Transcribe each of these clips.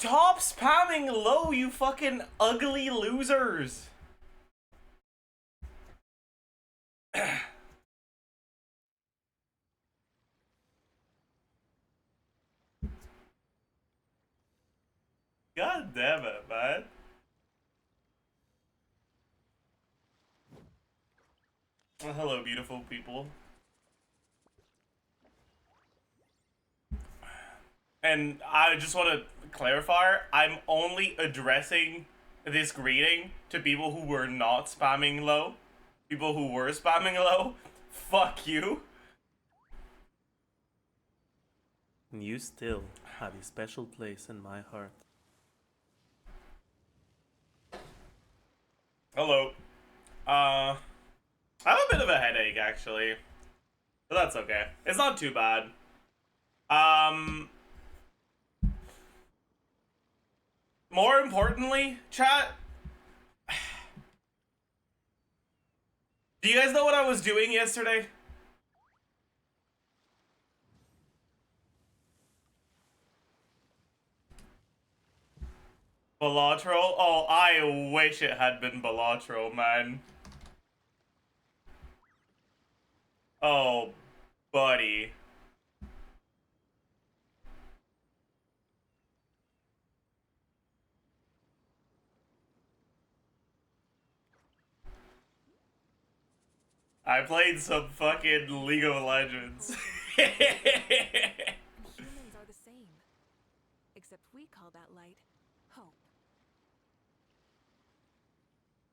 Stop spamming low, you fucking ugly losers. God damn it, man. Well, hello, beautiful people. And I just want to clarify, I'm only addressing this greeting to people who were not spamming low. People who were spamming low, fuck you. You still have a special place in my heart. Hello. I have a bit of a headache, actually. But that's okay. It's not too bad. More importantly, chat, do you guys know what I was doing yesterday? Balatro? Oh, I wish it had been Balatro, man. Oh, buddy. I played some fucking League of Legends. Humans are the same, except we call that light hope.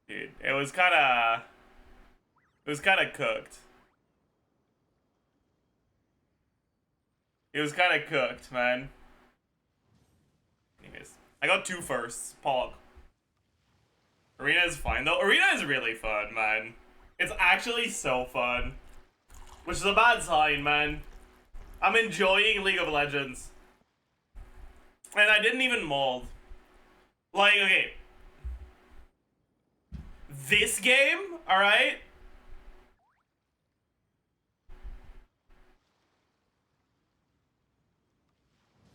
Dude, it was kind of cooked. It was kind of cooked, man. Anyways, I got 2 firsts. Pog. Arena is fine though. Arena is really fun, man. It's actually so fun. Which is a bad sign, man. I'm enjoying League of Legends. And I didn't even mold. Like, okay. This game, alright?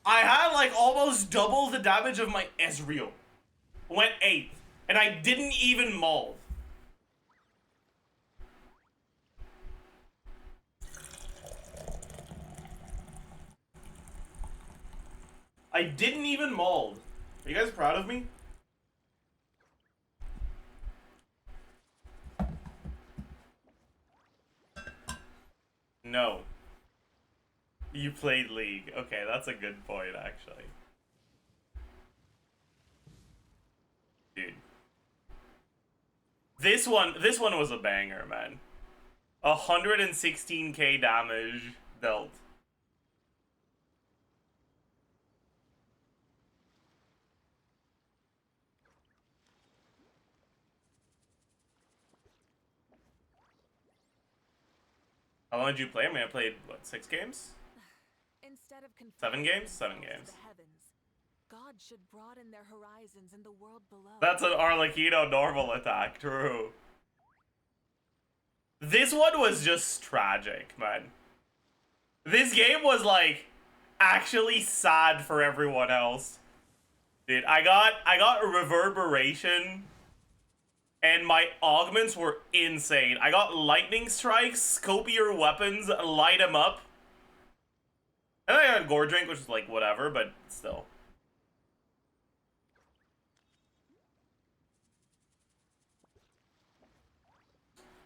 I had like almost double the damage of my Ezreal. Went 8th. And I didn't even mold. I didn't even mold. Are you guys proud of me? No. You played League. Okay, that's a good point, actually. Dude. This one was a banger, man. 116k damage dealt. How long did you play? I mean, I played, what, 6 games? Instead of 7 games? 7 to games. the heavens, God should broaden their horizons in the world below. That's an Arlecchino normal attack, true. This one was just tragic, man. This game was, like, actually sad for everyone else. Dude, I got a reverberation, and my augments were insane. I got lightning strikes, scope your weapons, light them up. And I got gore drink, which is like whatever, but still.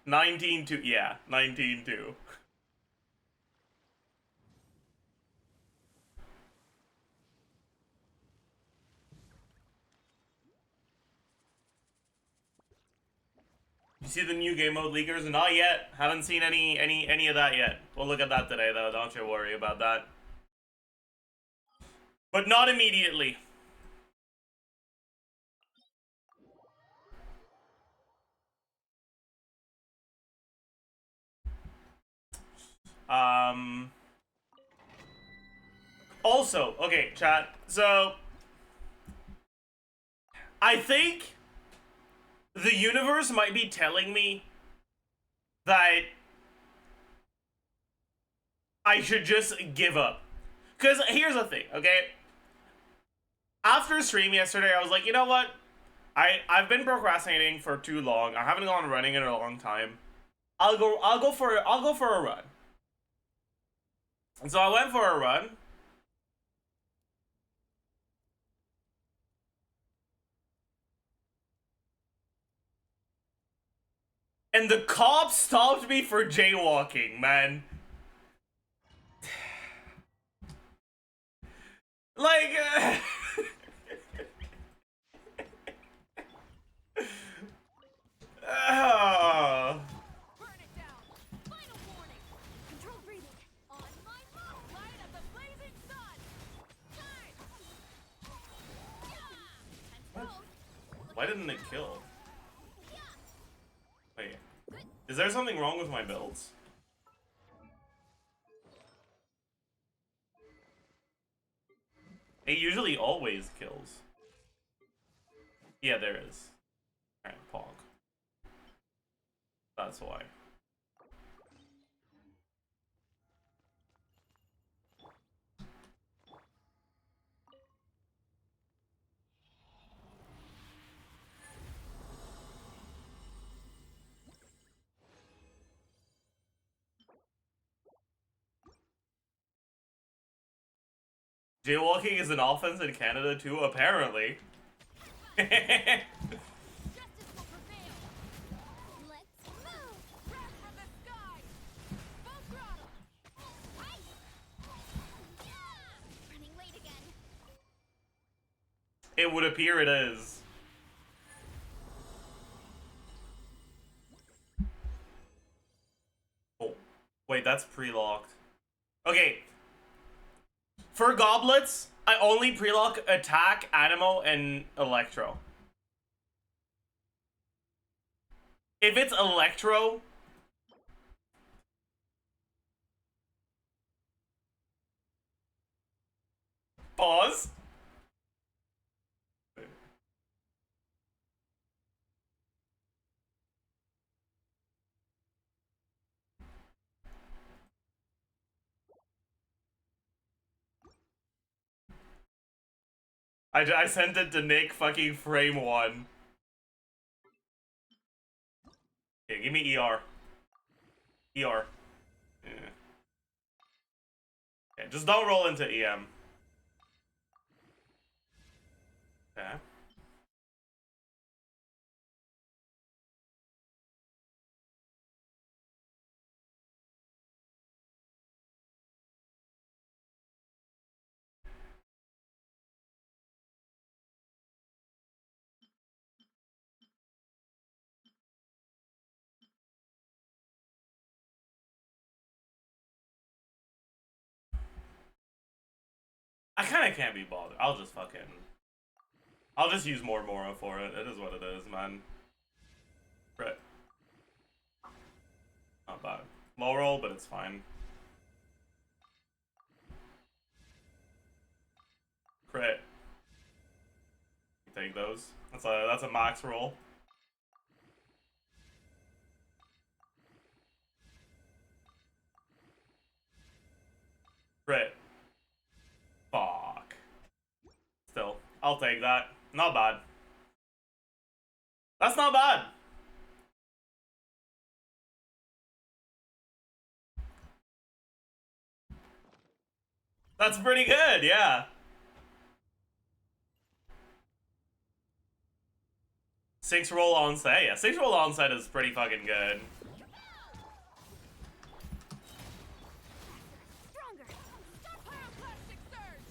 $19-2, yeah, $19-2. You see the new game mode leakers? Not yet. Haven't seen any of that yet. We'll look at that today though, don't you worry about that. But not immediately. Also, okay, chat. So I think the universe might be telling me that I should just give up. Because here's the thing, okay? After stream yesterday, I was like, you know what? I've been procrastinating for too long. I haven't gone running in a long time. I'll go for a run. And so I went for a run. And the cops stopped me for jaywalking, man. Like, oh. Burn it down. Final warning. Control breathing. On my mark. Light of the blazing sun. Turn. Yeah. Control. Why didn't it kill? Wait. Is there something wrong with my builds? It usually always kills. Yeah, there is. Alright, Pog. That's why. Jaywalking is an offense in Canada too, apparently. Justice will prevail. Let's move. Breath from the sky. Full throttle. Hey. Yeah. Running late again. It would appear it is. Oh, wait, that's pre-locked. Okay. For goblets, I only pre-lock attack, animo, and electro. If it's electro, pause. I sent it to Nick fucking frame 1. Okay, give me ER. ER. Yeah. Okay, just don't roll into EM. Okay. I kind of can't be bothered. I'll just use more Mora for it. It is what it is, man. Right. Not bad. Low roll, but it's fine. Crit. Take those. That's a max roll. Crit. Fuck. Still, I'll take that. Not bad. That's not bad. That's pretty good, yeah. 6 roll onset. Yeah, 6 roll onset is pretty fucking good. Stronger. Start pyroclastic surge.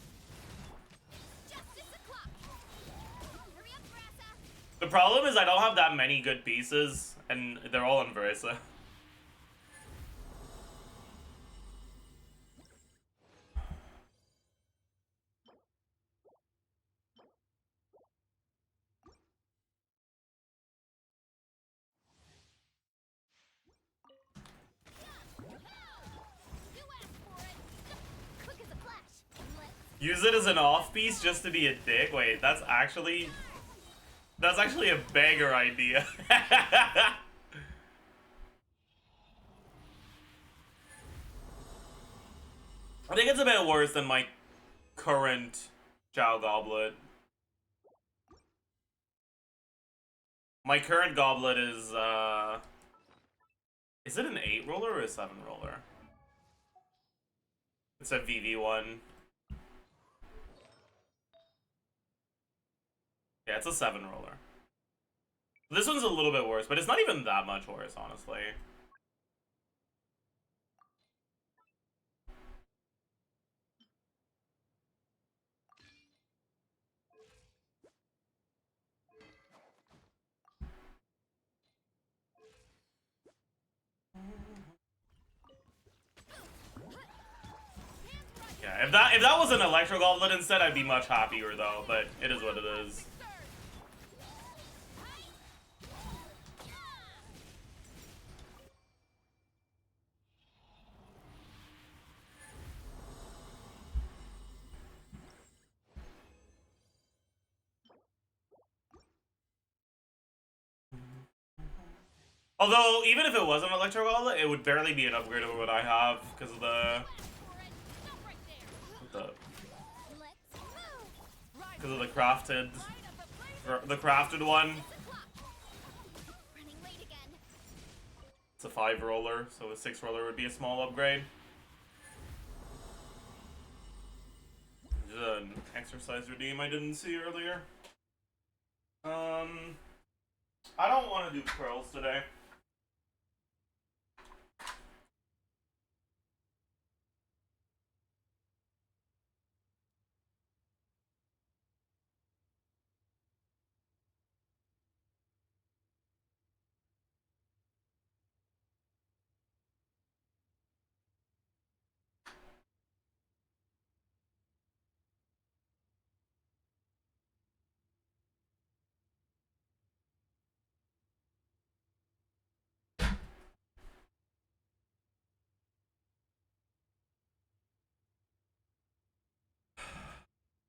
Justice o'clock. Hurry up, Brassa. The problem is I don't have that many good pieces, and they're all in Versa. You asked for it. Quick as a flash. Let's Use it as an off piece just to be a dick. Wait, that's actually a bagger idea. I think it's a bit worse than my current Chow Goblet. My current goblet is it an 8 roller or a 7 roller? It's a VV1. Yeah, it's a 7 roller. This one's a little bit worse, but it's not even that much worse, honestly. Yeah, if that was an electro goblet instead, I'd be much happier though, but it is what it is. Although, even if it was an electro goblet, it would barely be an upgrade over what I have because of the crafted, the crafted one. It's a 5 roller, so a 6 roller would be a small upgrade. There's an exercise redeem I didn't see earlier. I don't want to do curls today.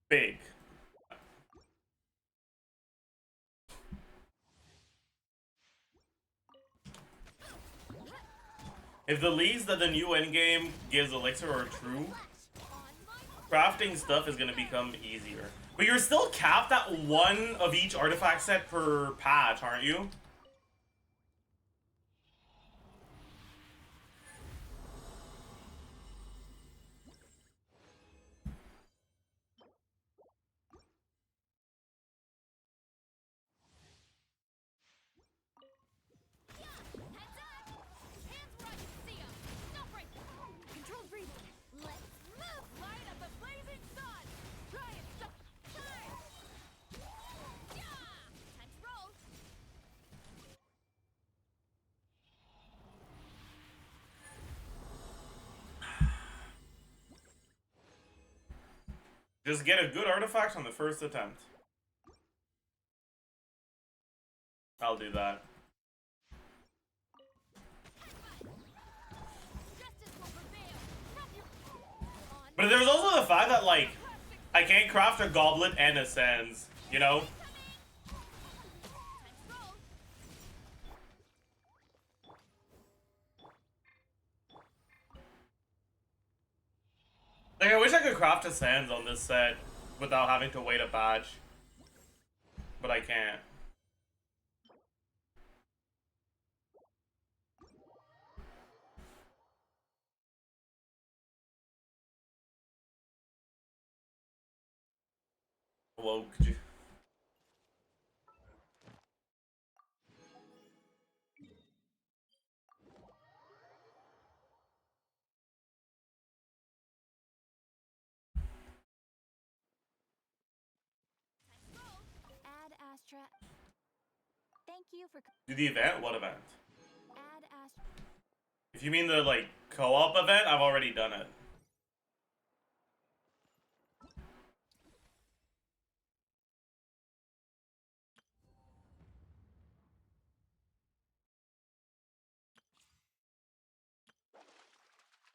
Big. If the leads that the new endgame gives Elixir are true, crafting stuff is going to become easier. But you're still capped at 1 of each artifact set per patch, aren't you? Just get a good artifact on the first attempt. I'll do that. But there's also the fact that, like, I can't craft a goblet and a sands, you know? Like, I wish I could craft a sands on this set without having to wait a batch. But I can't. Hello, could you... Add Astra. Thank you for Do the event? What event? add Astra. If you mean the, like, co-op event, I've already done it.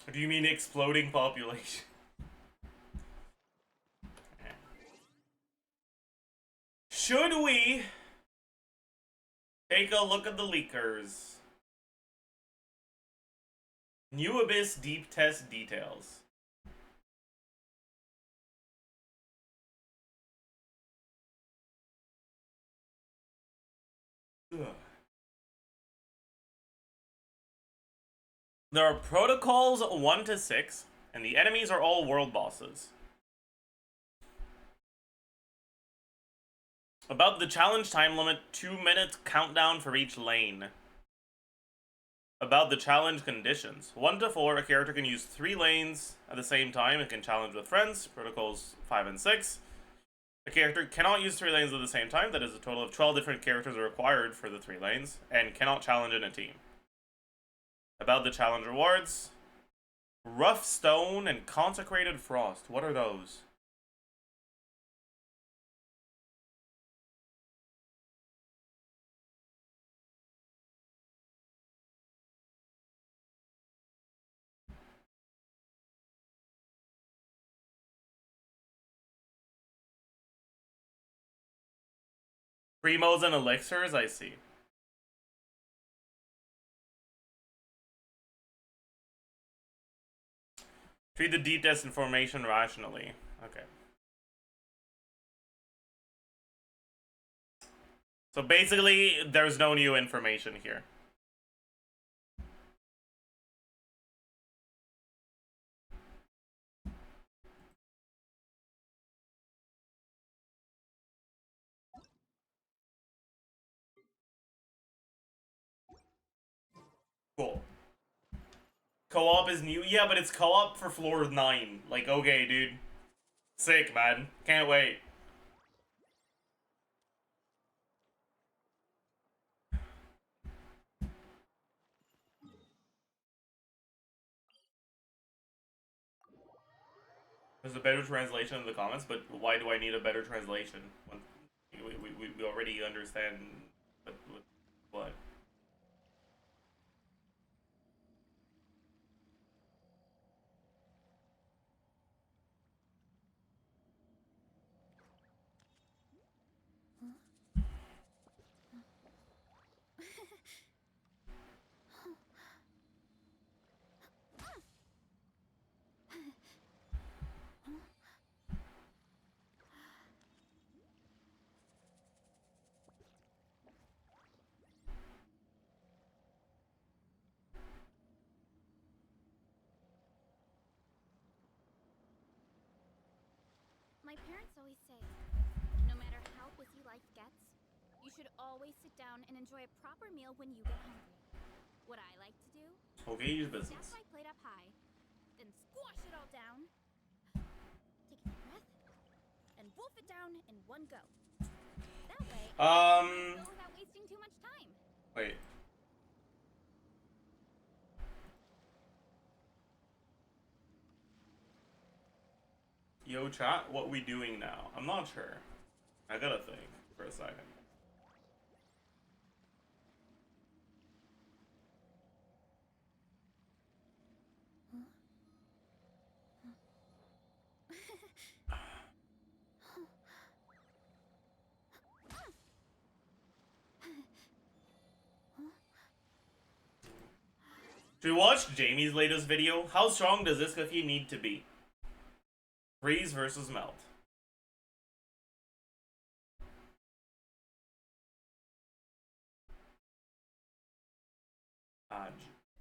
Or do you mean exploding population? Should we take a look at the leakers? New Abyss deep test details. Ugh. There are protocols 1 to 6, and the enemies are all world bosses. About the challenge time limit, 2-minute countdown for each lane. About the challenge conditions. 1 to 4, a character can use 3 lanes at the same time and can challenge with friends. Protocols 5 and 6. A character cannot use 3 lanes at the same time. That is, a total of 12 different characters are required for the 3 lanes, and cannot challenge in a team. About the challenge rewards. Rough Stone and Consecrated Frost. What are those? Primos and elixirs, I see. Treat the deep test information rationally. Okay. So basically, there's no new information here. Cool. Co-op is new? Yeah, but it's co-op for floor 9. Like, okay, dude. Sick, man. Can't wait. There's a better translation in the comments, but why do I need a better translation? When we already understand what? My parents always say, no matter how busy life gets, you should always sit down and enjoy a proper meal when you get hungry. What I like to do? Okay, use business. Stack my plate up high, then squash it all down. Take a deep breath, and wolf it down in one go. That way, I go without wasting too much time. Wait. Yo, chat, what we doing now? I'm not sure. I gotta think for a second. Should we watch Jamie's latest video? How strong does this cookie need to be? Freeze versus melt.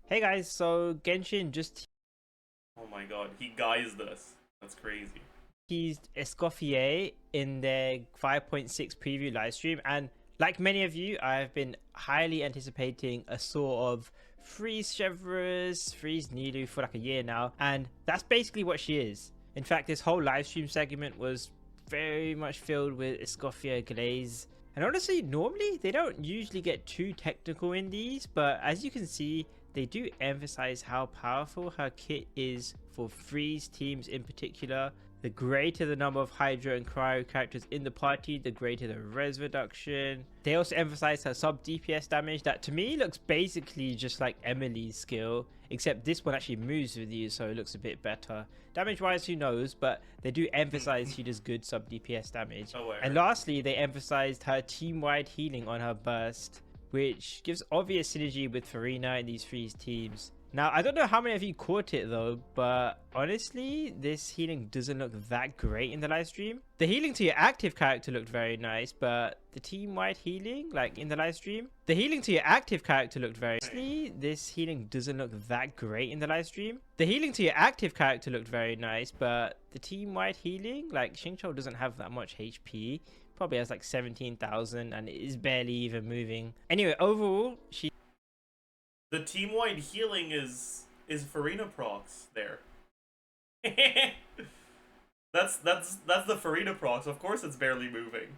Hey guys, so Genshin just Oh my god, he guys this. That's crazy. teased Escoffier in their 5.6 preview livestream, and like many of you, I've been highly anticipating a sort of Freeze Chevreuse, Freeze Nilu for like a year now, and that's basically what she is. In fact, this whole livestream segment was very much filled with Escoffier glaze. And honestly, normally they don't usually get too technical in these, but as you can see, they do emphasize how powerful her kit is for freeze teams in particular. The greater the number of Hydro and Cryo characters in the party, the greater the res reduction. They also emphasize her sub DPS damage that to me looks basically just like Emily's skill, except this one actually moves with you, so it looks a bit better. Damage wise, who knows, but they do emphasize she does good sub DPS damage. And lastly, they emphasized her team wide healing on her burst, which gives obvious synergy with Farina in these freeze teams. Now, I don't know how many of you caught it though, but honestly, this healing doesn't look that great in the live stream. The healing to your active character looked very nice, but the team-wide healing, like in the live stream, the healing to your active character looked very... Honestly, this healing doesn't look that great in the live stream. The healing to your active character looked very nice, but the team-wide healing, like Xingqiu doesn't have that much HP. Probably has like 17,000 and it is barely even moving. Anyway, overall, she... The team-wide healing is Farina procs there. that's the Farina procs. Of course it's barely moving.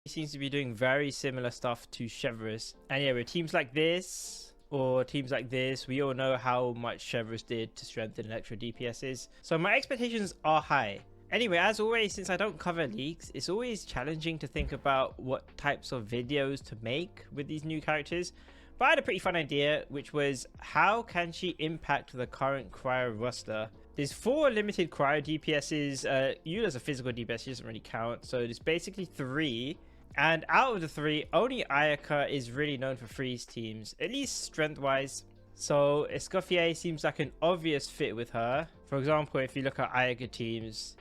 He seems to be doing very similar stuff to Chevrolet. And yeah, with teams like this or teams like this, we all know how much Chevrolet did to strengthen Electro DPSs. So my expectations are high. Anyway, as always, since I don't cover leaks, it's always challenging to think about what types of videos to make with these new characters. But I had a pretty fun idea, which was how can she impact the current cryo roster? There's 4 limited cryo DPSs. Eula's a physical DPS, she doesn't really count. So there's basically 3. And out of the 3, only Ayaka is really known for freeze teams, at least strength-wise. So Escoffier seems like an obvious fit with her. For example, if you look at Ayaka teams,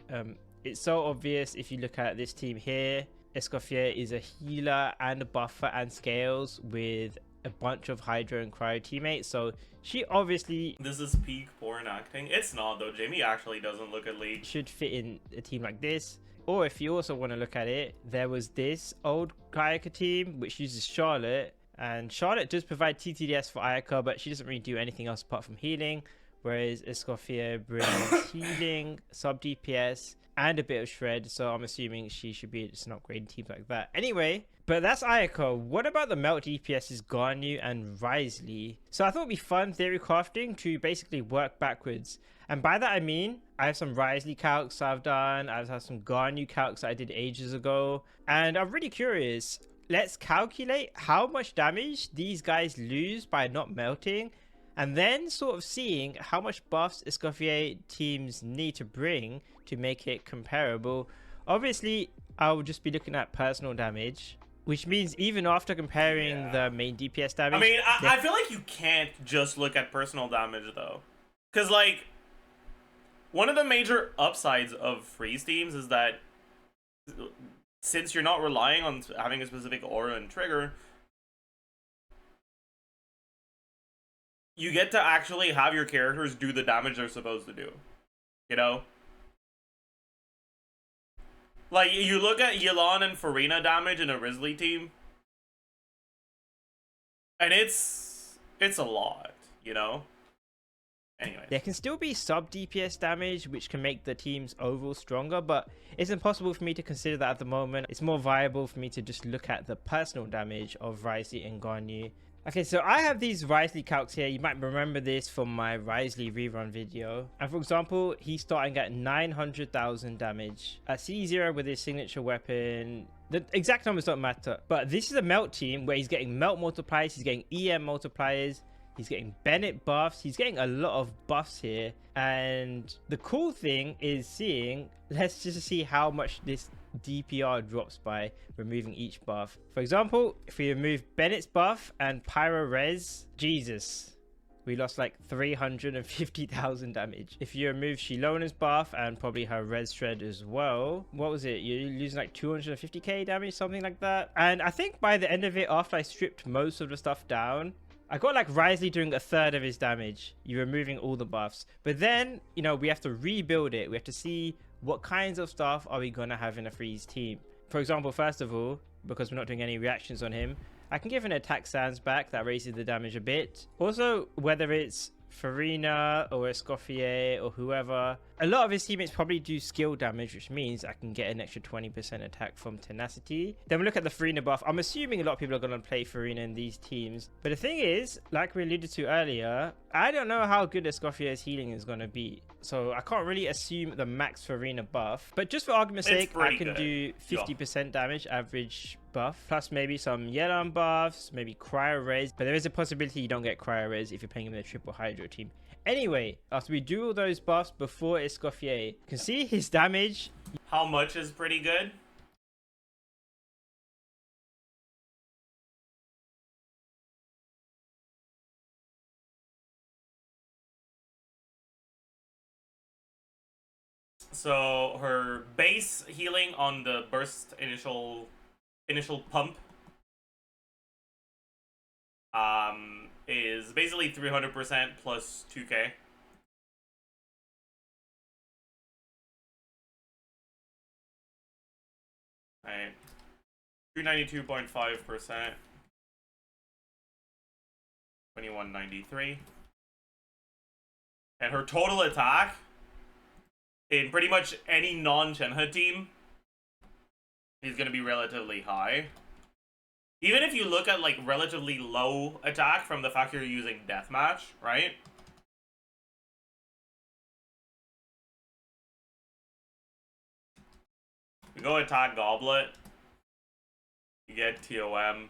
it's so obvious if you look at this team here. Escoffier is a healer and a buffer and scales with a bunch of Hydro and Cryo teammates, so she obviously... This is peak porn acting. It's not though, Jamie actually doesn't look at League. Should fit in a team like this. Or if you also want to look at it, there was this old Ayaka team which uses Charlotte, and Charlotte does provide TTDS for Ayaka, but she doesn't really do anything else apart from healing, whereas Escoffier brings healing, sub DPS, and a bit of shred, so I'm assuming she should be just an upgraded team like that. Anyway, but that's Ayaka. What about the melt DPSs Garnu and Risley? So I thought it'd be fun theory crafting to basically work backwards. And by that I mean, I have some Risley calcs I've done, I have some Garnu calcs I did ages ago, and I'm really curious. Let's calculate how much damage these guys lose by not melting, and then sort of seeing how much buffs Escoffier teams need to bring to make it comparable. Obviously, I will just be looking at personal damage, which means even after comparing the main DPS damage... I mean, I feel like you can't just look at personal damage, though. Because, like, one of the major upsides of freeze teams is that since you're not relying on having a specific aura and trigger, you get to actually have your characters do the damage they're supposed to do. You know? Like, you look at Yelan and Farina damage in a Risley team, and it's a lot, you know? Anyway. There can still be sub DPS damage, which can make the teams overall stronger, but it's impossible for me to consider that at the moment. It's more viable for me to just look at the personal damage of Risley and Garnu. Okay, so I have these Risley calcs here. You might remember this from my Risley rerun video. And for example, he's starting at 900,000 damage. At C0 with his signature weapon, the exact numbers don't matter. But this is a melt team where he's getting melt multipliers, he's getting EM multipliers, he's getting Bennett buffs, he's getting a lot of buffs here. And the cool thing is seeing, let's just see how much this DPR drops by removing each buff. For example, if we remove Bennett's buff and Pyro Res, Jesus, we lost like 350,000 damage. If you remove Shilona's buff and probably her Res Shred as well, what was it? You're losing like 250k damage, something like that. And I think by the end of it, after I stripped most of the stuff down, I got like Risley doing a third of his damage. You're removing all the buffs. But then, you know, we have to rebuild it. We have to see what kinds of stuff are we going to have in a freeze team. For example, first of all, because we're not doing any reactions on him, I can give an attack stance back that raises the damage a bit. Also, whether it's Farina or Escoffier or whoever, a lot of his teammates probably do skill damage, which means I can get an extra 20% attack from tenacity. Then we look at the Farina buff. I'm assuming a lot of people are going to play Farina in these teams, but the thing is, like we alluded to earlier, I don't know how good Escoffier's healing is going to be, so I can't really assume the max Farina buff. But just for argument's sake, I can do 50% damage average buff, plus maybe some Yelan buffs, maybe Cryo Res, but there is a possibility you don't get Cryo Res if you're playing him in a triple Hydro team. Anyway, after we do all those buffs before Escoffier, you can see his damage. How much is pretty good? So her base healing on the burst initial pump is basically 300% plus 2k. Right. 292.5%. 2193. And her total attack in pretty much any non-Shenhe team is going to be relatively high. Even if you look at like relatively low attack from the fact you're using deathmatch, right? You go attack Goblet, you get TOM.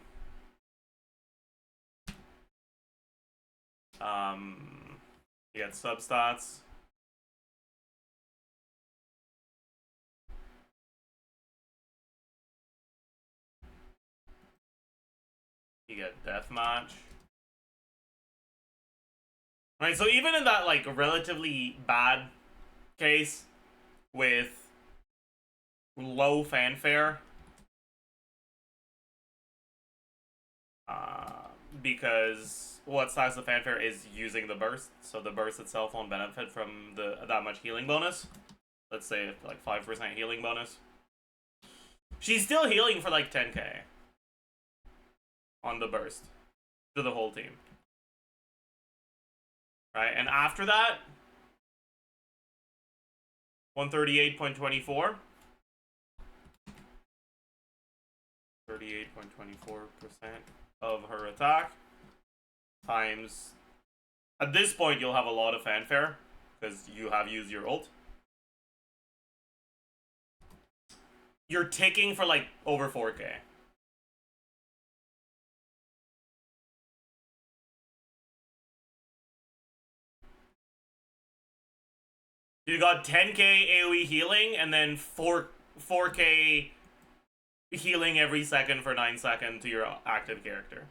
You get substats. You get deathmatch. Right, so even in that like relatively bad case with low fanfare, because what size of fanfare is using the burst, so the burst itself won't benefit from that much healing bonus. Let's say like 5% healing bonus. She's still healing for like 10k on the burst to the whole team. Right, and after that, 138.24. 38.24% of her attack times, at this point you'll have a lot of fanfare because you have used your ult. You're ticking for like over 4k. You got 10k AoE healing and then 4k healing every second for 9 seconds to your active character.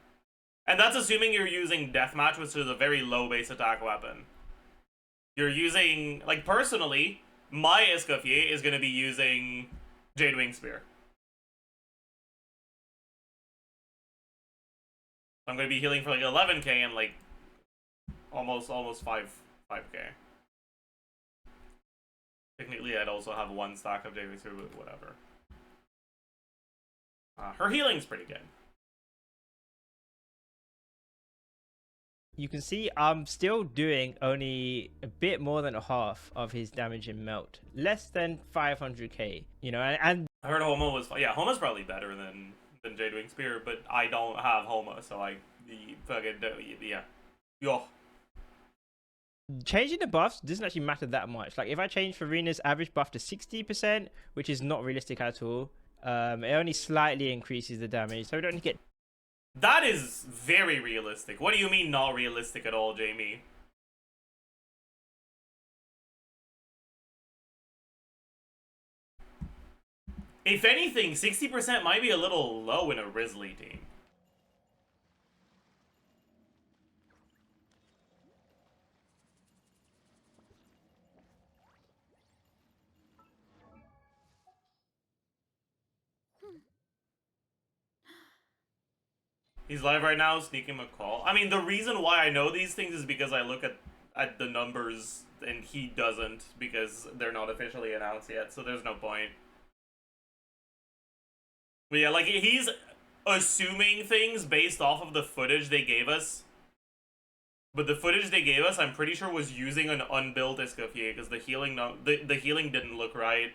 And that's assuming you're using Deathmatch, which is a very low base attack weapon. You're using, like, personally, my Escoffier is going to be using Jadewing Spear. I'm going to be healing for like 11k and like almost 5k. Technically, I'd also have one stack of Jadewing Spear, but whatever. Her healing's pretty good. You can see I'm still doing only a bit more than a half of his damage in Melt. Less than 500k, you know, and I heard Homa was... Yeah, Homa's probably better than Jadewing Spear, but I don't have Homa, so I... Yeah. Yo. Changing the buffs doesn't actually matter that much. Like, if I change Farina's average buff to 60%, which is not realistic at all, it only slightly increases the damage, so we don't get... That is very realistic. What do you mean not realistic at all, Jamie? If anything, 60% might be a little low in a Risley team. He's live right now, sneak him a call. I mean, the reason why I know these things is because I look at the numbers and he doesn't, because they're not officially announced yet, so there's no point. But yeah, like, he's assuming things based off of the footage they gave us. But the footage they gave us, I'm pretty sure, was using an unbuilt Escoffier, because the healing didn't look right.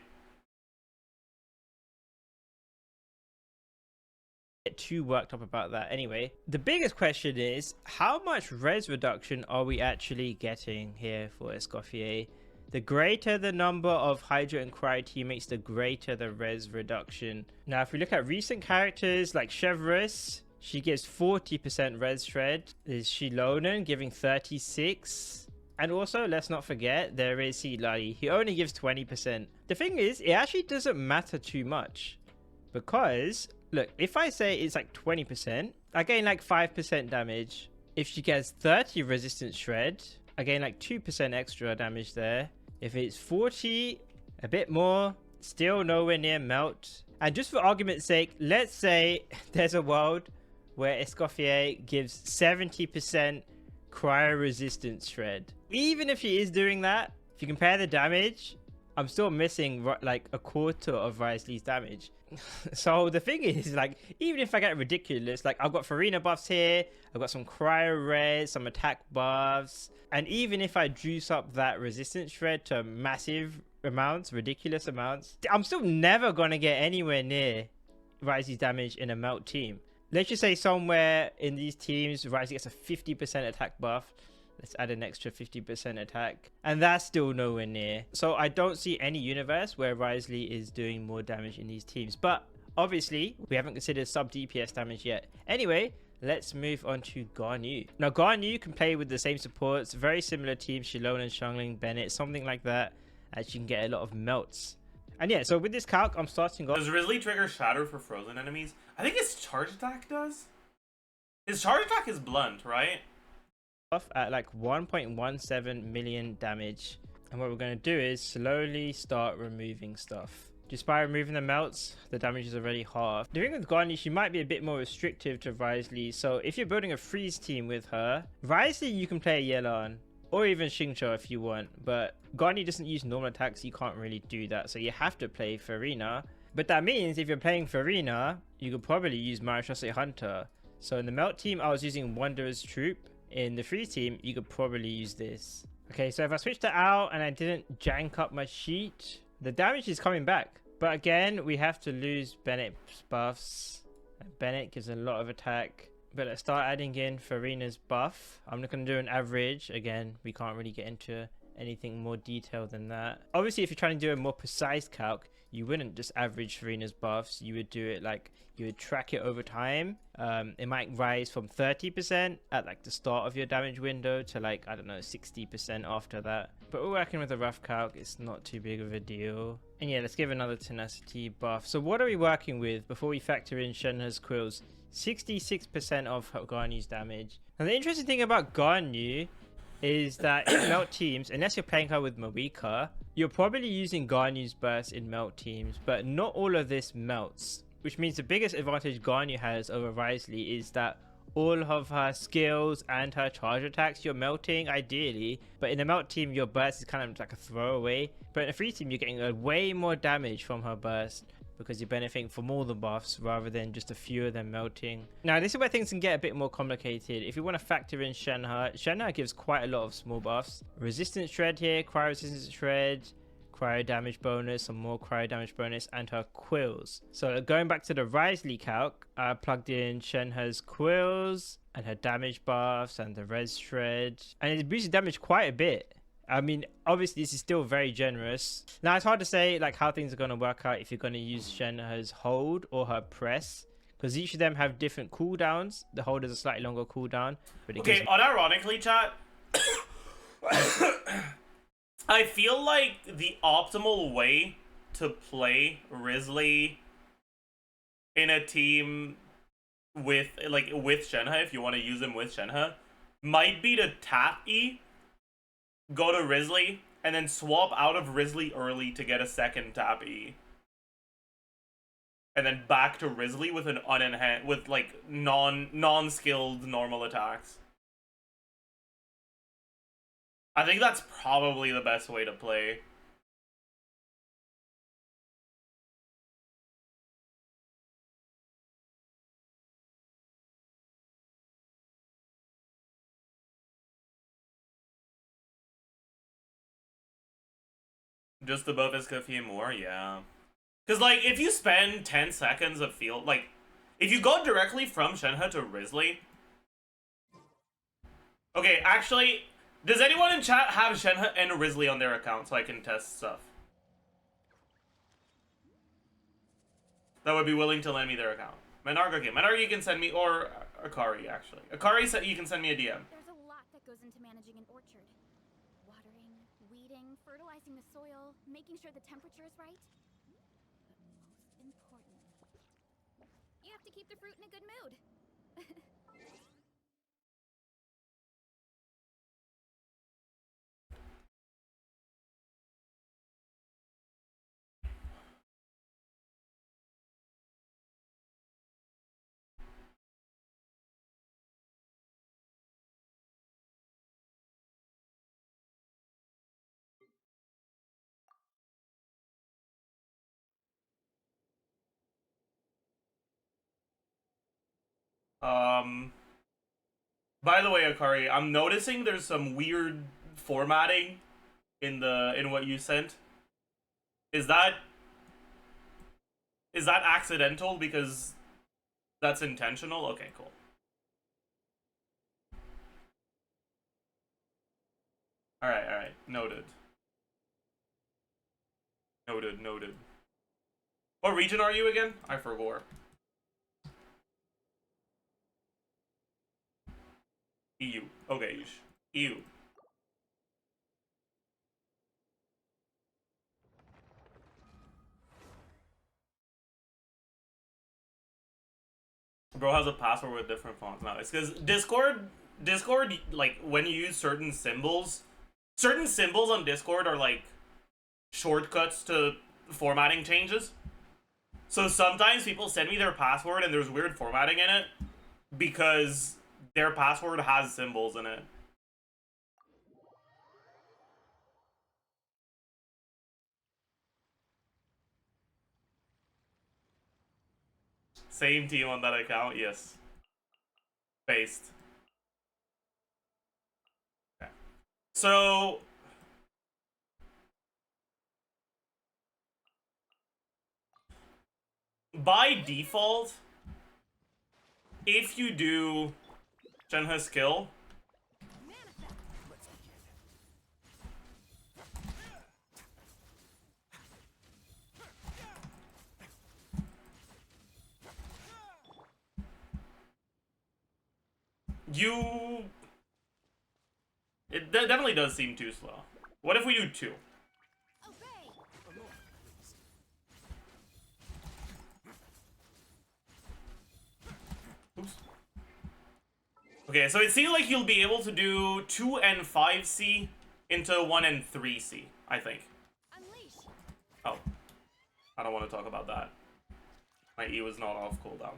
Get too worked up about that. Anyway, the biggest question is, how much res reduction are we actually getting here for Escoffier? The greater the number of Hydra and Cryo teammates, the greater the res reduction. Now, if we look at recent characters like Chevreuse, she gives 40% res shred. There's Shilonen giving 36. And also, let's not forget, there is Silali. He only gives 20%. The thing is, it actually doesn't matter too much. Because, look, if I say it's like 20%, I gain like 5% damage. If she gets 30 resistance shred, I gain like 2% extra damage there. If it's 40, A bit more, still nowhere near melt. And just for argument's sake, let's say there's a world where Escoffier gives 70% cryo resistance shred. Even if he is doing that, if you compare the damage, I'm still missing like a quarter of Risley's damage. So the thing is, like, even if I get ridiculous, like I've got Farina buffs here, I've got some cryo res, some attack buffs, and even if I juice up that resistance shred to massive amounts, ridiculous amounts, I'm still never gonna get anywhere near Risley's damage in a melt team. Let's just say somewhere in these teams, Risley gets a 50% attack buff. Let's add an extra 50% attack. And that's still nowhere near. So I don't see any universe where Risley is doing more damage in these teams. But obviously, we haven't considered sub DPS damage yet. Anyway, let's move on to Garnu. Now, Garnu can play with the same supports. Very similar teams, Shilone and Xiangling, Bennett, something like that. As you can get a lot of melts. And yeah, so with this calc, I'm starting off. Does Risley trigger Shatter for frozen enemies? I think his charge attack does. His charge attack is blunt, right? Off at like 1.17 million damage, and what we're going to do is slowly start removing stuff. Just by removing the melts, the damage is already half. The thing with Garni, she might be a bit more restrictive to Risley, so if you're building a freeze team with her, Risley you can play Yelan or even Xingqiu if you want, but Garni doesn't use normal attacks, you can't really do that, so you have to play Farina. But that means if you're playing Farina, you could probably use Marechaussee Hunter. So in the melt team, I was using Wanderer's Troop. In the free team, you could probably use this. Okay, so if I switched it out and I didn't jank up my sheet, the damage is coming back. But again, we have to lose Bennett's buffs. Bennett gives a lot of attack. But let's start adding in Farina's buff. I'm not going to do an average. Again, we can't really get into anything more detailed than that. Obviously, if you're trying to do a more precise calc, you wouldn't just average Farina's buffs. You would do it like, you would track it over time. It might rise from 30% at like the start of your damage window to like, I don't know, 60% after that. But we're working with a rough calc. It's not too big of a deal. And yeah, let's give another tenacity buff. So what are we working with before we factor in Shenhe's quills? 66% of Garnu's damage. Now the interesting thing about Garnu is that in melt teams, unless you're playing her with Mawika, you're probably using Garnu's burst in melt teams, but not all of this melts. Which means the biggest advantage Garnu has over Risley is that all of her skills and her charge attacks you're melting ideally, but in a melt team your burst is kind of like a throwaway. But in a free team you're getting a way more damage from her burst because you're benefiting from all the buffs rather than just a few of them melting. Now this is where things can get a bit more complicated. If you want to factor in Shenhe gives quite a lot of small buffs. Resistance shred here, cryo resistance shred, cryo damage bonus, some more cryo damage bonus, and her quills. So going back to the Risley calc, I plugged in Shenhe's quills and her damage buffs and the res shred, and it boosted damage quite a bit. I mean, obviously this is still very generous. Now it's hard to say like how things are going to work out if you're going to use Shenhe's hold or her press, because each of them have different cooldowns. The hold is a slightly longer cooldown, but it okay, unironically, chat. I feel like the optimal way to play Risley in a team with Shenhe, if you want to use him with Shenhe, might be to tap E, go to Risley, and then swap out of Risley early to get a second tap E. And then back to Risley with an unenhanced, with like non-skilled normal attacks. I think that's probably the best way to play. Just above Escoffier more, yeah. Because, like, if you spend 10 seconds of field, like, if you go directly from Shenhe to Risley... Okay, actually... Does anyone in chat have Shenhe and Risley on their account so I can test stuff? That would be willing to lend me their account. Menarg, okay. Menarg you can send me, or Akari, actually. Akari said you can send me a DM. There's a lot that goes into managing an orchard. Watering, weeding, fertilizing the soil, making sure the temperature is right. But most important, you have to keep the fruit in a good mood. By the way, Akari, I'm noticing there's some weird formatting in what you sent. Is that accidental because that's intentional? Okay, cool. Alright. Noted. Noted. What region are you again? I forgot. EU. Okay, EU. Bro has a password with different fonts now. It's because Discord, like, when you use certain symbols on Discord are, like, shortcuts to formatting changes. So sometimes people send me their password and there's weird formatting in it because their password has symbols in it. Same team on that account, yes. Based. Okay. So by default, if you do Shenhe's skill, it definitely does seem too slow. What if we do 2? Oops. Okay, so it seems like you'll be able to do 2 and 5C into 1 and 3C, I think. Oh. I don't want to talk about that. My E was not off cooldown.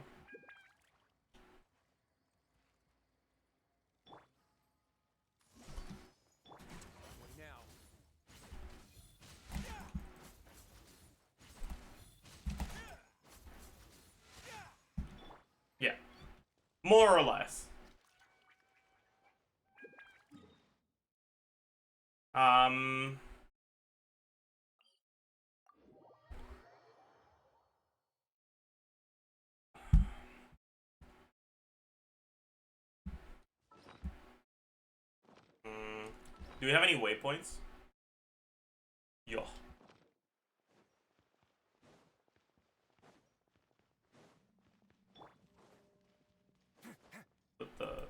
Yeah. More or less. Do we have any waypoints? Yo. Put the...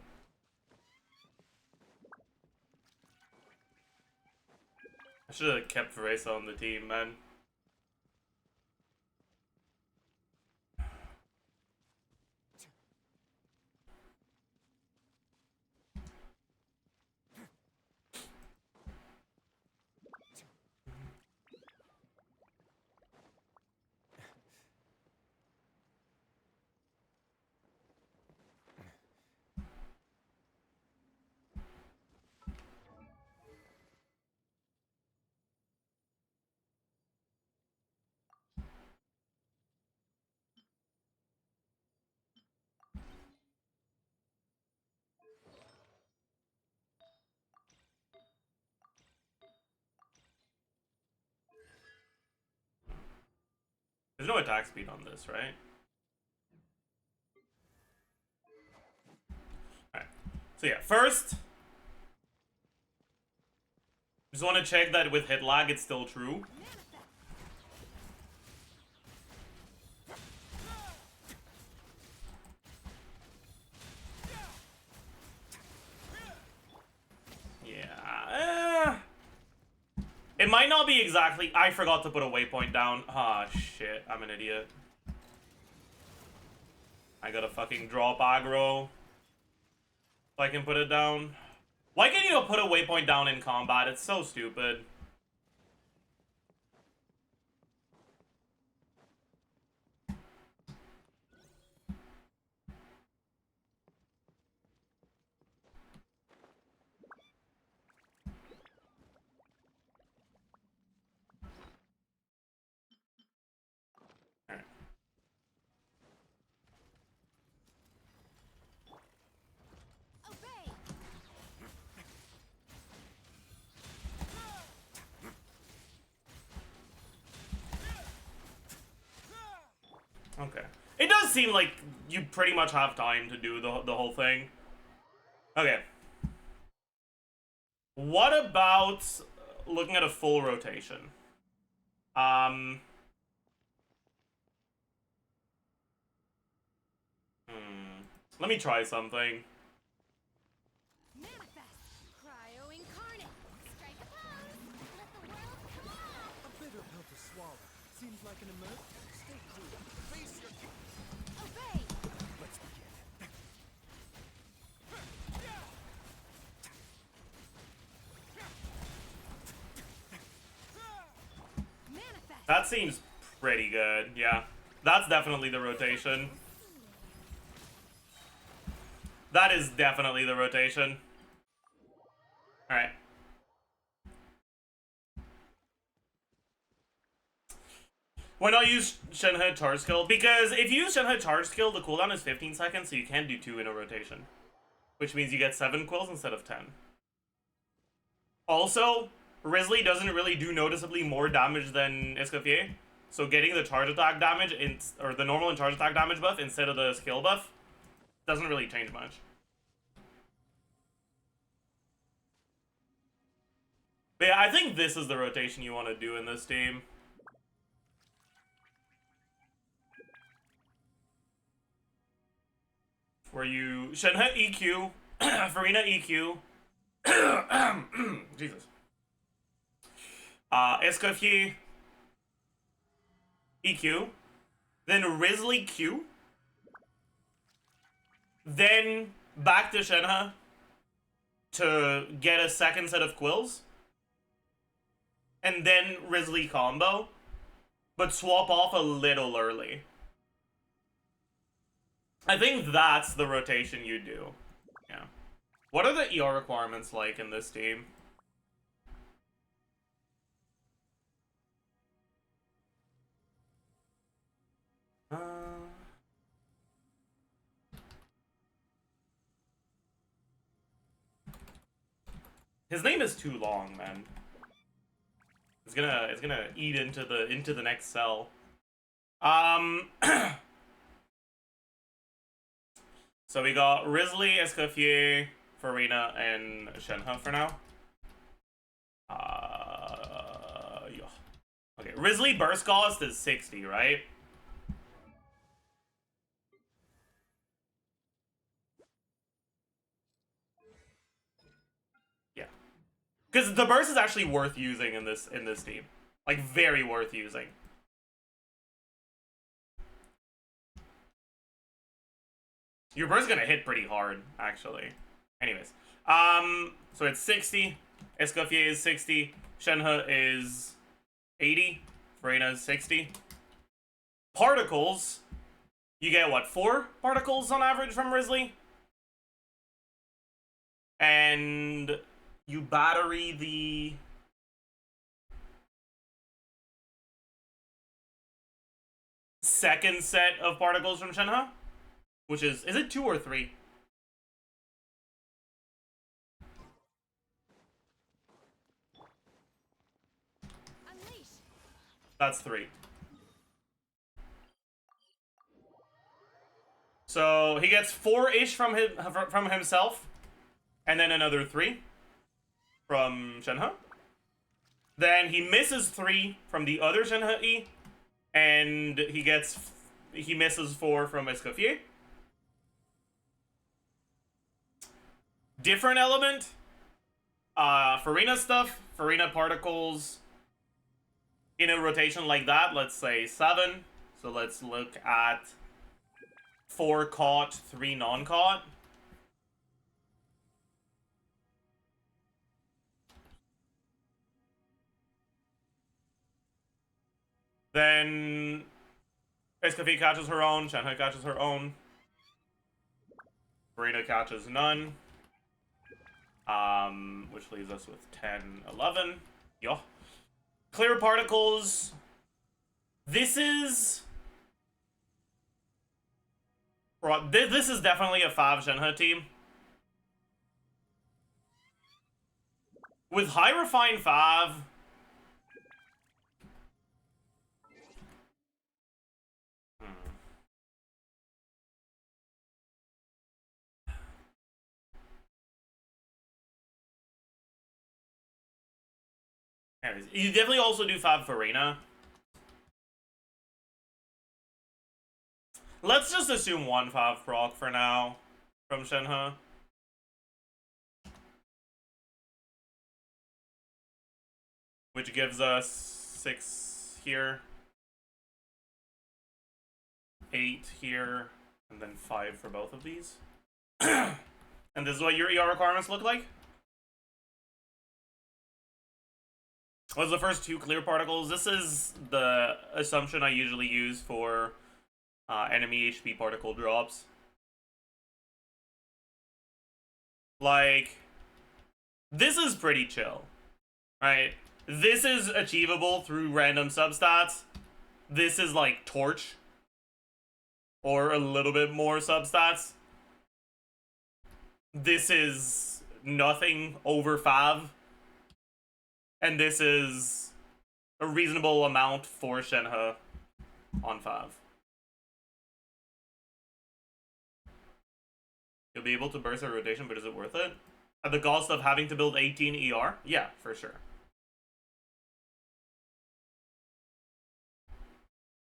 I should have kept Veresa on the team, man. There's no attack speed on this, right? Alright. So yeah, first, just want to check that with hit lag it's still true. Yeah. It might not be exactly... I forgot to put a waypoint down. Ah, shit. I'm an idiot. I gotta fucking drop aggro. So I can put it down. Why can't you put a waypoint down in combat? It's so stupid. Alright. Okay. It does seem like you pretty much have time to do the whole thing. Okay. What about looking at a full rotation? Let me try something. Manifest! Cryo incarnate! Strike a pose! Let the world come alive! A bitter pill to swallow. Seems like an emergency. Stay cool. Face your... Obey! Let's begin. Manifest! That seems pretty good, yeah. That's definitely the rotation. That is definitely the rotation. Alright. Why not use Shenhe charge skill? Because if you use Shenhe charge skill, the cooldown is 15 seconds, so you can't do 2 in a rotation. Which means you get 7 quills instead of 10. Also, Risley doesn't really do noticeably more damage than Escoffier. So getting the charge attack damage, or the normal and charge attack damage buff instead of the skill buff, doesn't really change much. But yeah, I think this is the rotation you want to do in this team. Where you Shenhe EQ, Farina EQ, Jesus. Escoffier EQ, then Risley Q, then back to Shenhe to get a second set of quills, and then Risley combo, but swap off a little early. I think that's the rotation you do. Yeah. What are the ER requirements like in this team? His name is too long, man. It's gonna eat into the next cell. So we got Risley, Escoffier, Farina, and Shenhe for now. Yeah. Okay, Risley burst cost is 60, right? Yeah. Because the burst is actually worth using in this team. Like, very worth using. Your burst is gonna hit pretty hard, actually. Anyways. So it's 60. Escoffier is 60. Shenhe is 80. Farina is 60. Particles. You get, what, 4 particles on average from Risley? And you battery the... second set of particles from Shenhe? Which is it 2 or 3? Unleash! That's 3. So he gets 4-ish from himself, and then another 3 from Shenhe. Then he misses 3 from the other Shenhe E, and he misses 4 from Escoffier. Different element. Farina stuff, Farina particles in a rotation like that, let's say 7. So let's look at 4 caught, 3 non-caught. Then Escoffier catches her own, Shenhe catches her own. Farina catches none. Which leaves us with 10, 11. Yeah. Clear particles. This is... This is definitely a 5 Shenhe team. With High Refine 5... Anyways, you definitely also do Fab Farina. Let's just assume one Fab proc for now from Shenhe. Which gives us 6 here, 8 here, and then 5 for both of these. And this is what your ER requirements look like? What's the first 2 clear particles? This is the assumption I usually use for enemy HP particle drops. Like, this is pretty chill, right? This is achievable through random substats. This is like Torch, or a little bit more substats. This is nothing over 5. And this is a reasonable amount for Shenhe on 5. You'll be able to burst a rotation, but is it worth it? At the cost of having to build 18 ER? Yeah, for sure.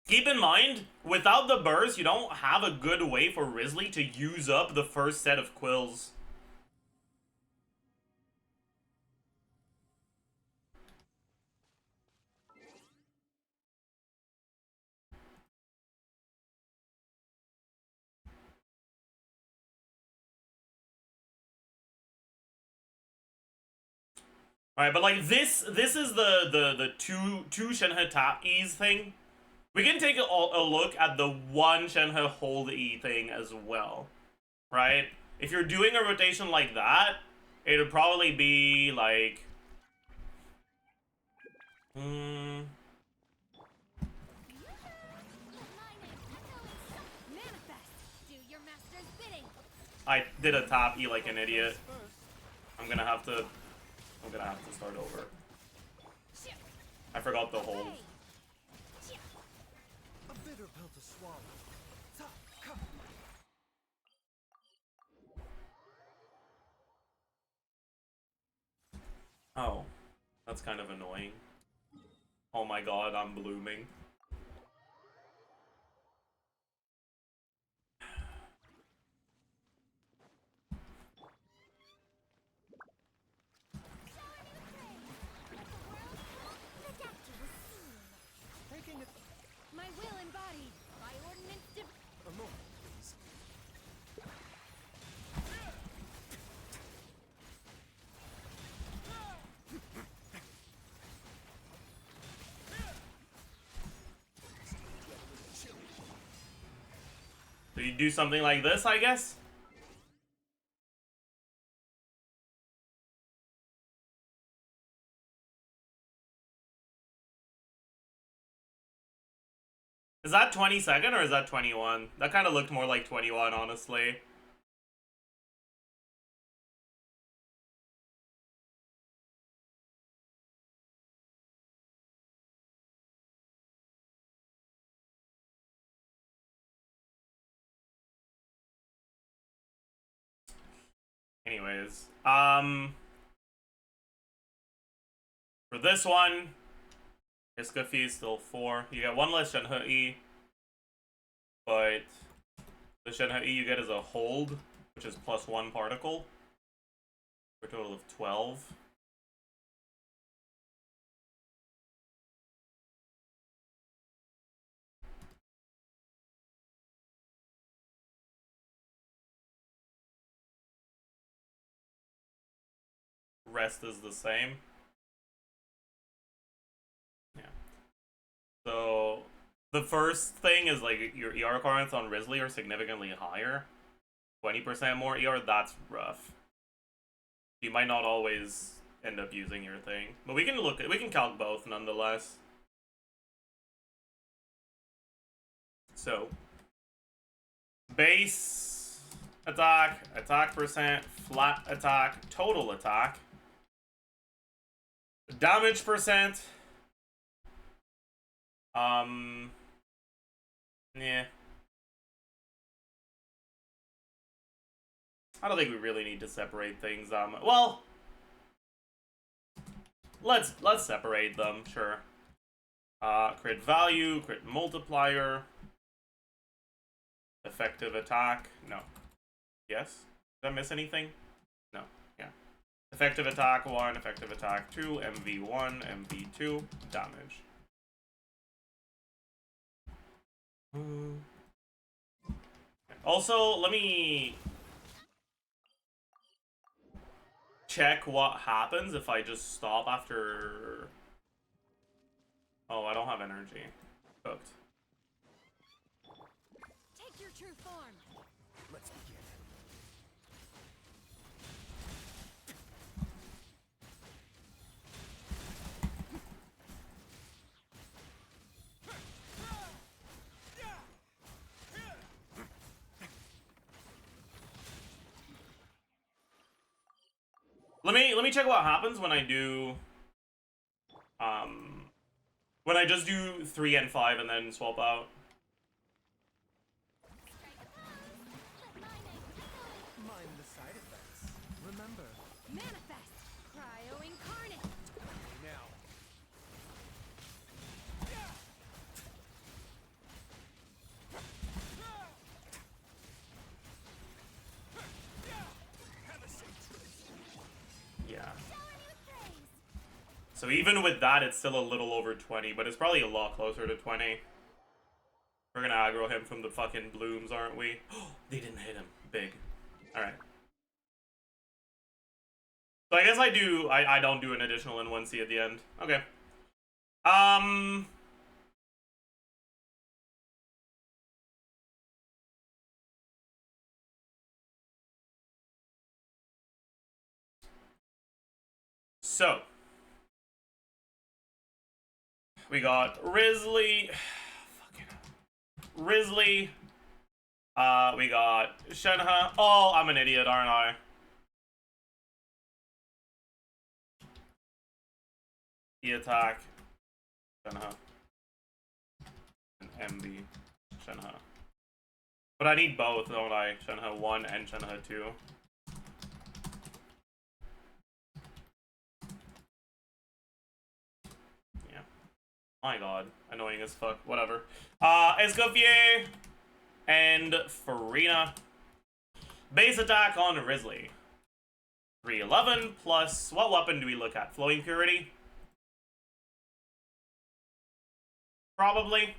Keep in mind, without the burst, you don't have a good way for Risley to use up the first set of quills. Alright, but like this is the two Shenhe tap E's thing. We can take a look at the one Shenhe hold E thing as well. Right? If you're doing a rotation like that, it would probably be like I did a top E like an idiot. I'm gonna have to start over. I forgot the hold. A bitter pill to swallow. Oh, that's kind of annoying. Oh my god, I'm blooming. Taking it My will embodied by ordinance a moment, please. So you do something like this, I guess? Is that 22nd or is that 21? That kind of looked more like 21, honestly. Anyways, for this one, Iska fee is still 4. You get 1 less Shenhe E, but the Shenhe E you get is a hold, which is +1 particle, for a total of 12. Rest is the same. Yeah. So the first thing is like your ER requirements on Risley are significantly higher. 20% more ER, that's rough. You might not always end up using your thing. But we can calc both nonetheless. So base attack, attack percent, flat attack, total attack, damage percent. Yeah. I don't think we really need to separate things. Well, let's separate them, sure. Crit value, crit multiplier, effective attack. No. Yes? Did I miss anything? No. Yeah. Effective attack 1, effective attack 2, MV1, MV2, damage. Also, let me check what happens if I just stop after... Oh, I don't have energy. Cooked. Take your true form. Let's begin. Let me check what happens when I do when I just do 3 and 5 and then swap out. Mind the side effects. Remember, Manifest. Cryo incarnate. now. Yeah. Showering you with praise. So even with that, it's still a little over 20, but it's probably a lot closer to 20. We're gonna aggro him from the fucking blooms, aren't we? Oh, they didn't hit him. Big. Alright. So I guess I don't do an additional N1C at the end. Okay. So we got Risley. Risley. We got Shenhe. Oh, I'm an idiot, aren't I? E attack. Shenhe. And MB. Shenhe. But I need both, don't I? Shenhe 1 and Shenhe 2. Yeah. My god. Annoying as fuck. Whatever. Escoffier and Farina. Base attack on Risley. 311 plus... What weapon do we look at? Flowing Purity? Probably.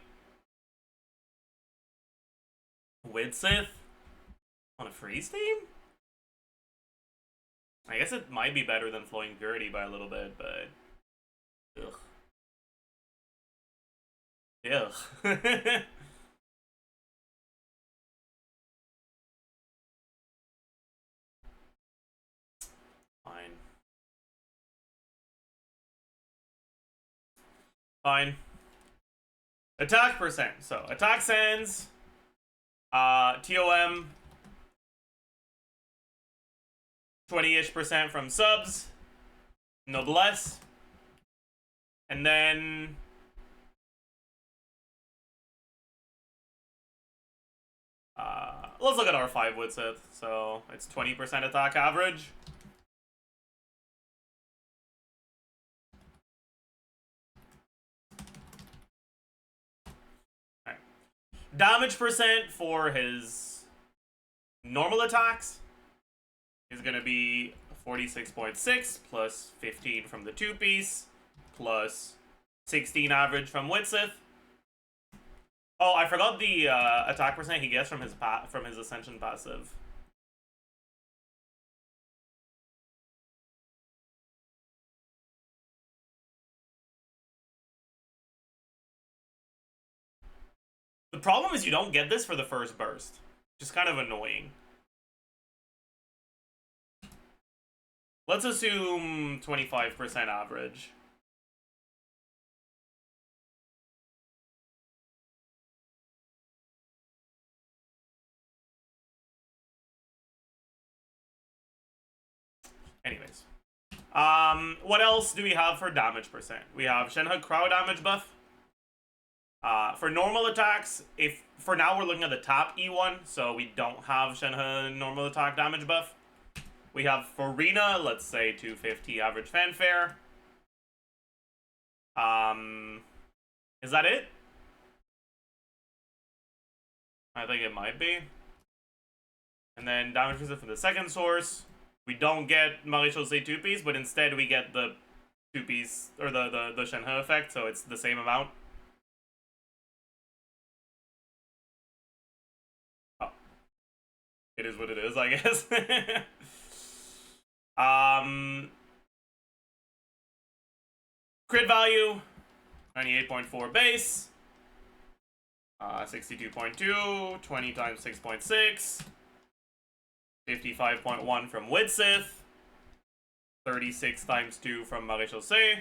Widsith? On a freeze team? I guess it might be better than Flowing Purity by a little bit, but... Ugh. Ugh. Fine. Fine. Attack percent. So, attack sands. TOM. 20-ish% from subs. Noblesse. And then... let's look at R5 Widsith. So, it's 20% attack average. Alright. Damage percent for his normal attacks is going to be 46.6 plus 15 from the 2-piece plus 16 average from Widsith. Oh, I forgot the attack percent he gets from his Ascension passive. The problem is you don't get this for the first burst, which is kind of annoying. Let's assume 25% average. Anyways. What else do we have for damage percent? We have Shenhe Cryo damage buff. For normal attacks, for now we're looking at the top E1, so we don't have Shenhe normal attack damage buff. We have Farina, let's say 250 average fanfare. Is that it? I think it might be. And then damage resist from the second source. We don't get Maréchaussée 2-piece, but instead we get the 2-piece, or the Shenhe effect, so it's the same amount. Oh. It is what it is, I guess. Crit value, 98.4 base. 62.2, 20 times 6.6. 55.1 from Widsith. 36 times 2 from Maréchaussée.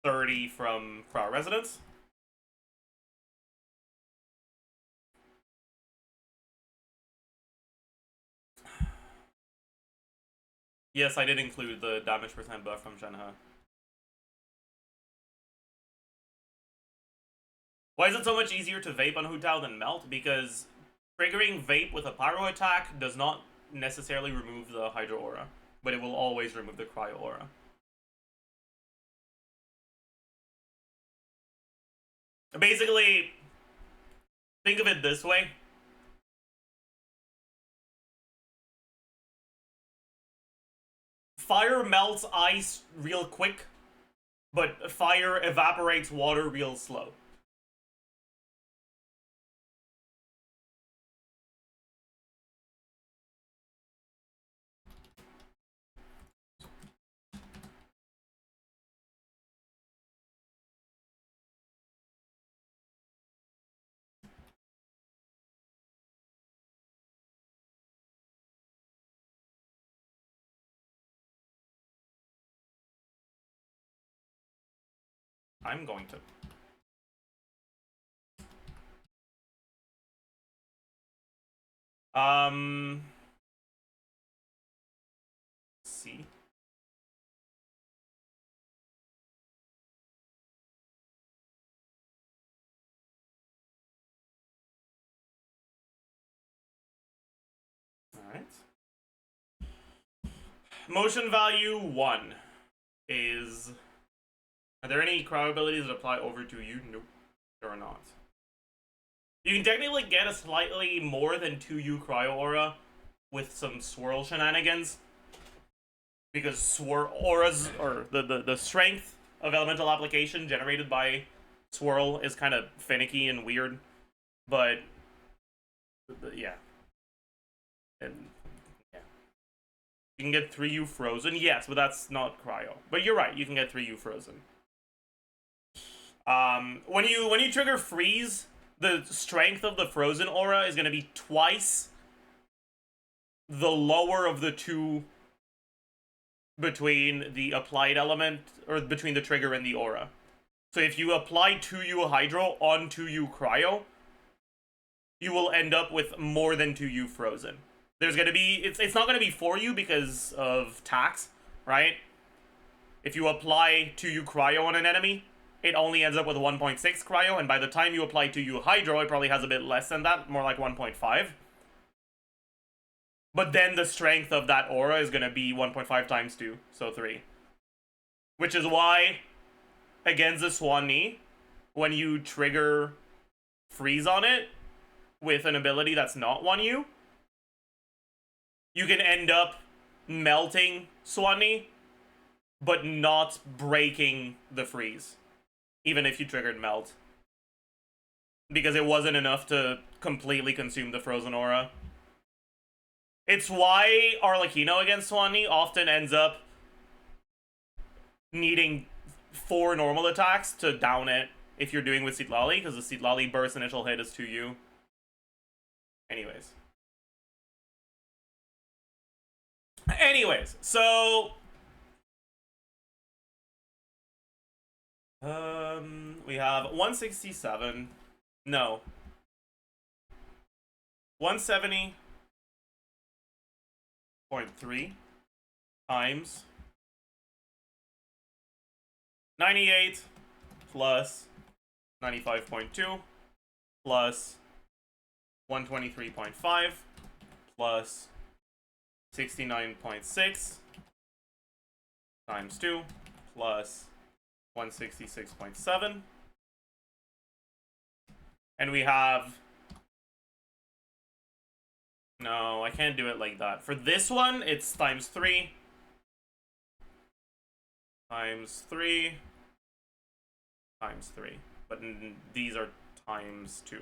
30 from Crowd Residence. Yes, I did include the damage percent buff from Shenhe. Why is it so much easier to vape on Hu Tao than melt? Because triggering vape with a pyro attack does not necessarily remove the Hydro Aura, but it will always remove the Cryo Aura. Basically, think of it this way. Fire melts ice real quick, but fire evaporates water real slow. I'm going to. See. Alright. Motion value 1 is... Are there any crowd abilities that apply over to you? Nope. There are not. You can technically get a slightly more than 2U Cryo Aura with some swirl shenanigans. Because swirl auras, or the strength of elemental application generated by swirl is kind of finicky and weird. But, yeah. And, yeah. You can get 3U Frozen, yes, but that's not Cryo. But you're right, you can get 3U Frozen. When you trigger freeze, the strength of the frozen aura is going to be twice the lower of the two between the applied element, or between the trigger and the aura. So if you apply 2U Hydro on 2U Cryo, you will end up with more than 2U Frozen. There's going to be, it's not going to be 4U because of tax, right? If you apply 2U Cryo on an enemy, it only ends up with 1.6 Cryo, and by the time you apply 2U Hydro, it probably has a bit less than that, more like 1.5. But then the strength of that aura is going to be 1.5 times 2, so 3. Which is why, against the Swan Knee, when you trigger freeze on it with an ability that's not 1U, you can end up melting Swan Knee, but not breaking the freeze. Even if you triggered melt. Because it wasn't enough to completely consume the frozen aura. It's why Arlecchino against Swan Knee often ends up needing 4 normal attacks to down it if you're doing with Citlali, because the Citlali burst initial hit is 2U. Anyways, so... we have 167. No. 170.3 times 98 plus 95.2 plus 123.5 plus 69.6 times 2 plus 166.7 And we have... No, I can't do it like that. For this one, it's times 3. Times 3. Times 3. But these are times 2.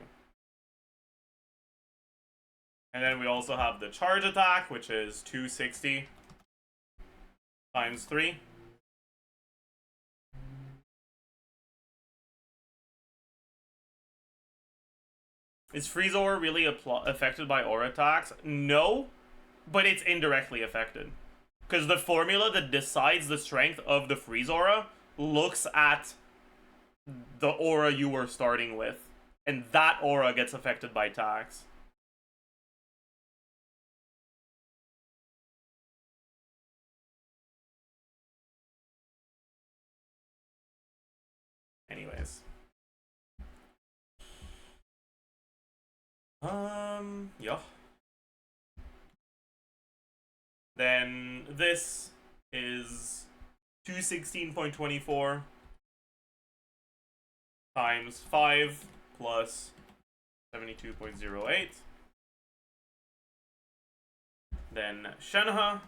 And then we also have the charge attack, which is 260 times 3. Is Freeze Aura really affected by aura attacks? No, but it's indirectly affected. Because the formula that decides the strength of the Freeze Aura looks at the aura you were starting with. And that aura gets affected by attacks. Anyways. Yeah. Then this is 216.24 times 5 plus 72.08. Then Shenhe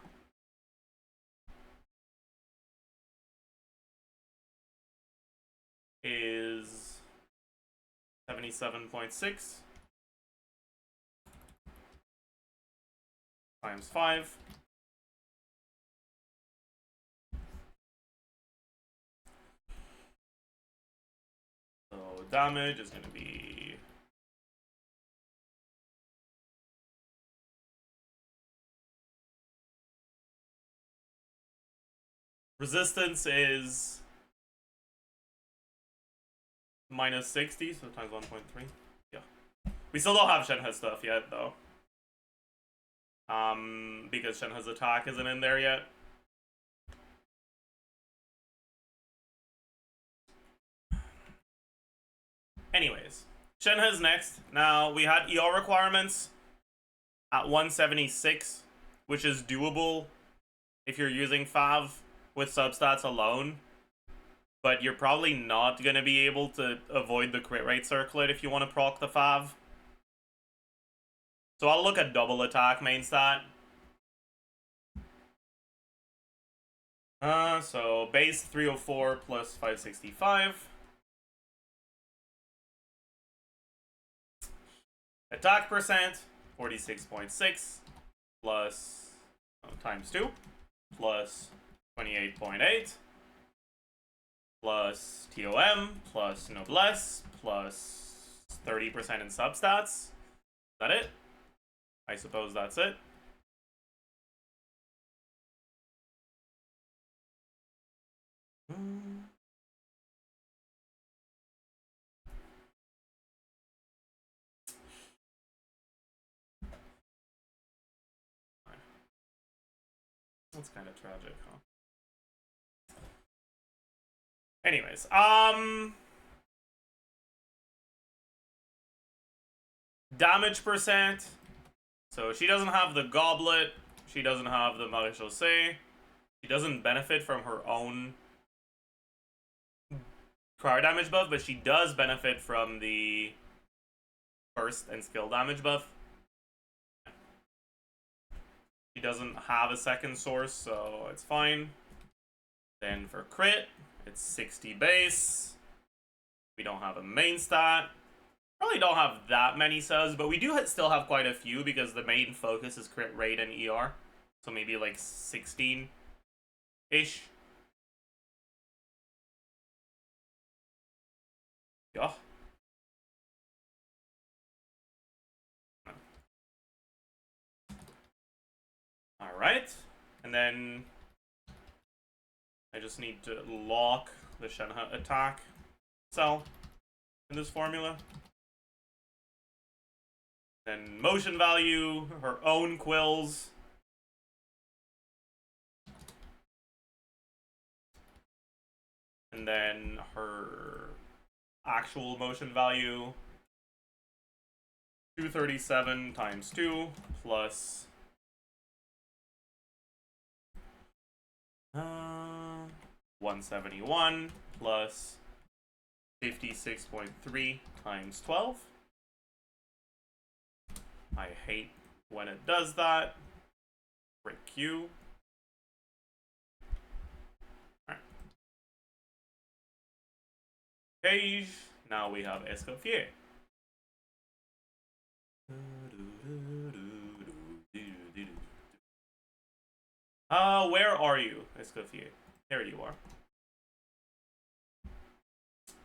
is 77.6 times 5. So damage is going to be resistance is minus 60, so times 1.3. Yeah. We still don't have Shenhe stuff yet, though. Because Shenhe's attack isn't in there yet. Anyways, Shenhe's next. Now, we had ER requirements at 176, which is doable if you're using Fav with substats alone. But you're probably not going to be able to avoid the crit rate circlet if you want to proc the Fav. So I'll look at double attack main stat. So base 304 plus 565. Attack percent 46.6 plus times 2 plus 28.8 plus TOM plus noblesse plus 30% in substats. Is that it? I suppose that's it. That's kind of tragic, huh? Anyways, damage percent. So she doesn't have the goblet. She doesn't have the Maréchaussée. She doesn't benefit from her own cryo damage buff, but she does benefit from the burst and skill damage buff. She doesn't have a second source, so it's fine. Then for crit, it's 60 base. We don't have a main stat. Probably don't have that many subs, but we do still have quite a few because the main focus is crit rate and ER. So maybe like 16-ish. Yeah. Alright. And then I just need to lock the Shenhe attack cell in this formula. Then motion value, her own quills. And then her actual motion value. 237 times 2 plus 171 plus 56.3 times 12. I hate when it does that. Frick you. Alright. Page. Now we have Escoffier. Where are you, Escoffier? There you are.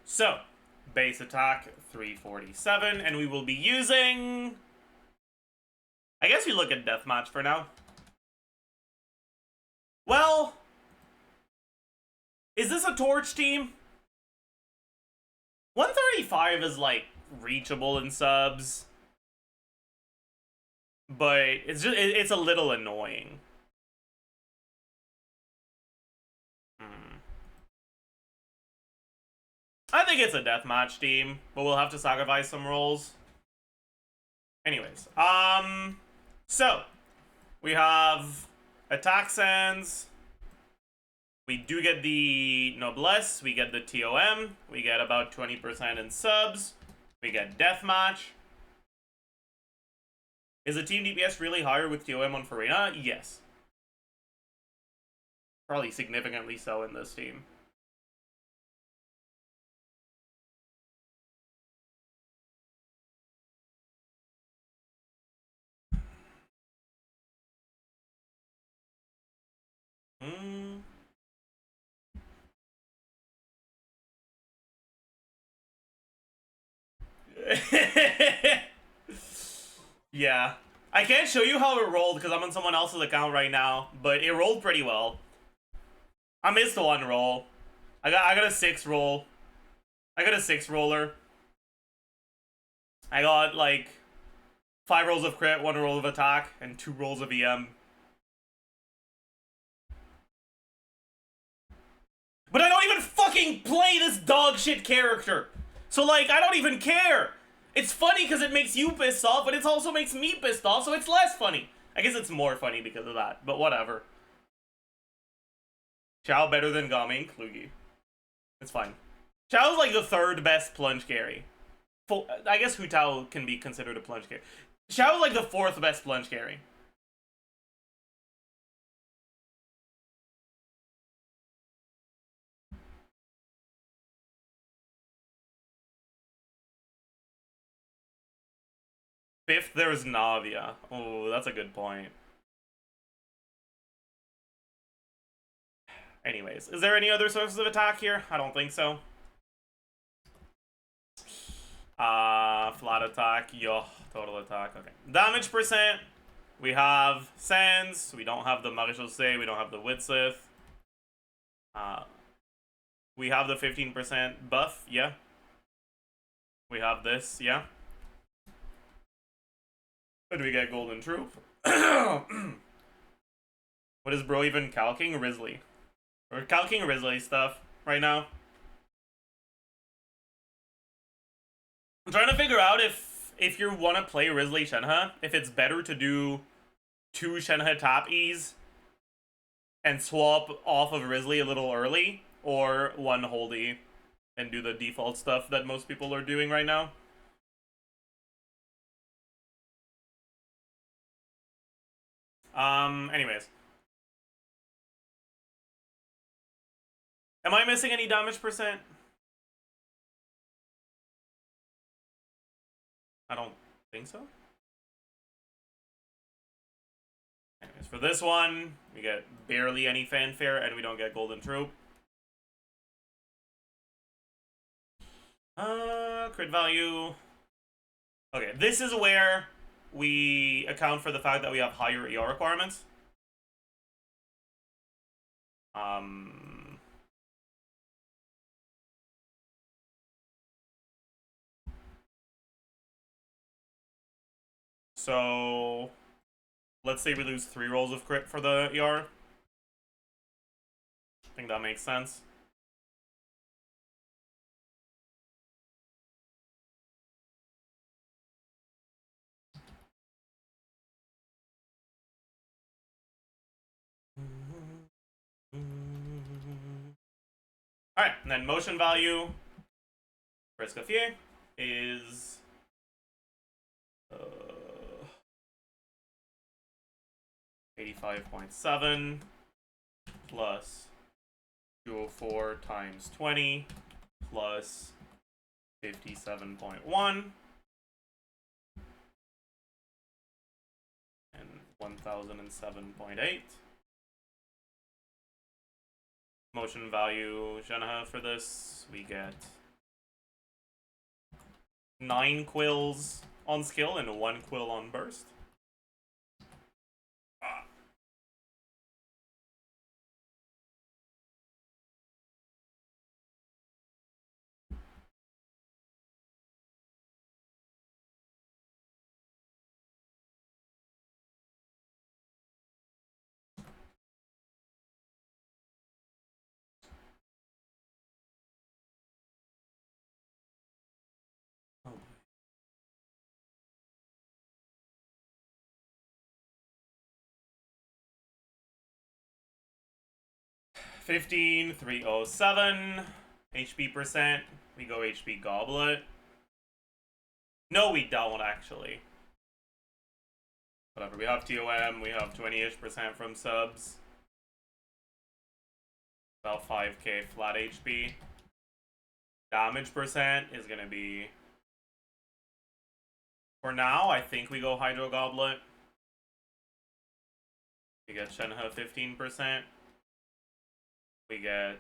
So, base attack 347, and we will be using... I guess we look at deathmatch for now. Well, is this a torch team? 135 is like reachable in subs, but it's a little annoying. I think it's a deathmatch team, but we'll have to sacrifice some rolls. Anyways, so we have attack sands. We do get the noblesse. We get the TOM. We get about 20% in subs. We get deathmatch. Is the team DPS really higher with TOM on Farina? Yes. Probably significantly so in this team. Yeah. I can't show you how it rolled because I'm on someone else's account right now, but it rolled pretty well. I missed one roll. I got a 6 roll. I got a 6 roller. I got like 5 rolls of crit, 1 roll of attack, and 2 rolls of EM. But I don't even fucking play this dog shit character. So like, I don't even care. It's funny because it makes you pissed off, but it also makes me pissed off, so it's less funny. I guess it's more funny because of that, but whatever. Chow better than Game and Klugi. It's fine. Chow's like the 3rd best plunge carry. I guess Hu Tao can be considered a plunge carry. Chow's like the 4th best plunge carry. Fifth, there's Navia. Oh, that's a good point. Anyways, is there any other sources of attack here? I don't think so. Flat attack. Yo, total attack. Okay. Damage percent. We have Sands. We don't have the Maréchaussée. We don't have the Widsith. We have the 15% buff. Yeah. We have this. Yeah. When we get Golden Troop. What is bro even calking? Risley. We're calking Risley stuff right now. I'm trying to figure out if you want to play Risley Shenhe, if it's better to do 2 Shenhe top E's and swap off of Risley a little early, or 1 Holdy and do the default stuff that most people are doing right now. Anyways. Am I missing any damage percent? I don't think so. Anyways, for this one, we get barely any fanfare and we don't get Golden Troop. Crit value. Okay, this is where we account for the fact that we have higher ER requirements. So let's say we lose 3 rolls of crit for the ER. I think that makes sense. Alright, and then motion value for Escoffier is 85.7 plus 204 times 20 plus 57.1 and 1007.8. Motion value Zajef for this, we get 9 quills on skill and 1 quill on burst. Oh. 15307 HP percent. We go HP goblet. No, we don't actually. Whatever. We have TOM. We have 20-ish% from subs. About 5k flat HP. Damage percent is gonna be. For now, I think we go Hydro Goblet. We get Shenhe 15%. We get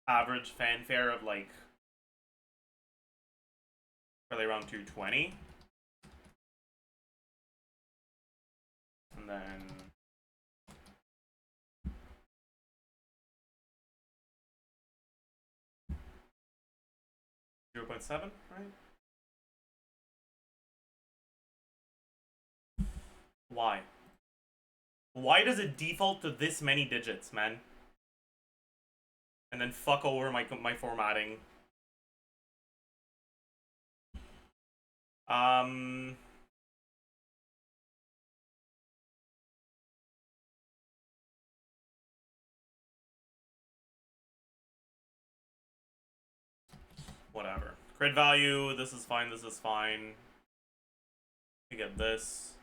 average fanfare of like probably around 220. And then 0.7, right? Why? Why does it default to this many digits, man? And then fuck over my formatting. Whatever. Crit value, this is fine, this is fine. You get this.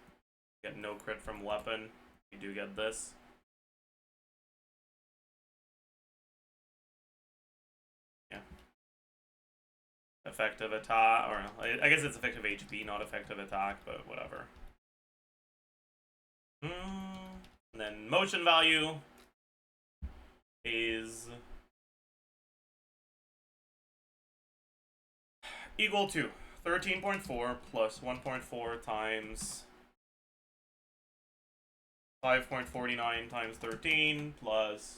You get no crit from weapon. You do get this. Yeah. Effective attack, or I guess it's effective HP, not effective attack, but whatever. And then motion value is equal to 13.4 plus 1.4 times 5.49 times 13 plus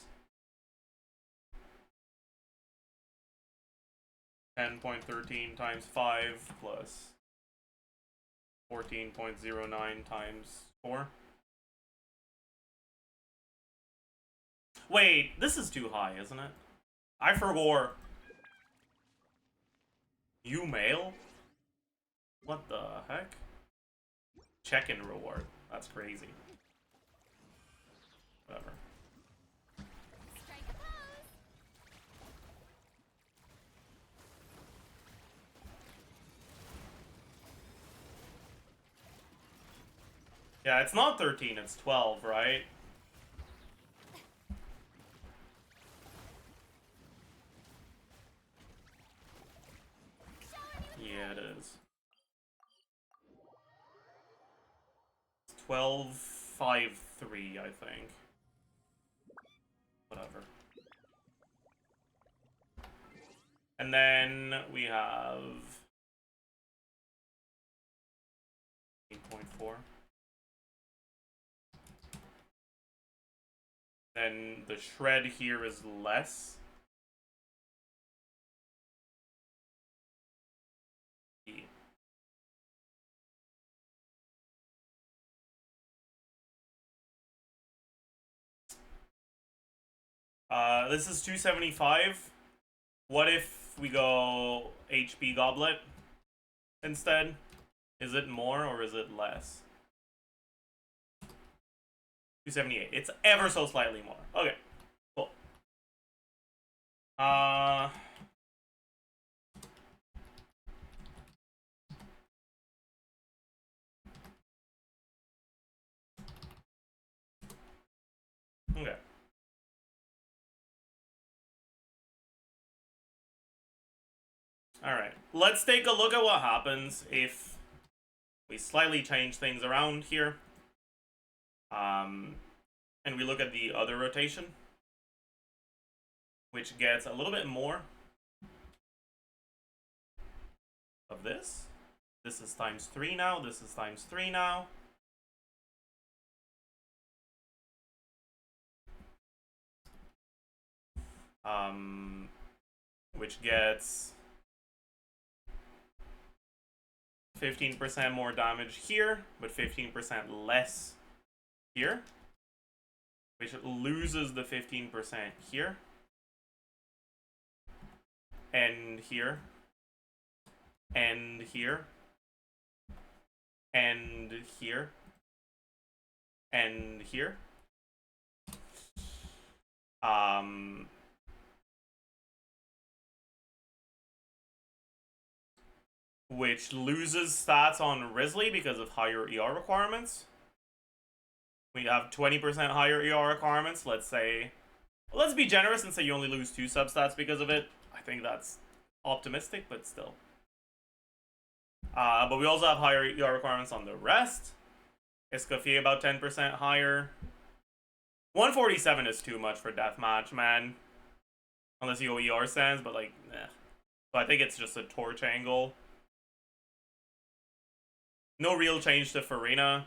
10.13 times 5 plus 14.09 times 4. Wait, this is too high, isn't it? I forgot. You mail? What the heck? Check-in reward. That's crazy. Whatever. Strike a pose. Yeah, it's not 13, it's 12, right? Yeah, it is. 12.53, I think. Whatever. And then we have 8.4. Then the shred here is less. This is 275. What if we go HP Goblet instead? Is it more or is it less? 278. It's ever so slightly more. Okay, cool. Alright, let's take a look at what happens if we slightly change things around here. And we look at the other rotation, which gets a little bit more of this. This is times 3 now, this is times 3 now. Which gets 15% more damage here, but 15% less here, which loses the 15% here, and here, and here, and here, and here. Which loses stats on Risley because of higher ER requirements. We have 20% higher ER requirements. Let's be generous and say you only lose 2 substats because of it. I think that's optimistic, but still. But we also have higher ER requirements on the rest. Escoffier about 10% higher. 147 is too much for deathmatch, man. Unless you go ER stands, but like, nah. So I think it's just a torch angle. No real change to Farina.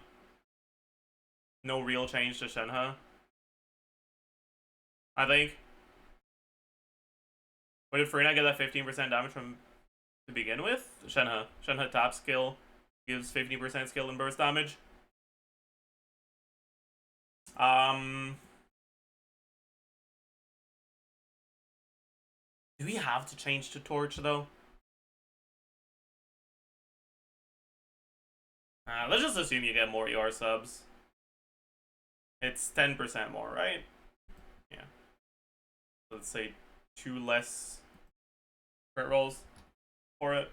No real change to Shenhe. I think. What did Farina get that 15% damage from to begin with? Shenhe. Shenhe top skill gives 50% skill and burst damage. Do we have to change to torch though? Let's just assume you get more ER subs. It's 10% more, right? Yeah. Let's say 2 less crit rolls for it.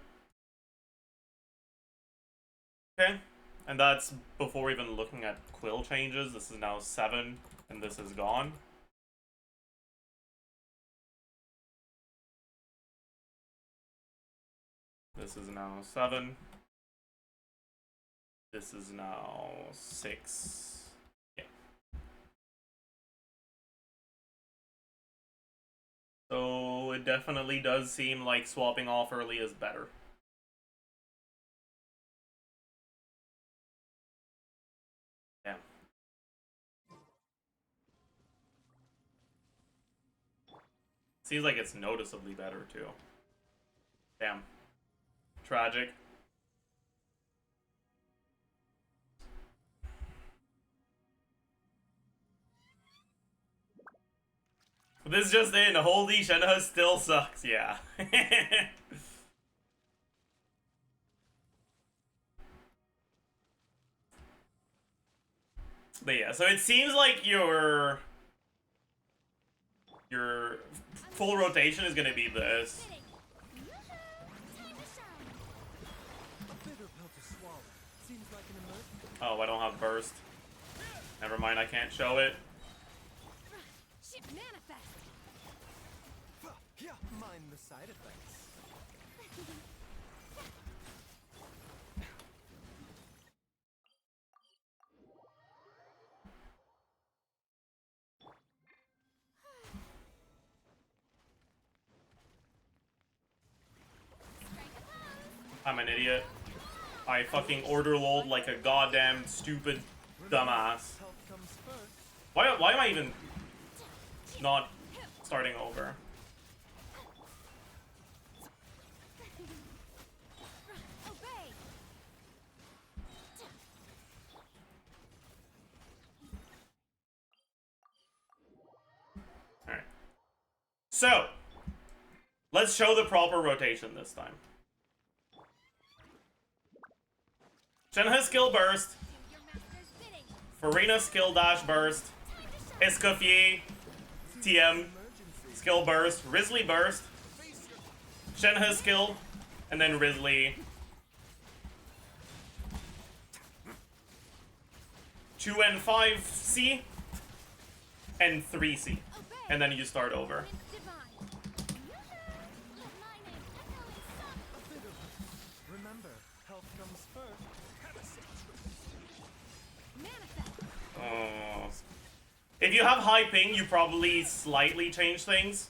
Okay. And that's before even looking at quill changes. This is now 7, and this is gone. This is now 7. This is now 6. Yeah. So it definitely does seem like swapping off early is better. Yeah. Seems like it's noticeably better too. Damn. Tragic. This just in, holy Shenhe still sucks, yeah. But yeah, so it seems like your full rotation is gonna be this. Oh, I don't have burst. Never mind, I can't show it. Shit, manifest. Yeah, mind the side effects. I'm an idiot. I fucking order lolled like a goddamn stupid dumbass. Health comes first. Why am I even not starting over? Obey. Alright. So, let's show the proper rotation this time. Shenhe skill burst. Do your master's bidding. Farina skill dash burst. Escoffier TM skill burst. Risley burst. Shenhe skill. And then Risley. 2 and 5C. And 3C. And then you start over. Divine. Let my name echo in if you have high ping, you probably slightly change things.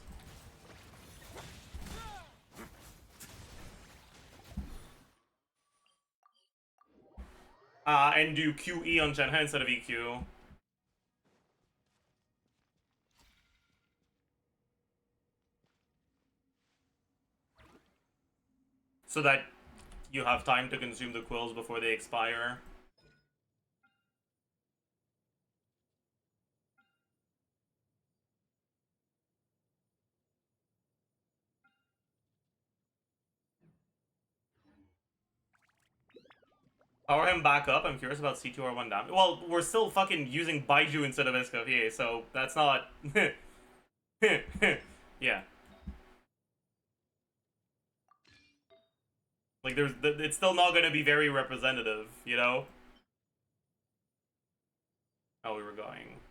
And do QE on Shenhe instead of EQ. So that you have time to consume the quills before they expire. Power him back up. I'm curious about C2R1 damage. Well, we're still fucking using Baiju instead of Escoffier, so that's not... yeah. Like, it's still not gonna be very representative, you know? How we were going.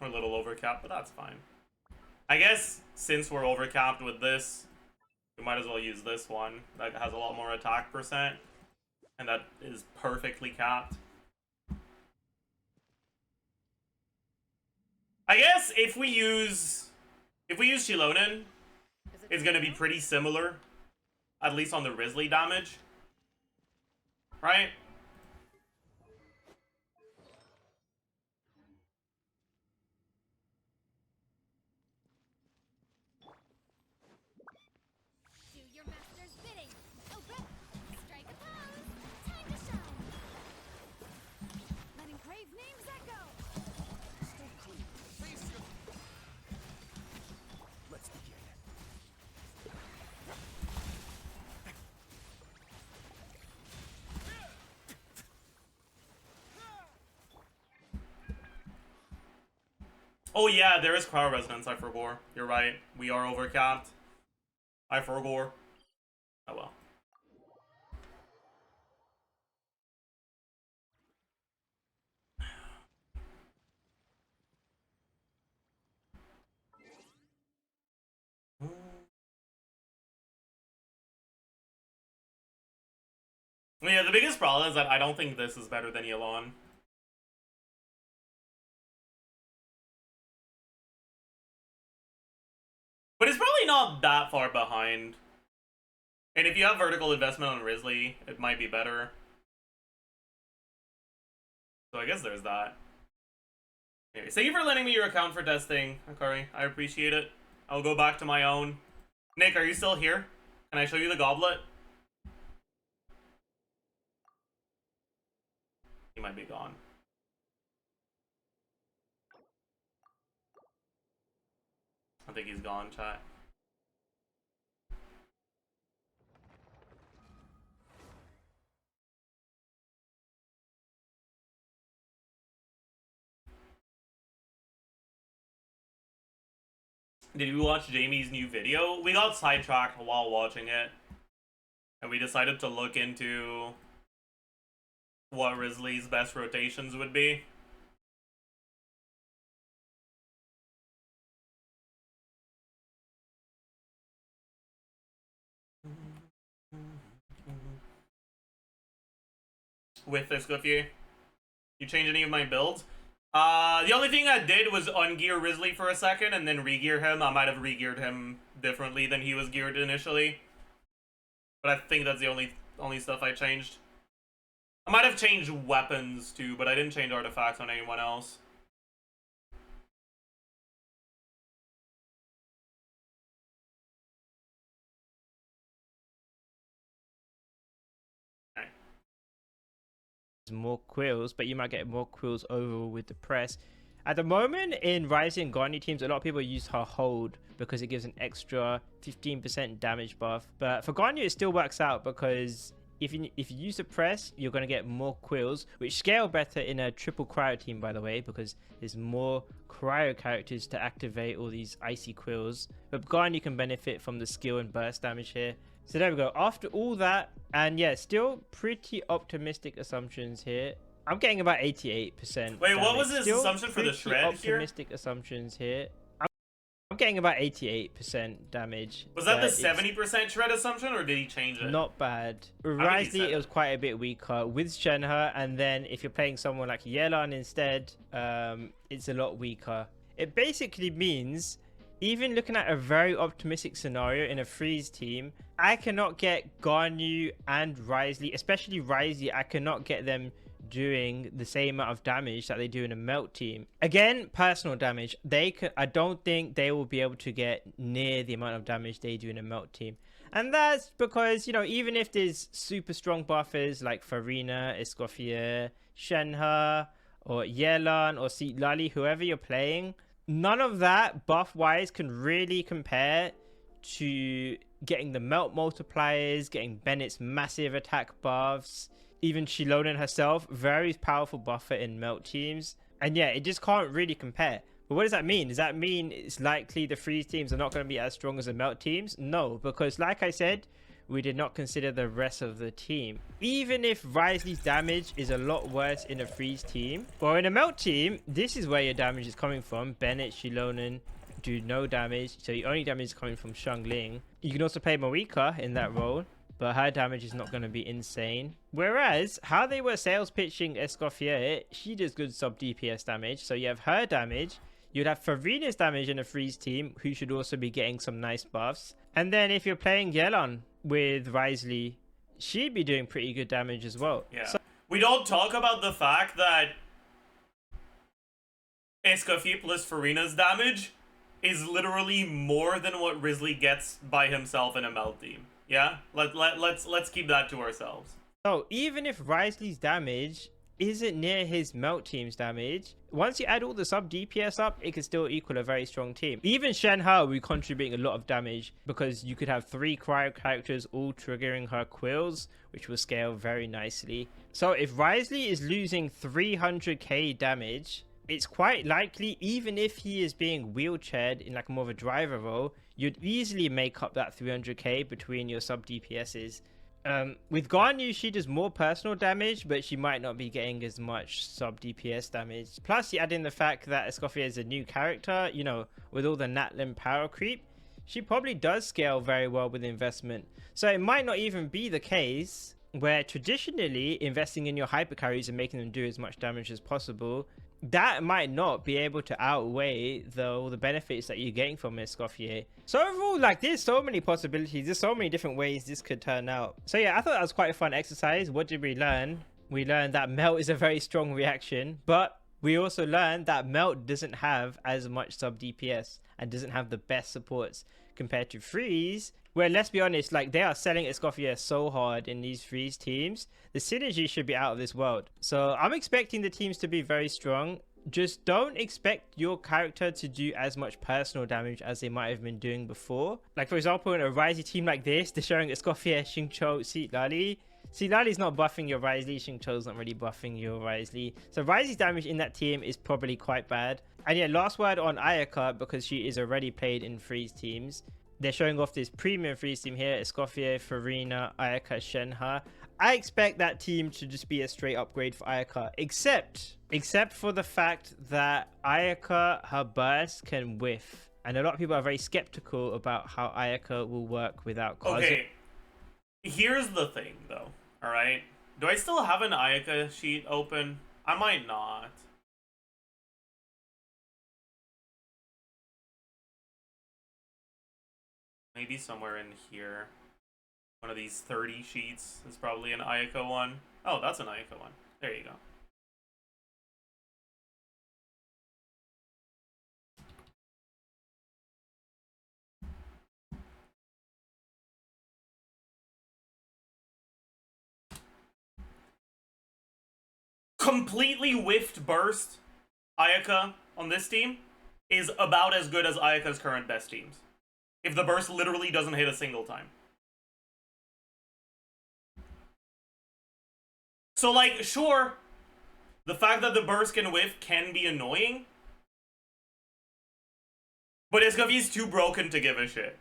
We're a little overcapped, but that's fine. I guess since we're overcapped with this, we might as well use this one. That has a lot more attack percent. And that is perfectly capped. I guess if we use Shilonen, it's gonna be pretty similar. At least on the Risley damage. Right? Do your master's bidding. Oh, right. Strike a pose. Time to shine. Let engraved names echo. Stay clean. Face your... Let's begin. Oh yeah, there is cryo resonance, I forgot. You're right. We are overcapped. I forgot. Oh well. Yeah, the biggest problem is that I don't think this is better than Yelon. But it's probably not that far behind. And if you have vertical investment on Risley, it might be better. So I guess there's that. Anyway, thank you for lending me your account for testing, Akari. I appreciate it. I'll go back to my own. Nick, are you still here? Can I show you the goblet? He might be gone. I think he's gone, chat. Did you watch Jamie's new video? We got sidetracked while watching it. And we decided to look into what Risley's best rotations would be. With Escoffier. You change any of my builds? The only thing I did was ungear Risley for a second and then regear him. I might have regeared him differently than he was geared initially. But I think that's the only stuff I changed. I might have changed weapons too, but I didn't change artifacts on anyone else. More quills, but you might get more quills overall with the press. At the moment in Rising Garni teams, a lot of people use her hold because it gives an extra 15% damage buff. But for Garni, it still works out because if you use the press, you're going to get more quills, which scale better in a triple cryo team, by the way, because there's more cryo characters to activate all these icy quills. But Garni can benefit from the skill and burst damage here, So there we go. After all that, and yeah, still pretty optimistic assumptions here. I'm getting about 88%. Wait, what was damage. his Still assumption for the pretty shred here? optimistic assumptions here. I'm getting about 88% damage. Was that the it's 70% shred assumption, or did he change it? Not bad. he Risley, said it was quite a bit weaker with Shenhe, and then if you're playing someone like Yelan instead, it's a lot weaker. It basically means, even looking at a very optimistic scenario in a freeze team, I cannot get Garnu and Risley, especially Risley, I cannot get them doing the same amount of damage that they do in a melt team. Again, personal damage. I don't think they will be able to get near the amount of damage they do in a melt team. And that's because, you know, even if there's super strong buffers like Farina, Escoffier, Shenhe, or Yelan, or Lali, whoever you're playing, none of that buff-wise can really compare to getting the melt multipliers, getting Bennett's massive attack buffs, even Shilonen herself, very powerful buffer in melt teams. And yeah, it just can't really compare. But what does that mean? Does that mean it's likely the freeze teams are not going to be as strong as the melt teams? No, because like I said, we did not consider the rest of the team. Even if Risley's damage is a lot worse in a freeze team, or in a melt team, this is where your damage is coming from. Bennett, Shilonen do no damage, so your only damage is coming from Xiangling. You can also play Marika in that role, but her damage is not going to be insane. Whereas, how they were sales pitching Escoffier, she does good sub DPS damage, so you have her damage. You'd have Farina's damage in a freeze team, who should also be getting some nice buffs. And then if you're playing Yelan with Risley, she'd be doing pretty good damage as well. Yeah. So we don't talk about the fact that Escoffier plus Farina's damage is literally more than what Risley gets by himself in a melt team. Yeah? Let's keep that to ourselves. So even if Risley's damage isn't near his melt team's damage, once you add all the sub DPS up, it can still equal a very strong team. Even Shenhe will be contributing a lot of damage, because you could have 3 cryo characters all triggering her quills, which will scale very nicely. So if Risley is losing 300k damage, it's quite likely, even if he is being wheelchaired in like more of a driver role, you'd easily make up that 300k between your sub DPSs. With Garnu, she does more personal damage, but she might not be getting as much sub DPS damage. Plus, you add in the fact that Escoffier is a new character, you know, with all the Natlan power creep, she probably does scale very well with investment. So it might not even be the case where traditionally investing in your hyper carries and making them do as much damage as possible, that might not be able to outweigh all the benefits that you're getting from Escoffier. So overall, like, there's so many possibilities, there's so many different ways this could turn out. So yeah, I thought that was quite a fun exercise. What did we learn? We learned that melt is a very strong reaction, but we also learned that melt doesn't have as much sub DPS and doesn't have the best supports compared to freeze, where, let's be honest, like, they are selling Escoffier so hard in these freeze teams. The synergy should be out of this world. So I'm expecting the teams to be very strong. Just don't expect your character to do as much personal damage as they might have been doing before. Like, for example, in a Risley team like this, they're showing Escoffier, Xingqiu, Lali. Lali's not buffing your Risley, Xingqiu's not really buffing your Risley. So Risley's damage in that team is probably quite bad. And yeah, last word on Ayaka, because she is already played in freeze teams. They're showing off this premium freeze team here: Escoffier, Farina, Ayaka, Shenhe. I expect that team to just be a straight upgrade for Ayaka, except for the fact that Ayaka, her burst can whiff. And a lot of people are very skeptical about how Ayaka will work without Kazu. Okay, here's the thing though, alright? Do I still have an Ayaka sheet open? I might not. Maybe somewhere in here. One of these 30 sheets is probably an Ayaka one. Oh, that's an Ayaka one. There you go. Completely whiffed burst Ayaka on this team is about as good as Ayaka's current best teams. If the burst literally doesn't hit a single time. So, like, sure, the fact that the burst can whiff can be annoying, but Escoffier is too broken to give a shit.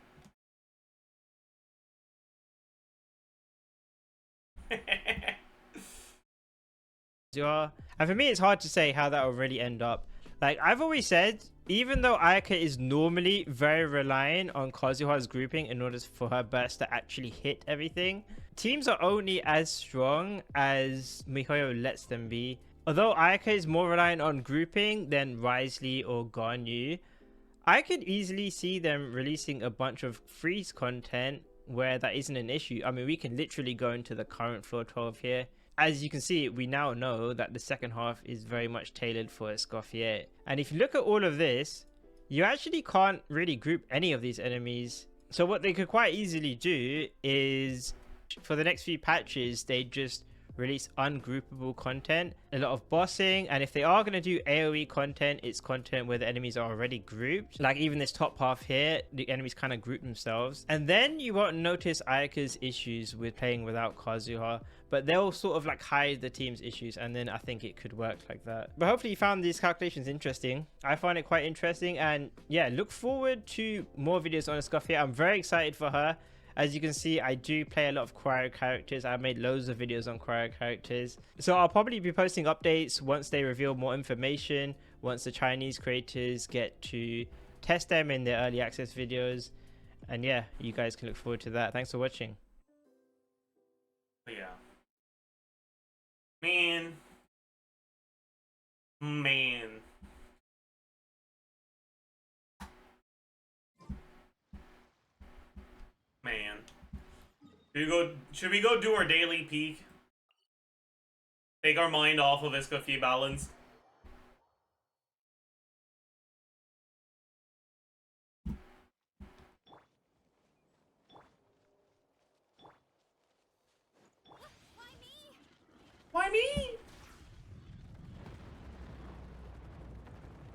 And for me, it's hard to say how that will really end up. Like I've always said, even though Ayaka is normally very reliant on Kazuha's grouping in order for her burst to actually hit everything, teams are only as strong as Mihoyo lets them be. Although Ayaka is more reliant on grouping than Risley or Ganyu, I could easily see them releasing a bunch of freeze content where that isn't an issue. I mean, we can literally go into the current floor 12 here. As you can see, we now know that the second half is very much tailored for Escoffier. And if you look at all of this, you actually can't really group any of these enemies. So what they could quite easily do is, for the next few patches, they just release ungroupable content, a lot of bossing, and if they are going to do AoE content, it's content where the enemies are already grouped. Like even this top half here, the enemies kind of group themselves, and then you won't notice Ayaka's issues with playing without Kazuha, but they'll sort of like hide the team's issues, and then I think it could work like that. But hopefully you found these calculations interesting. I find it quite interesting, and yeah, look forward to more videos on Escoffier. I'm very excited for her. As you can see, I do play a lot of Cryo characters. I've made loads of videos on Cryo characters. So I'll probably be posting updates once they reveal more information, once the Chinese creators get to test them in their early access videos. And yeah, you guys can look forward to that. Thanks for watching. Yeah. Man. Should we go do our daily peak? Take our mind off of Escoffier balance. Why me? Why me?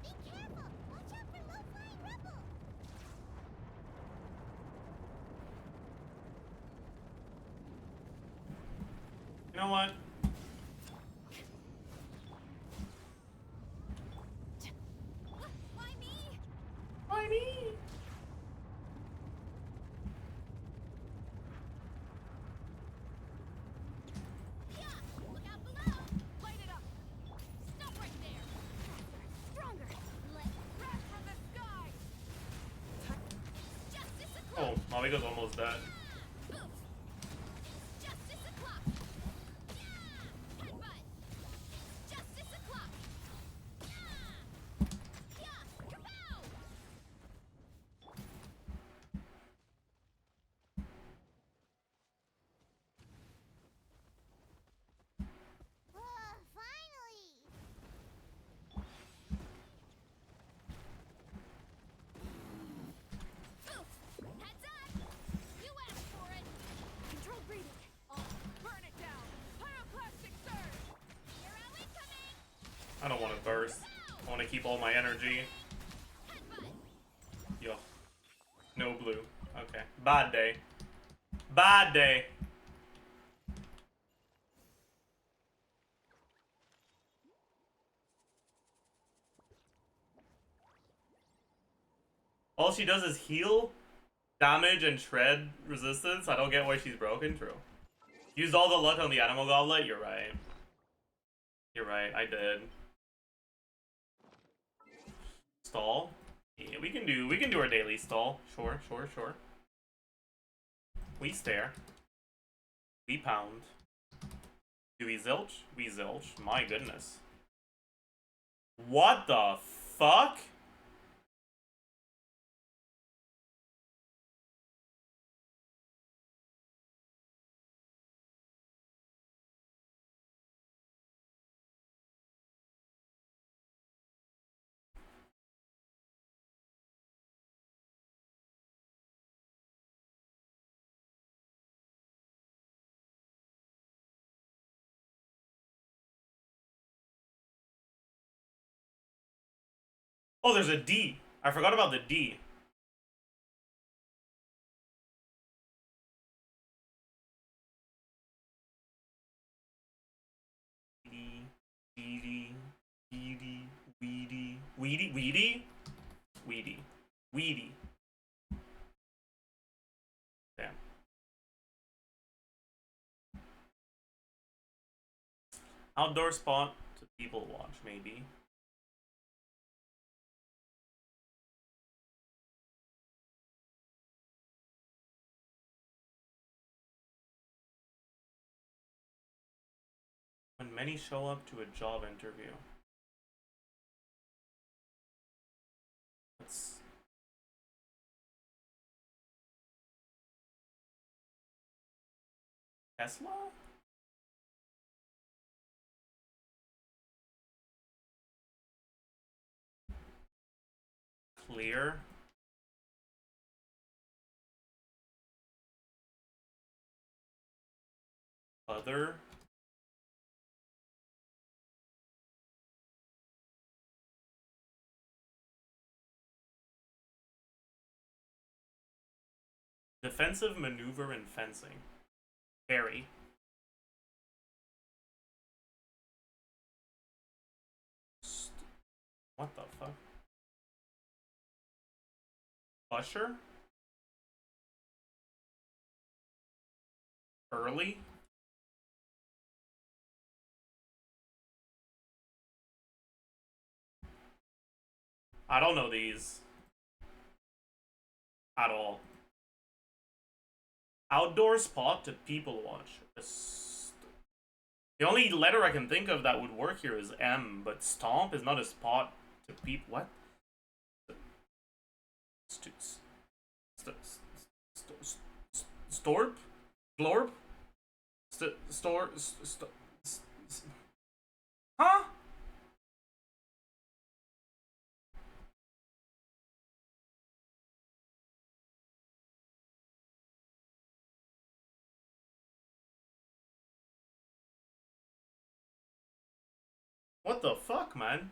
Be careful! Watch out for low-flying rebels! You know what? Why me? Why me? Yeah! Look out below! Light it up! Stop right there! Faster! Stronger! Let crash from the sky! It's justice o'clock! Oh, Mamigo's almost dead. Oof! It's justice o'clock! Yeah! Headbutt! It's justice o'clock! Yeah! Yeah! Kapow! Finally! Oof! Heads up! You asked for it! Controlled breathing! Oh, burn it down! Pyroclastic surge! Hero incoming! I don't want to burst. I want to keep all my energy. Headbutt! Yo. No blue. Okay. Bad day. Bad day. All she does is heal, damage, and shred resistance. I don't get why she's broken. True. Used all the luck on the animal goblet. You're right. You're right. I did. Stall. Yeah, we can do our daily stall. Sure. We stare. We pound. Do we zilch? We zilch. My goodness. What the fuck? Oh, there's a D. I forgot about the D. Weedy. Damn. Outdoor spot to people watch, maybe. When many show up to a job interview. That's... Tesla? Clear. Other. Defensive maneuver and fencing. Very. What the fuck? Usher? Early? I don't know these. At all. Outdoor spot to people watch. The only letter I can think of that would work here is M, but stomp is not a spot to people. What? Storp? Glorp? Huh? What the fuck, man?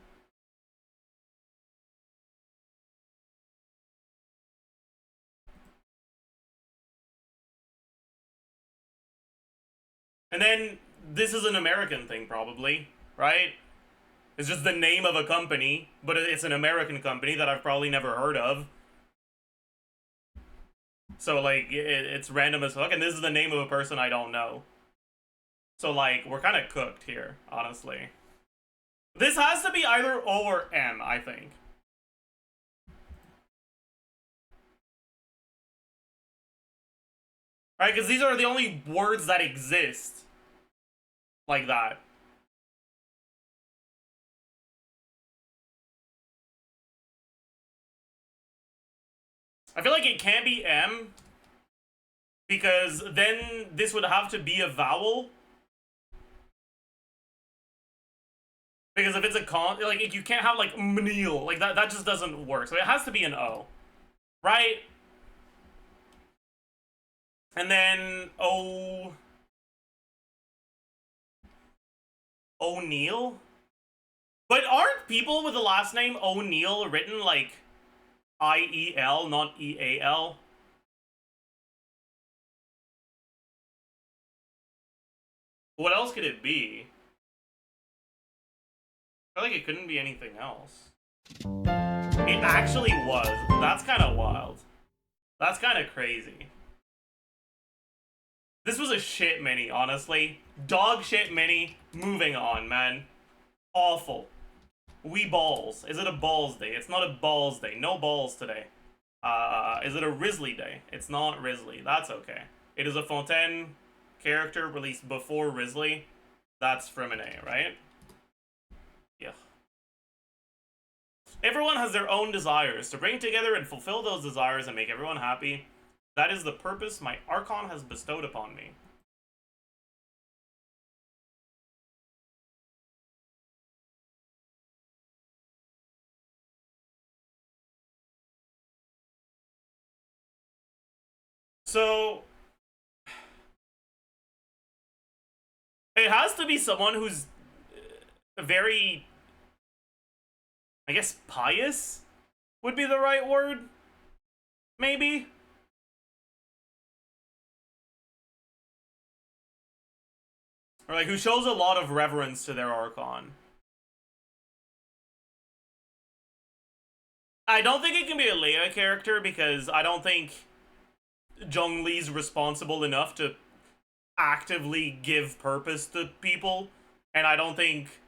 And then, this is an American thing, probably, right? It's just the name of a company, but it's an American company that I've probably never heard of. So, like, it's random as fuck, and this is the name of a person I don't know. So, like, we're kind of cooked here, honestly. This has to be either O or M, I think. Right, because these are the only words that exist like that. I feel like it can't be M, because then this would have to be a vowel. Because if it's a like, you can't have, like, mneal. Like, that just doesn't work. So it has to be an O. Right? And then O'Neill? But aren't people with the last name O'Neill written like I-E-L, not E-A-L? What else could it be? I feel like it couldn't be anything else. It actually was. That's kind of wild. That's kind of crazy. This was a shit mini, honestly. Dog shit mini. Moving on, man. Awful. We balls. Is it a balls day? It's not a balls day. No balls today. Is it a Risley day? It's not Risley. That's okay. It is a Fontaine character released before Risley. That's from an A, right? Yeah. Everyone has their own desires. To bring together and fulfill those desires and make everyone happy. That is the purpose my Archon has bestowed upon me. So, it has to be someone who's very, I guess, pious would be the right word? Maybe? Or, like, who shows a lot of reverence to their Archon. I don't think it can be a Leia character, because I don't think Zhongli's responsible enough to actively give purpose to people And I don't think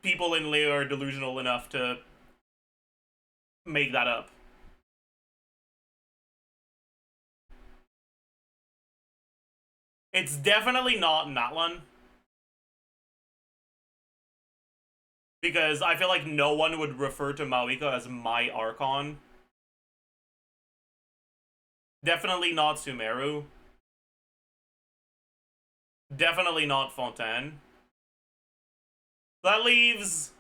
people in Leo are delusional enough to make that up. It's definitely not Natlan. Because I feel like no one would refer to Mawika as my Archon. Definitely not Sumeru. Definitely not Fontaine. That leaves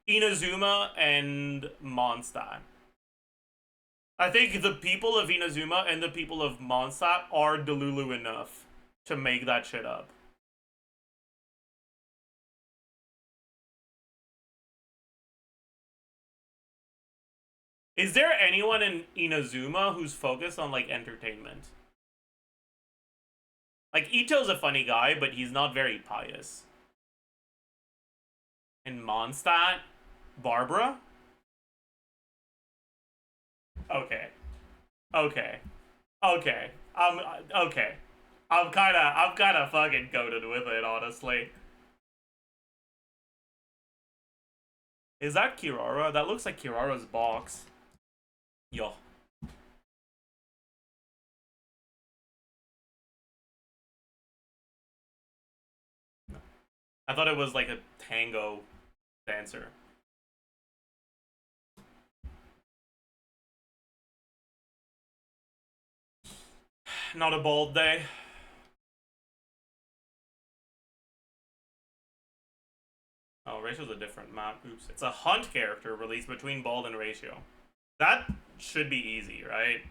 Inazuma and Mondstadt. I think the people of Inazuma and the people of Mondstadt are Delulu enough to make that shit up. Is there anyone in Inazuma who's focused on, like, entertainment? Like, Ito's a funny guy, but he's not very pious. And Mondstadt? Barbara? Okay. Okay. Okay. Okay. I'm kinda fucking goated with it, honestly. Is that Kirara? That looks like Kirara's box. Yo. I thought it was like a tango dancer. Not a bald day. Oh, Ratio's a different map. Oops. It's a hunt character released between Bald and Ratio. That should be easy, right?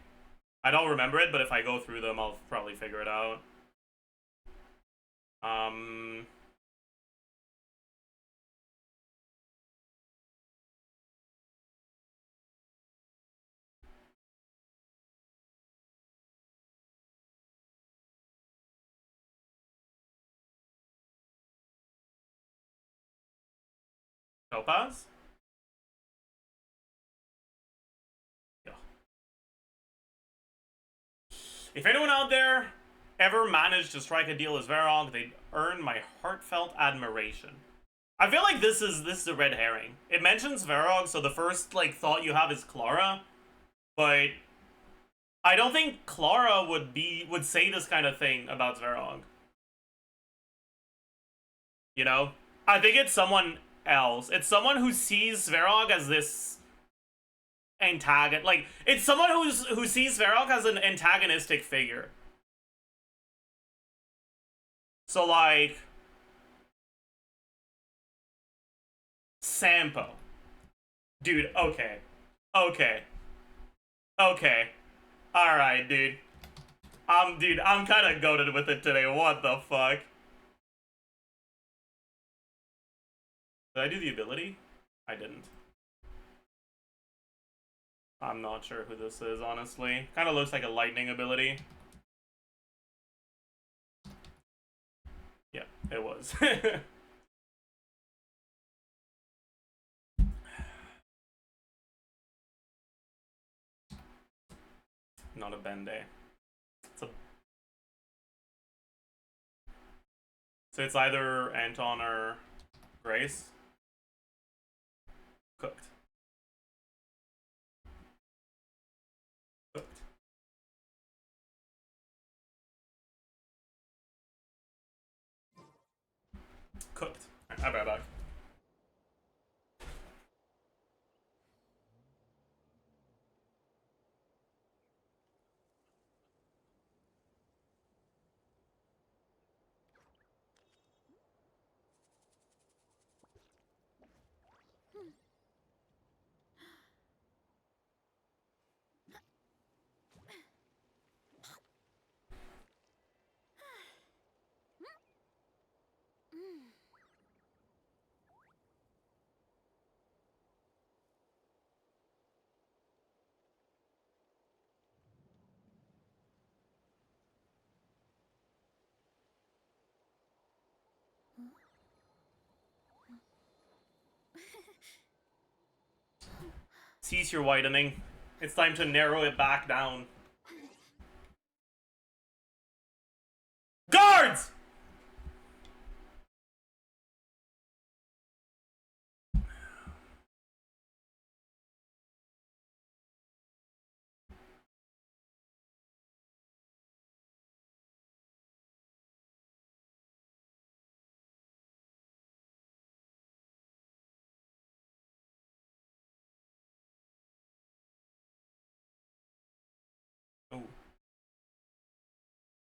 I don't remember it, but if I go through them, I'll probably figure it out. Topaz? Yeah. If anyone out there ever managed to strike a deal as Varog, they'd earn my heartfelt admiration. I feel like this is a red herring. It mentions Varog, so the first like thought you have is Clara, but I don't think Clara would say this kind of thing about Varog. You know? I think it's someone else. It's someone who sees Varog as this antagonist. Like, it's someone who sees Varog as an antagonistic figure. So, like, Sampo. Dude, okay. Okay. Okay. Alright, dude. I'm kind of goated with it today. What the fuck? Did I do the ability? I didn't. I'm not sure who this is, honestly. Kind of looks like a lightning ability. Yeah, it was. Not a Bende. So it's either Anton or Grace. Cooked. Cooked. Cooked. I'll be right back. Cease your widening. It's time to narrow it back down. Guards!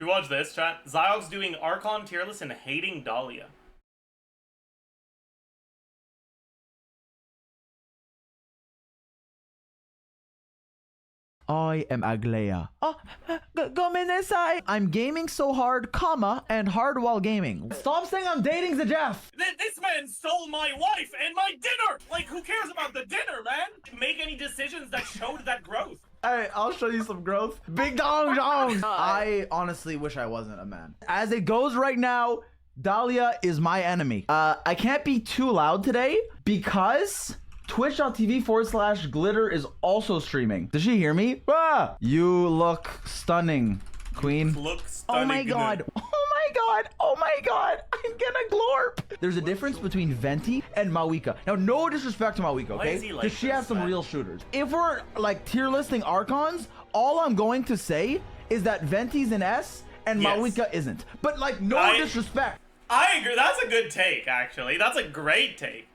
You watch this, chat? Zyog's doing Archon tier list and hating Dahlia. I am Aglaya. Oh, Gomenesai. I'm gaming so hard, comma, and hard while gaming. Stop saying I'm dating Zajef. This man stole my wife and my dinner! Like, who cares about the dinner, man? Make any decisions that showed that growth. Hey, I'll show you some growth. Big dong dong. I honestly wish I wasn't a man. As it goes right now, Dahlia is my enemy. I can't be too loud today because twitch.tv/glitter is also streaming. Does she hear me? Ah! You look stunning, queen. Look Oh stunning. my god. Oh my god. Oh my god. I'm gonna glorp. There's a difference between Venti and Mawika. Now, no disrespect to Mawika, Why okay? is he like Because she this, has some man? real shooters. If we're like tier listing Archons, all I'm going to say is that Venti's an S and Yes. Mawika isn't. But like, no I- disrespect. I agree. That's a good take, actually. That's a great take.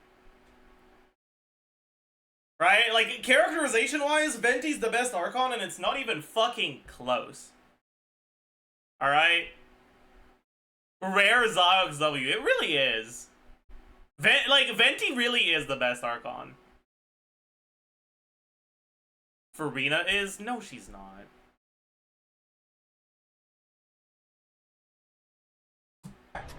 Right? Like, characterization-wise, Venti's the best Archon, and it's not even fucking close. Alright? Rare Zajef77. It really is. Venti really is the best Archon. Farina is? No, she's not.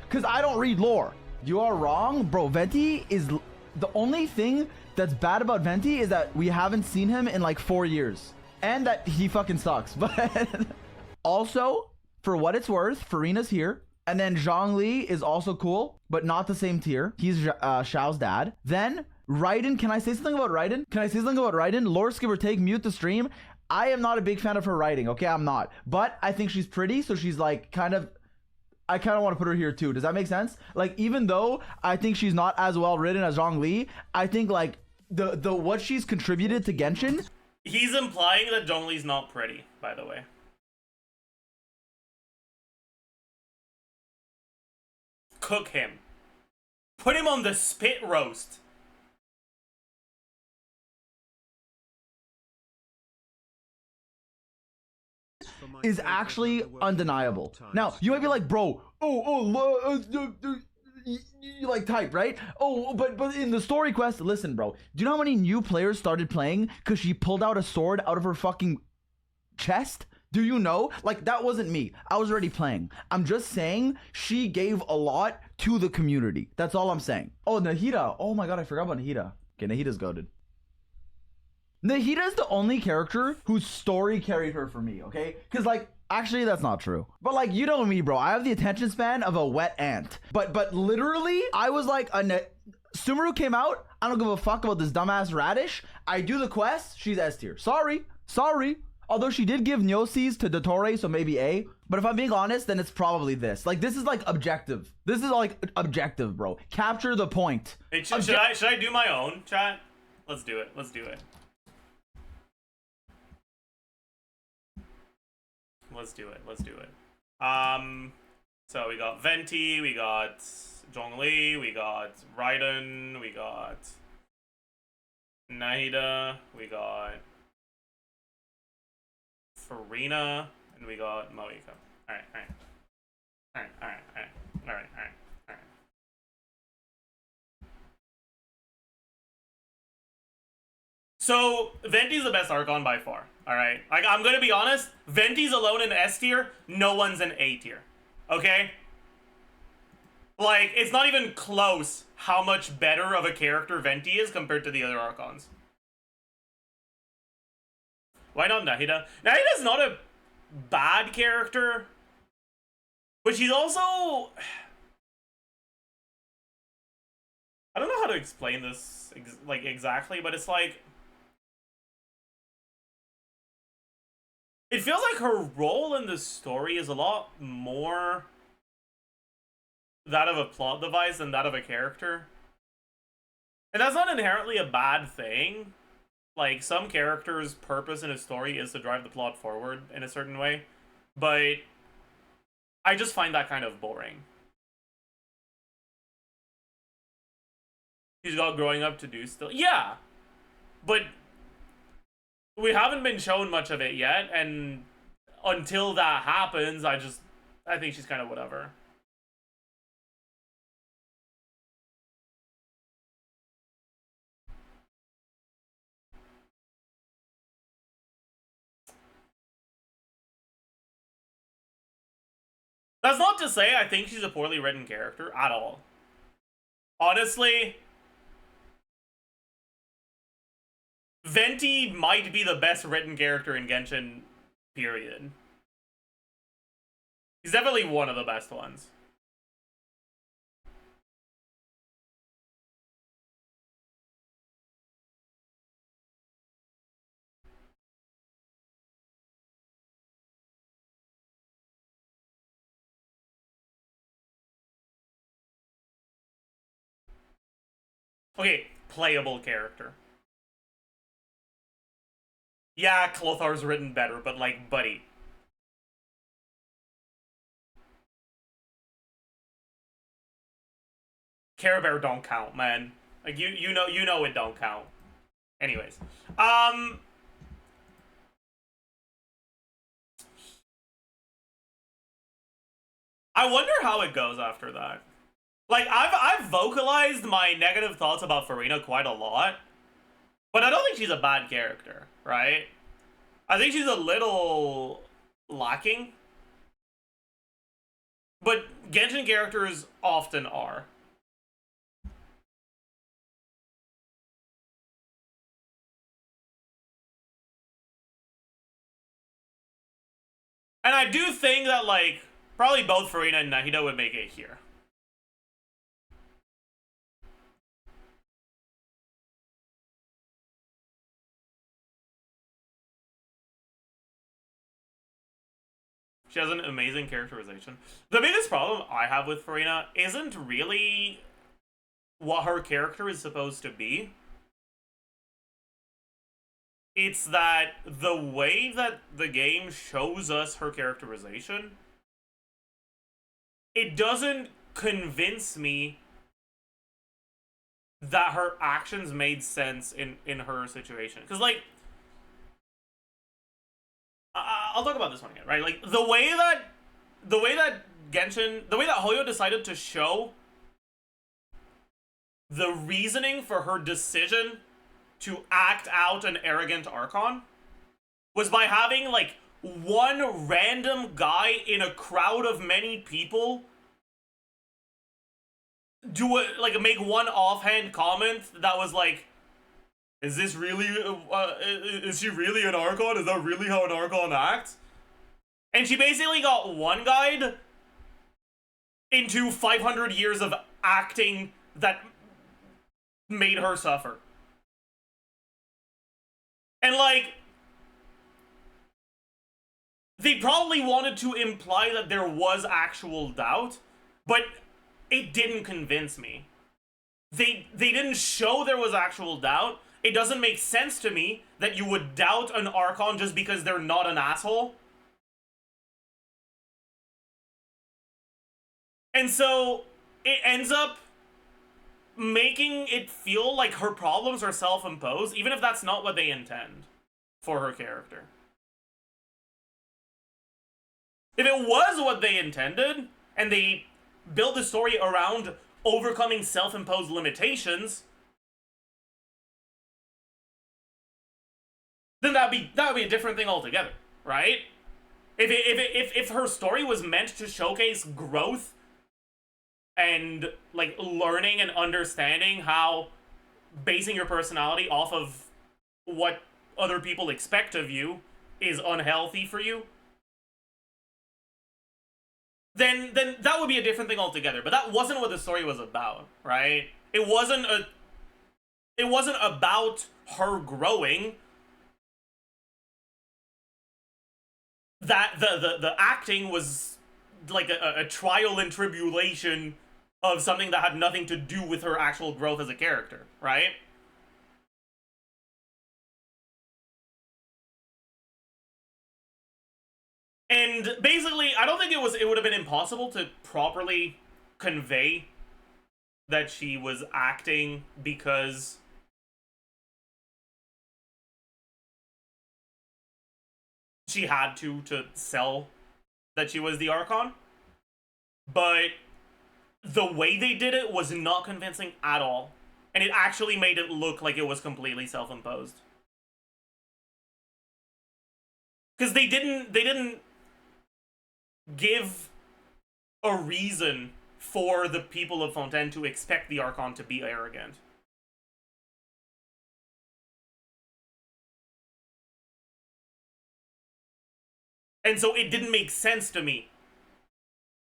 Because I don't read lore. You are wrong, bro. Venti is the only thing that's bad about Venti is that we haven't seen him in like 4 years, and that he fucking sucks. But also, for what it's worth, Farina's here, and then Zhongli is also cool, but not the same tier. He's Xiao's dad. Then Raiden. Can I say something about Raiden? Can I say something about Raiden? Lore skip or take, mute the stream. I am not a big fan of her writing. Okay, I'm not, but I think she's pretty, so she's like kind of. I kind of want to put her here too. Does that make sense? Like, even though I think she's not as well written as Zhongli, I think like the what she's contributed to Genshin. He's implying that Zhongli's not pretty, by the way. Cook him. Put him on the spit roast. Is actually undeniable. Now, you might be like, bro, you like type, right? Oh, but in the story quest, listen, bro. Do you know how many new players started playing because she pulled out a sword out of her fucking chest? Do you know? Like, that wasn't me. I was already playing. I'm just saying she gave a lot to the community. That's all I'm saying. Oh, Nahida. Oh my god, I forgot about Nahida. Okay, Nahida's goated. Nahida is the only character whose story carried her for me, okay? Because, like, actually, that's not true. But, like, you know me, bro. I have the attention span of a wet ant. But literally, I was like, Sumeru came out. I don't give a fuck about this dumbass radish. I do the quest. She's S tier. Sorry. Although she did give Gnosis to Dottore, so maybe A. But if I'm being honest, then it's probably this. Like, this is, like, objective. This is, like, objective, bro. Capture the point. Hey, should I do my own, chat? Let's do it. Let's do it. Let's do it. Let's do it. So we got Venti, we got Zhongli, we got Raiden, we got Nahida, we got Farina, and we got Moika. Alright. So, Venti's the best Archon by far. Alright? Like, I'm gonna be honest, Venti's alone in S tier, no one's in A tier. Okay? Like, it's not even close how much better of a character Venti is compared to the other Archons. Why not Nahida? Nahida's not a bad character, but she's also... I don't know how to explain this, exactly, but it's like... It feels like her role in the story is a lot more that of a plot device than that of a character. And that's not inherently a bad thing. Like, some characters' purpose in a story is to drive the plot forward in a certain way. But I just find that kind of boring. He's got growing up to do still. Yeah! But we haven't been shown much of it yet, and until that happens, I just I think she's kind of whatever. That's not to say I think she's a poorly written character at all. Honestly, Venti might be the best written character in Genshin, period. He's definitely one of the best ones. Okay, playable character. Yeah, Clothar's written better, but like, buddy. Care Bear don't count, man. Like you know it don't count. Anyways, I wonder how it goes after that. Like I've vocalized my negative thoughts about Farina quite a lot, but I don't think she's a bad character, right? I think she's a little lacking, but Genshin characters often are. And I do think that, like, probably both Farina and Nahida would make it here. She has an amazing characterization. The biggest problem I have with Farina isn't really what her character is supposed to be. It's that the way that the game shows us her characterization, it doesn't convince me that her actions made sense in her situation. Because, like, I'll talk about this one again, right? Like, the way that Hoyo decided to show the reasoning for her decision to act out an arrogant Archon was by having, like, one random guy in a crowd of many people make one offhand comment that was like, is this really, is she really an Archon? Is that really how an Archon acts? And she basically got one guide into 500 years of acting that made her suffer. And, like, they probably wanted to imply that there was actual doubt, but it didn't convince me. They didn't show there was actual doubt. It doesn't make sense to me that you would doubt an Archon just because they're not an asshole. And so it ends up making it feel like her problems are self-imposed, even if that's not what they intend for her character. If it was what they intended, and they built the story around overcoming self-imposed limitations, then that would be a different thing altogether, right? If her story was meant to showcase growth and, like, learning and understanding how basing your personality off of what other people expect of you is unhealthy for you, then that would be a different thing altogether. But that wasn't what the story was about, right? It wasn't about her growing. That the acting was like a trial and tribulation of something that had nothing to do with her actual growth as a character, right? And basically, I don't think it would have been impossible to properly convey that she was acting because she had to sell that she was the Archon, but the way they did it was not convincing at all. And it actually made it look like it was completely self-imposed. Because they didn't give a reason for the people of Fontaine to expect the Archon to be arrogant. And so it didn't make sense to me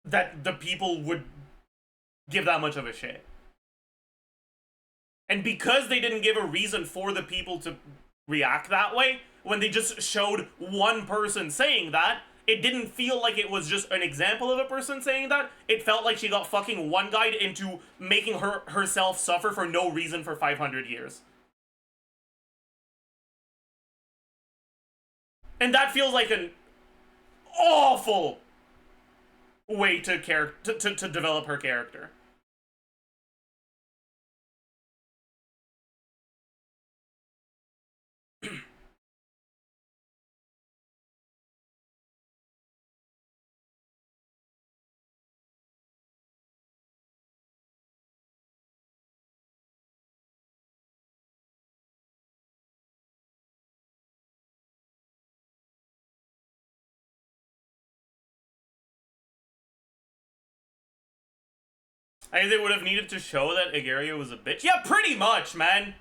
that the people would give that much of a shit. And because they didn't give a reason for the people to react that way, when they just showed one person saying that, it didn't feel like it was just an example of a person saying that. It felt like she got fucking one guide into making herself suffer for no reason for 500 years. And that feels like an awful way to develop her character. I think they would have needed to show that Agaria was a bitch. Yeah, pretty much, man.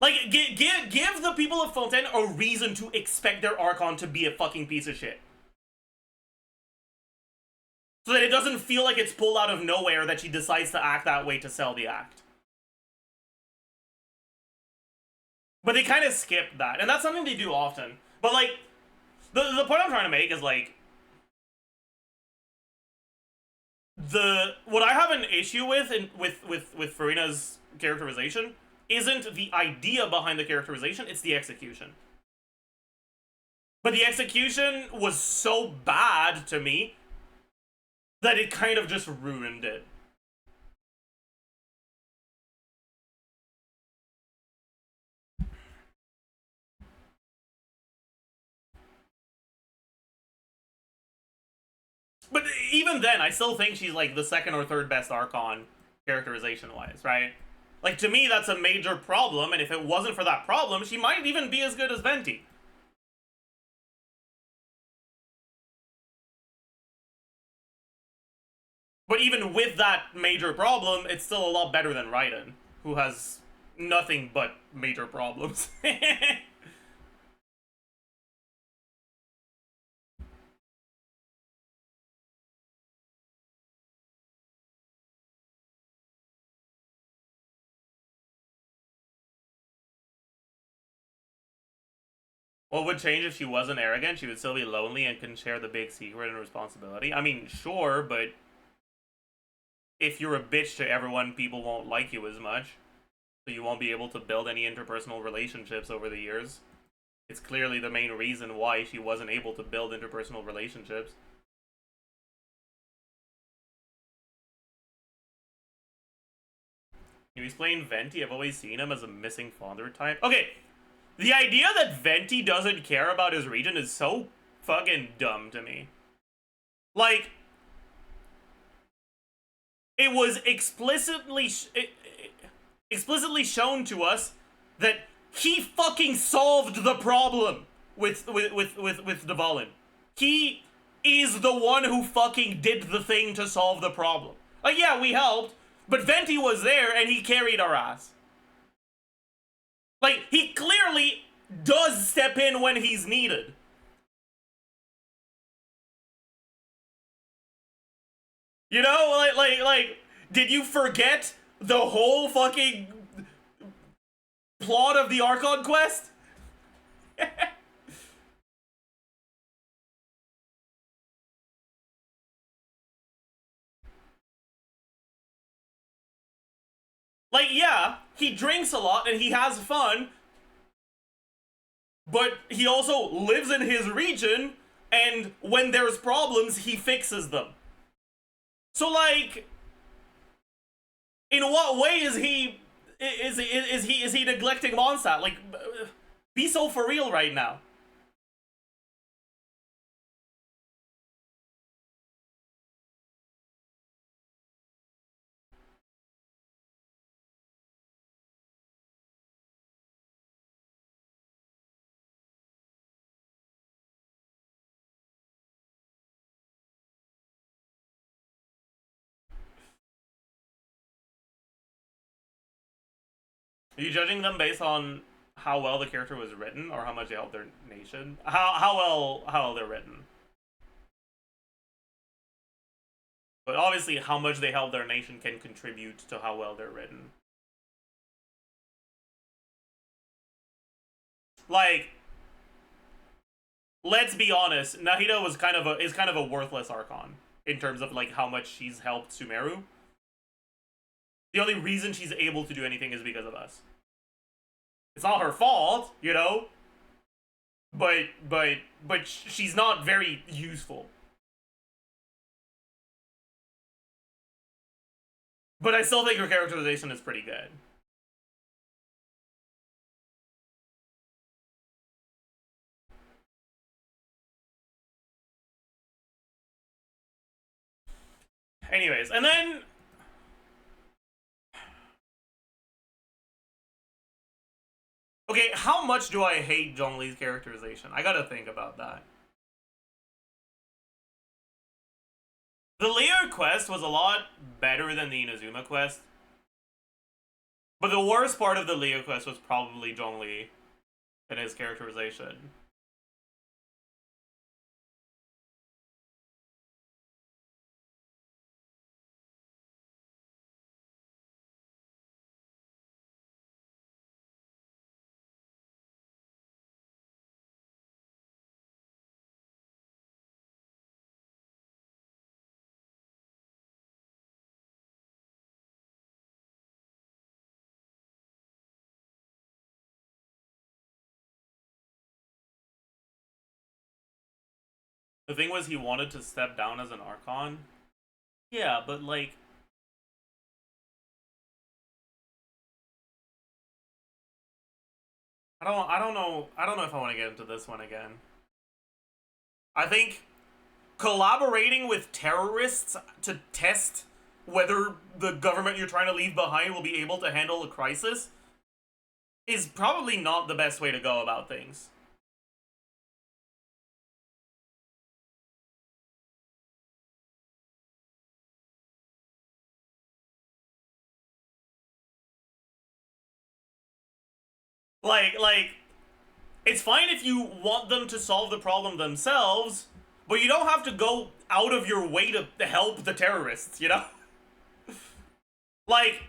Like, give the people of Fontaine a reason to expect their Archon to be a fucking piece of shit. So that it doesn't feel like it's pulled out of nowhere that she decides to act that way to sell the act. But they kind of skip that, and that's something they do often. But, like, the point I'm trying to make is, like, what I have an issue with with Farina's characterization isn't the idea behind the characterization, it's the execution. But the execution was so bad to me that it kind of just ruined it. But even then, I still think she's like the second or third best Archon characterization-wise, right? Like, to me, that's a major problem, and if it wasn't for that problem, she might even be as good as Venti. But even with that major problem, it's still a lot better than Raiden, who has nothing but major problems. What would change if she wasn't arrogant? She would still be lonely and couldn't share the big secret and responsibility. I mean, sure, but if you're a bitch to everyone, people won't like you as much. So you won't be able to build any interpersonal relationships over the years. It's clearly the main reason why she wasn't able to build interpersonal relationships. Can you explain Venti? I've always seen him as a missing founder type. Okay, the idea that Venti doesn't care about his region is so fucking dumb to me. Like, it was explicitly shown to us that he fucking solved the problem with Dvalin. He is the one who fucking did the thing to solve the problem. Like, yeah, we helped, but Venti was there and he carried our ass. Like, he clearly does step in when he's needed. You know, like, did you forget the whole fucking plot of the Archon quest? Like, yeah, he drinks a lot and he has fun, but he also lives in his region, and when there's problems, he fixes them. So, like, in what way is he neglecting Mondstadt? Like, be so for real right now. Are you judging them based on how well the character was written, or how much they helped their nation? How well they're written? But obviously, how much they help their nation can contribute to how well they're written. Like, let's be honest, Nahida was is kind of a worthless Archon in terms of like how much she's helped Sumeru. The only reason she's able to do anything is because of us. It's not her fault, you know. But she's not very useful. But I still think her characterization is pretty good. Anyways, and then okay, how much do I hate Zhongli's characterization? I gotta think about that. The Leo quest was a lot better than the Inazuma quest. But the worst part of the Leo quest was probably Zhongli and his characterization. The thing was, he wanted to step down as an Archon. Yeah, but like, I don't know if I want to get into this one again. I think collaborating with terrorists to test whether the government you're trying to leave behind will be able to handle a crisis is probably not the best way to go about things. Like, it's fine if you want them to solve the problem themselves, but you don't have to go out of your way to help the terrorists, you know? Like,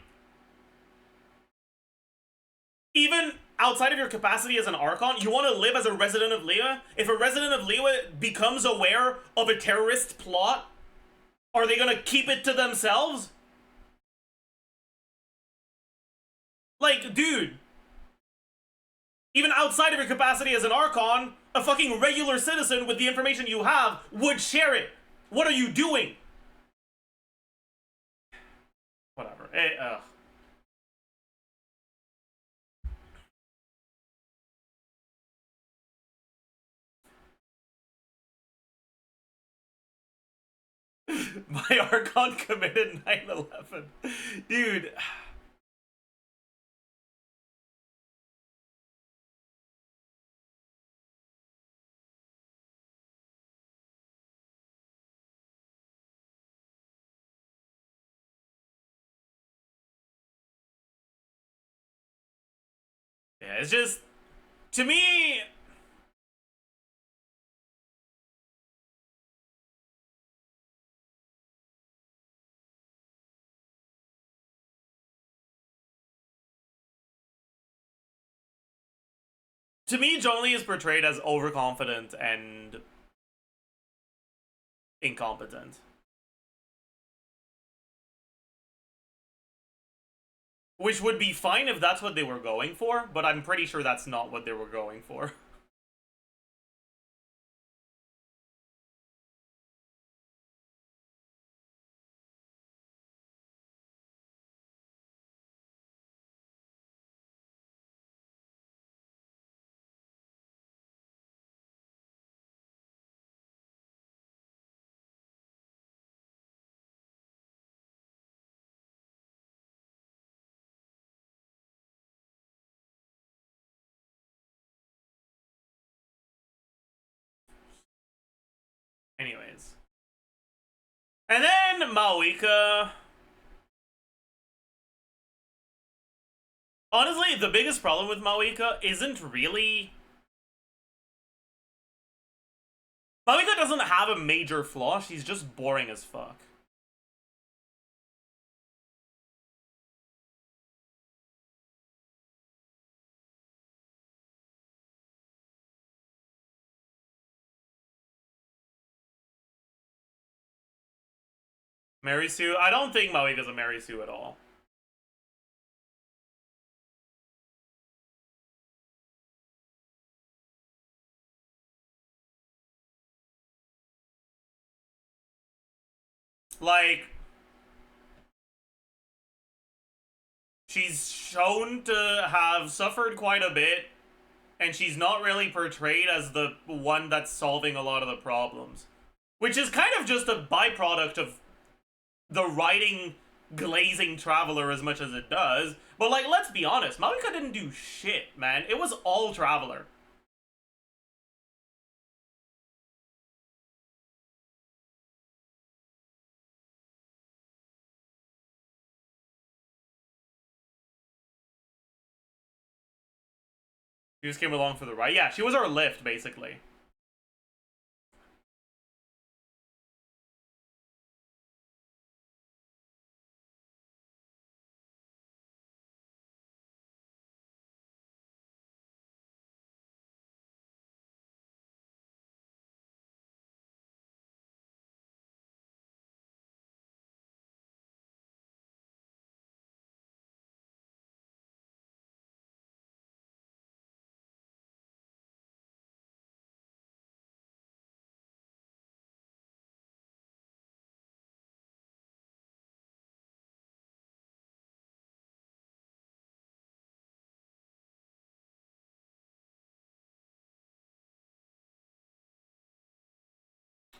even outside of your capacity as an Archon, you want to live as a resident of Liyue? If a resident of Liyue becomes aware of a terrorist plot, are they gonna keep it to themselves? Like, dude, even outside of your capacity as an Archon, a fucking regular citizen with the information you have would share it. What are you doing? Whatever. My Archon committed 9/11. Dude. Yeah, it's just, to me, Zhongli is portrayed as overconfident and incompetent. Which would be fine if that's what they were going for, but I'm pretty sure that's not what they were going for. Anyways. And then Maoika. Honestly, the biggest problem with Maoika isn't really... Maoika doesn't have a major flaw, she's just boring as fuck. Mary Sue? I don't think Maoika's a Mary Sue at all. Like, she's shown to have suffered quite a bit, and she's not really portrayed as the one that's solving a lot of the problems. Which is kind of just a byproduct of the writing glazing Traveler as much as it does. But, like, let's be honest, Maoika didn't do shit, man. It was all Traveler. She just came along for the ride. Yeah, she was our lift, basically.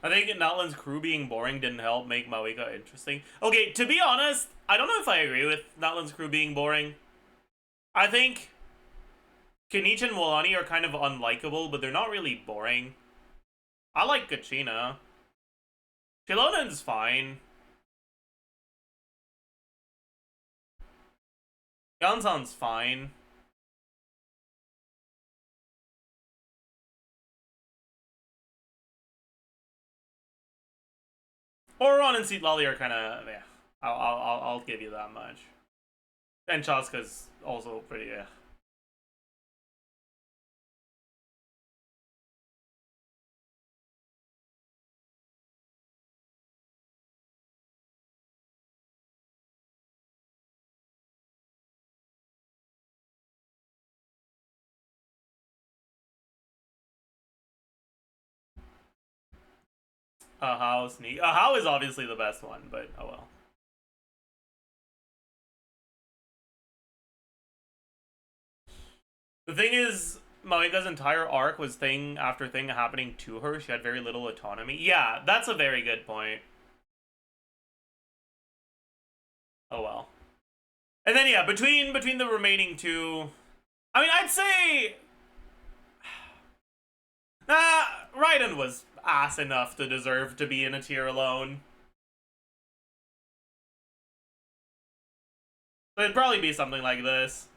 I think Natlan's crew being boring didn't help make Maoika interesting. Okay, to be honest, I don't know if I agree with Natlan's crew being boring. I think Kenichi and Wolani are kind of unlikable, but they're not really boring. I like Kachina. Shilonen's fine. Yansan's fine. Oron and Seatlali are kind of, yeah. I'll give you that much. And Chaska's also pretty, yeah. Ahau's neat. Ahau is obviously the best one, but oh well. The thing is, Maoika's entire arc was thing after thing happening to her. She had very little autonomy. Yeah, that's a very good point. Oh well. And then yeah, between the remaining two, I mean, I'd say Raiden was ass enough to deserve to be in a tier alone. So it'd probably be something like this.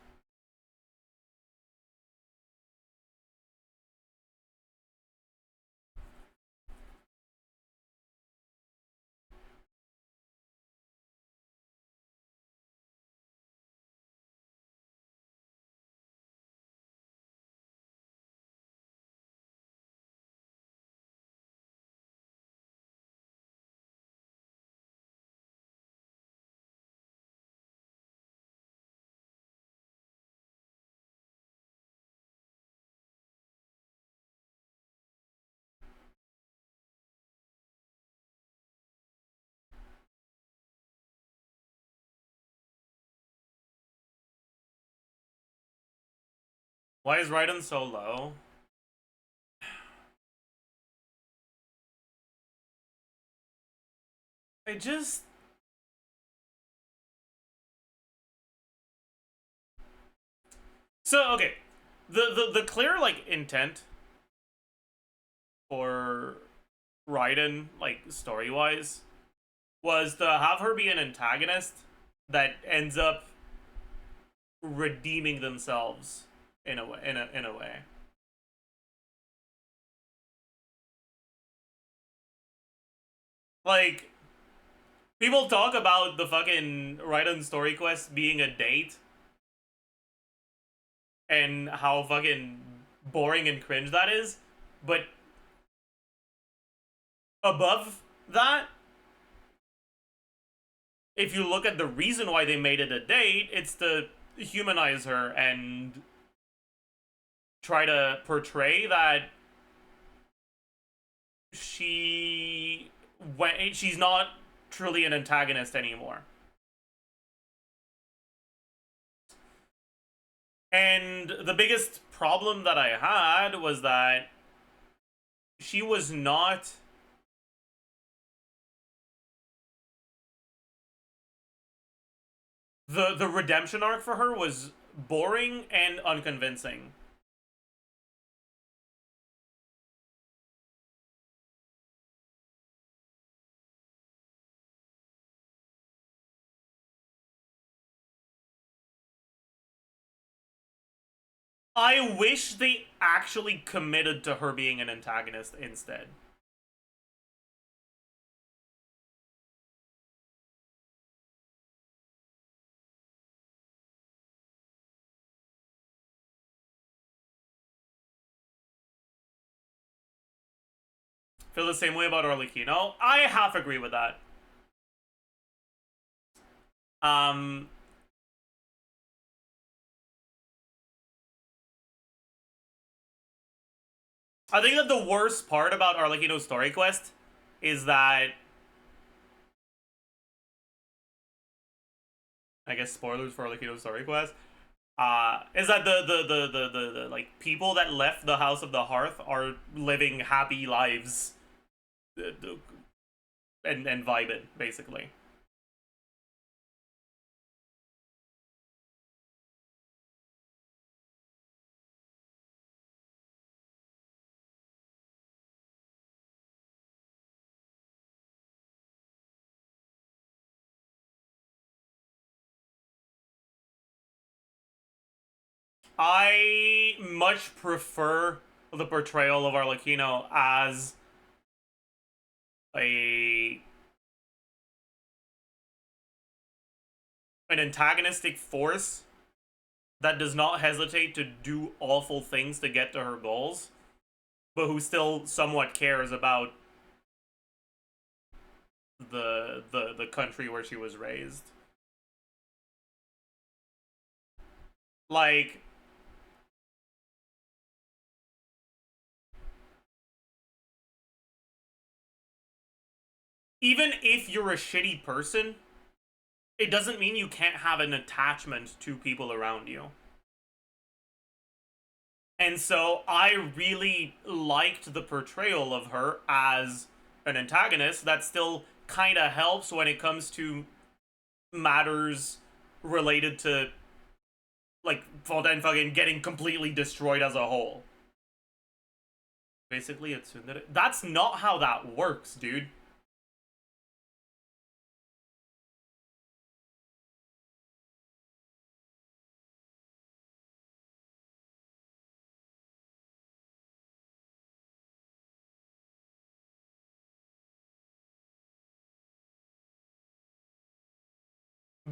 Why is Raiden so low? I just... So, okay. The clear, like, intent for Raiden, like, story-wise, was to have her be an antagonist that ends up redeeming themselves in a way. In a way. Like, people talk about the fucking Raiden story quest being a date and how fucking boring and cringe that is, but above that, if you look at the reason why they made it a date, it's to humanize her and try to portray that she's not truly an antagonist anymore. And the biggest problem that I had was that she was not the redemption arc for her was boring and unconvincing. I wish they actually committed to her being an antagonist instead. Feel the same way about Arlecchino? I half agree with that. I think that the worst part about Arlecchino's story quest is that, I guess spoilers for Arlecchino's story quest, is that the like people that left the House of the Hearth are living happy lives and vibing, basically. I much prefer the portrayal of Arlecchino as an antagonistic force that does not hesitate to do awful things to get to her goals, but who still somewhat cares about the country where she was raised. Like, even if you're a shitty person, it doesn't mean you can't have an attachment to people around you. And so I really liked the portrayal of her as an antagonist that still kind of helps when it comes to matters related to, like, Fontaine fucking getting completely destroyed as a whole. Basically, it's tsundere. That's not how that works, dude.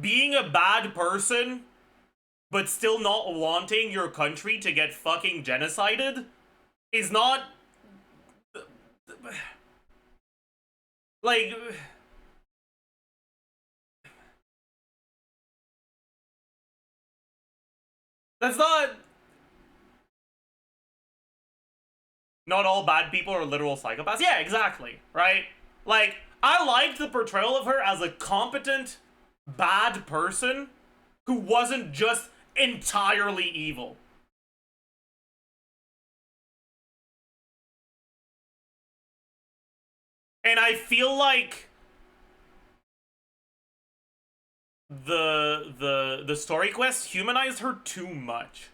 Being a bad person, but still not wanting your country to get fucking genocided, is not... like... That's not... Not all bad people are literal psychopaths. Yeah, exactly, right? Like, I liked the portrayal of her as a competent, bad person who wasn't just entirely evil. And I feel like the story quest humanized her too much.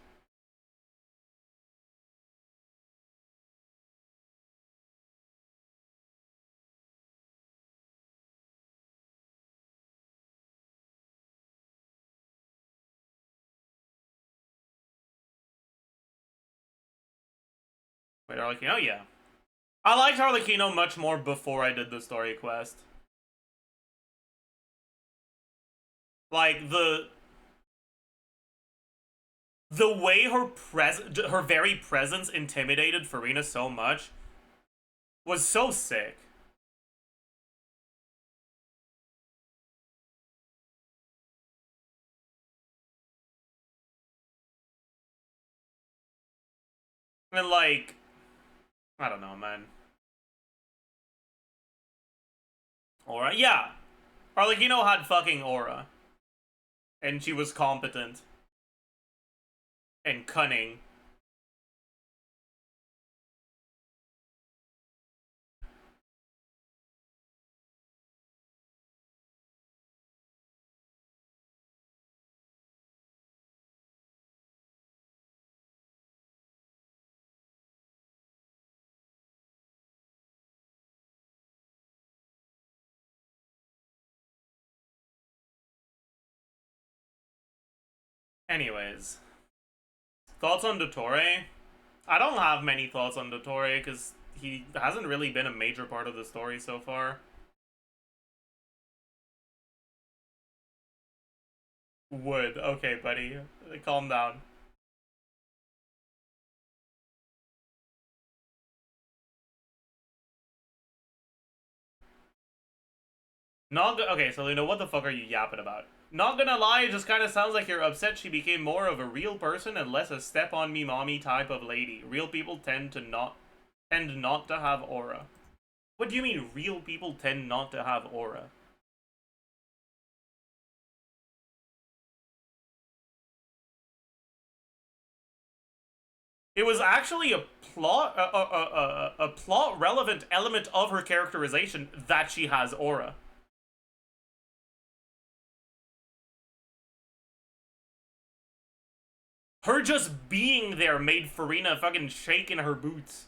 Wait, Arlecchino? Yeah. I liked Arlecchino much more before I did the story quest. Like, the way her very presence intimidated Farina so much was so sick. And like, I don't know, man. Aura? Yeah. Arlecchino had fucking aura. And she was competent. And cunning. Anyways. Thoughts on Dottore? I don't have many thoughts on Dottore because he hasn't really been a major part of the story so far. Would. Okay, buddy. Calm down. Okay, so Luna, what the fuck are you yapping about? Not gonna lie, it just kind of sounds like you're upset she became more of a real person and less a step-on-me mommy type of lady. Real people tend not to have aura. What do you mean real people tend not to have aura? It was actually a plot relevant element of her characterization that she has aura. Her just being there made Farina fucking shake in her boots.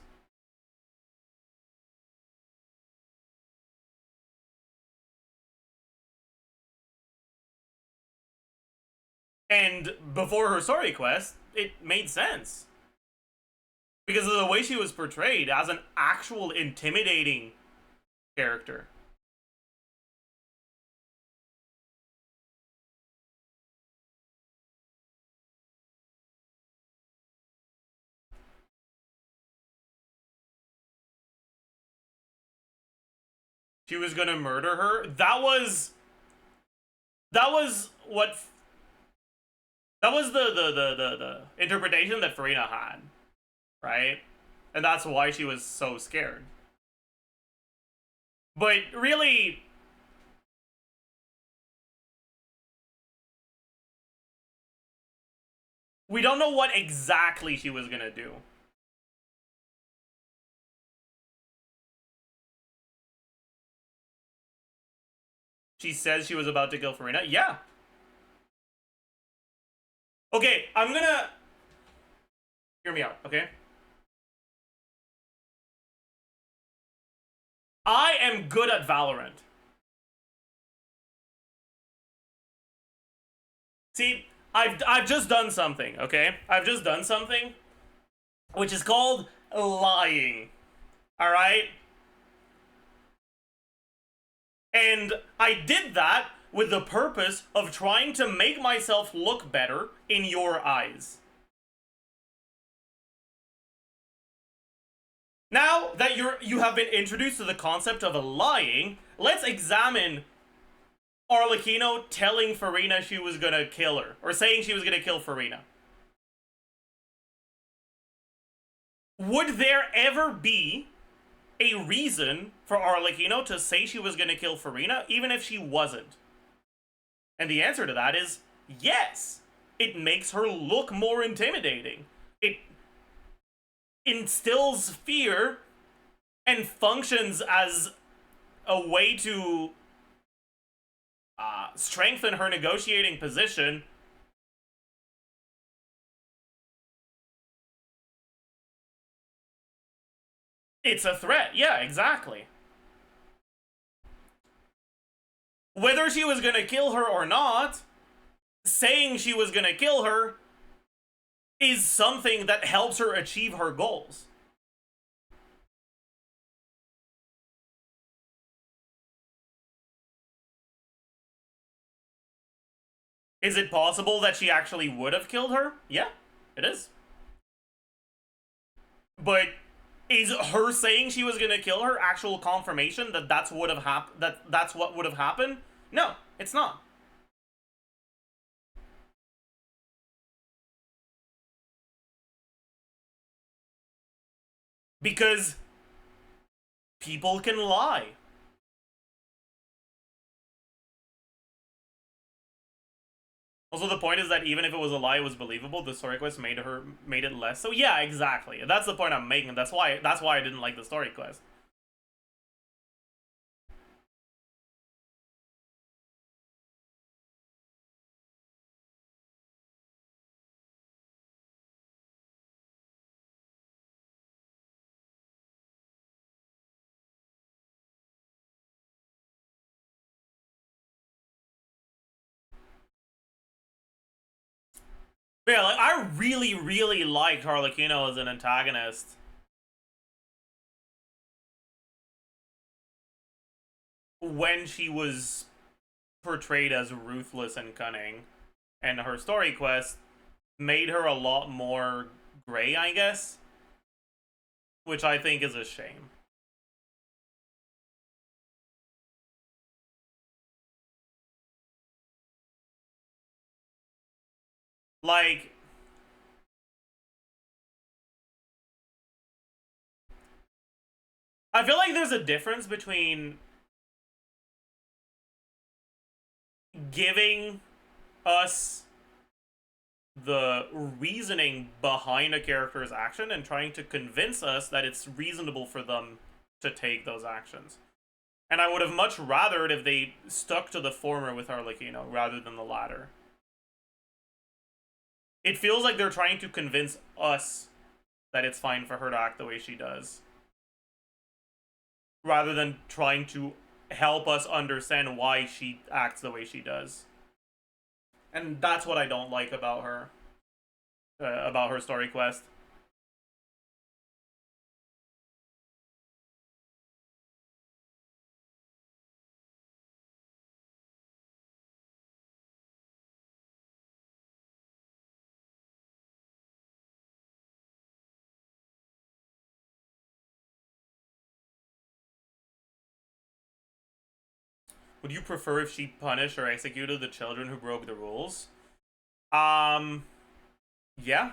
And before her story quest, it made sense. Because of the way she was portrayed as an actual intimidating character. She was gonna murder her. That was what. That was the interpretation that Farina had, right? And that's why she was so scared. But really, we don't know what exactly she was gonna do. She says she was about to kill Farina. Yeah. Okay, I'm gonna... Hear me out, okay? I am good at Valorant. See, I've just done something, okay? I've just done something which is called lying. Alright? And I did that with the purpose of trying to make myself look better in your eyes. Now that you have been introduced to the concept of lying, let's examine Arlecchino telling Farina she was gonna kill her, or saying she was gonna kill Farina. Would there ever be a reason for Arlecchino to say she was gonna kill Farina, even if she wasn't? And the answer to that is yes. It makes her look more intimidating. It instills fear and functions as a way to strengthen her negotiating position. It's a threat. Yeah, exactly. Whether she was gonna kill her or not, saying she was gonna kill her is something that helps her achieve her goals. Is it possible that she actually would have killed her? Yeah, it is. But is her saying she was gonna kill her actual confirmation that that's what would have happened? No, it's not. Because people can lie. Also, the point is that even if it was a lie, it was believable. The story quest made it less. So yeah, exactly. That's the point I'm making. That's why I didn't like the story quest. But yeah, like I really, really liked Harlequino as an antagonist. When she was portrayed as ruthless and cunning, and her story quest made her a lot more gray, I guess, which I think is a shame. Like, I feel like there's a difference between giving us the reasoning behind a character's action and trying to convince us that it's reasonable for them to take those actions. And I would have much rathered if they stuck to the former with Arlecchino rather than the latter. It feels like they're trying to convince us that it's fine for her to act the way she does, rather than trying to help us understand why she acts the way she does. And that's what I don't like about her story quest. Would you prefer if she punished or executed the children who broke the rules? Yeah.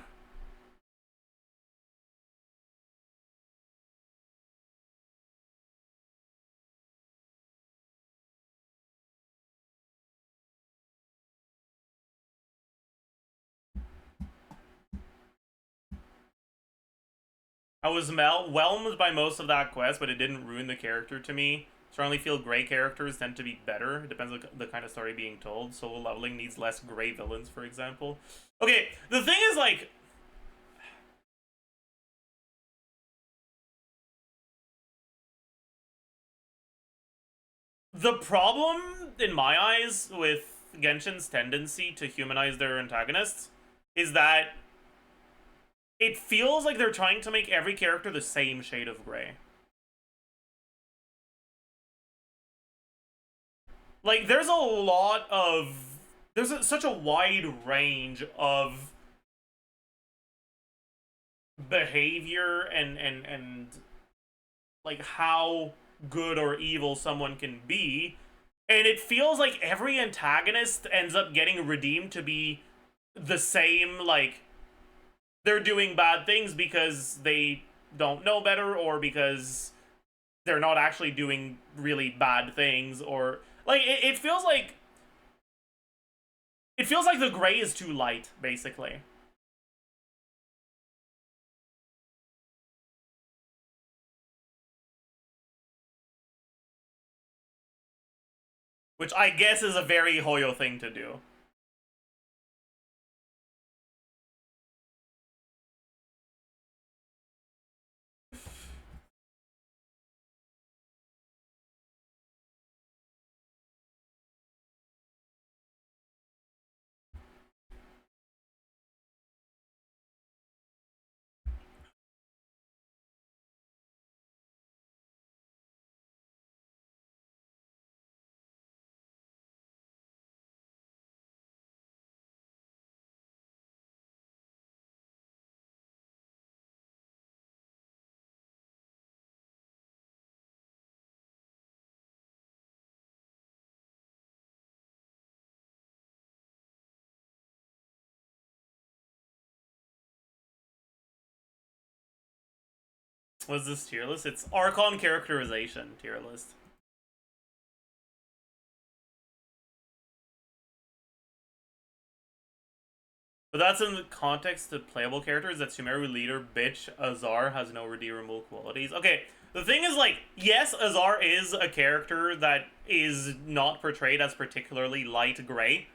I was whelmed by most of that quest, but it didn't ruin the character to me. Strongly feel gray characters tend to be better. It depends on the kind of story being told. Solo leveling needs less gray villains, for example. Okay, the thing is, like, the problem, in my eyes, with Genshin's tendency to humanize their antagonists is that it feels like they're trying to make every character the same shade of gray. Like, there's such a wide range of behavior and like how good or evil someone can be, and it feels like every antagonist ends up getting redeemed to be the same. Like, they're doing bad things because they don't know better, or because they're not actually doing really bad things, or like it feels like the gray is too light, basically. Which I guess is a very Hoyo thing to do. What's this tier list? It's Archon characterization tier list. But that's in the context of playable characters. That Sumeru leader bitch Azar has no redeemable qualities. Okay, the thing is, like, yes, Azar is a character that is not portrayed as particularly light gray,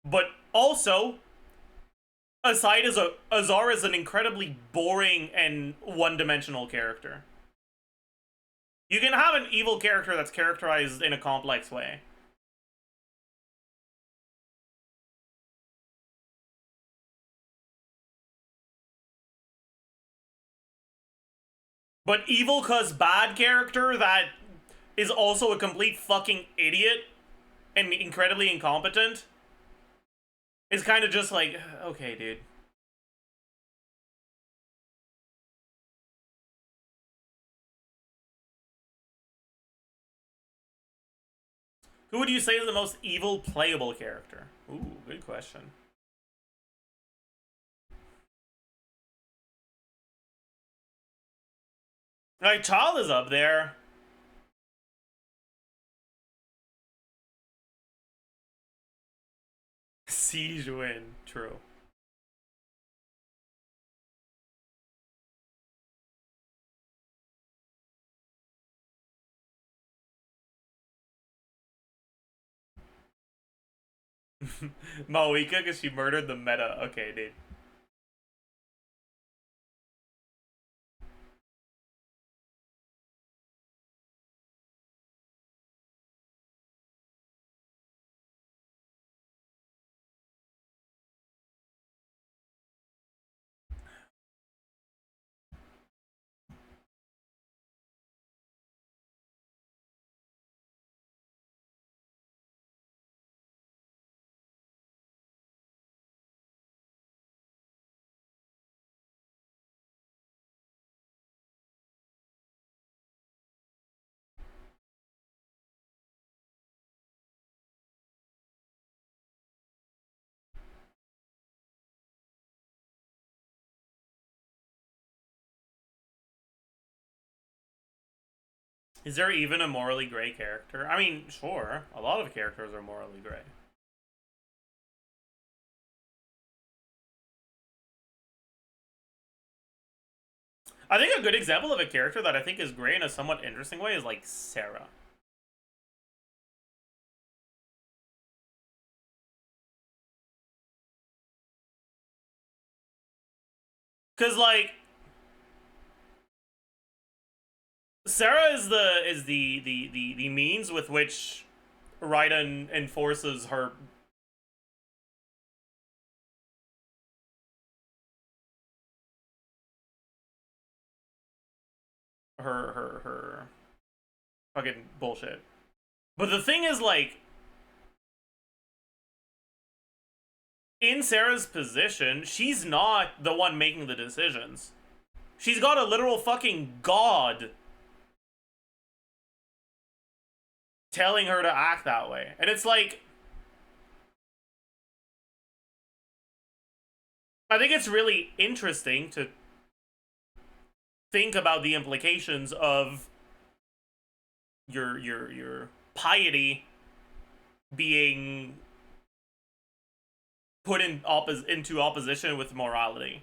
but also Azar is an incredibly boring and one-dimensional character. You can have an evil character that's characterized in a complex way. But evil cause bad character that is also a complete fucking idiot and incredibly incompetent is kind of just like, okay, dude. Who would you say is the most evil playable character? Ooh, good question. Like, Child is up there. Siege win, true. Maoika because she murdered the meta. Okay, dude. Is there even a morally gray character? I mean, sure. A lot of characters are morally gray. I think a good example of a character that I think is gray in a somewhat interesting way is, like, Sarah. Because, like, Sarah is the means with which Raiden enforces her fucking bullshit. But the thing is, like, in Sarah's position, she's not the one making the decisions. She's got a literal fucking god telling her to act that way. And it's like, I think it's really interesting to think about the implications of your piety being put into opposition with morality.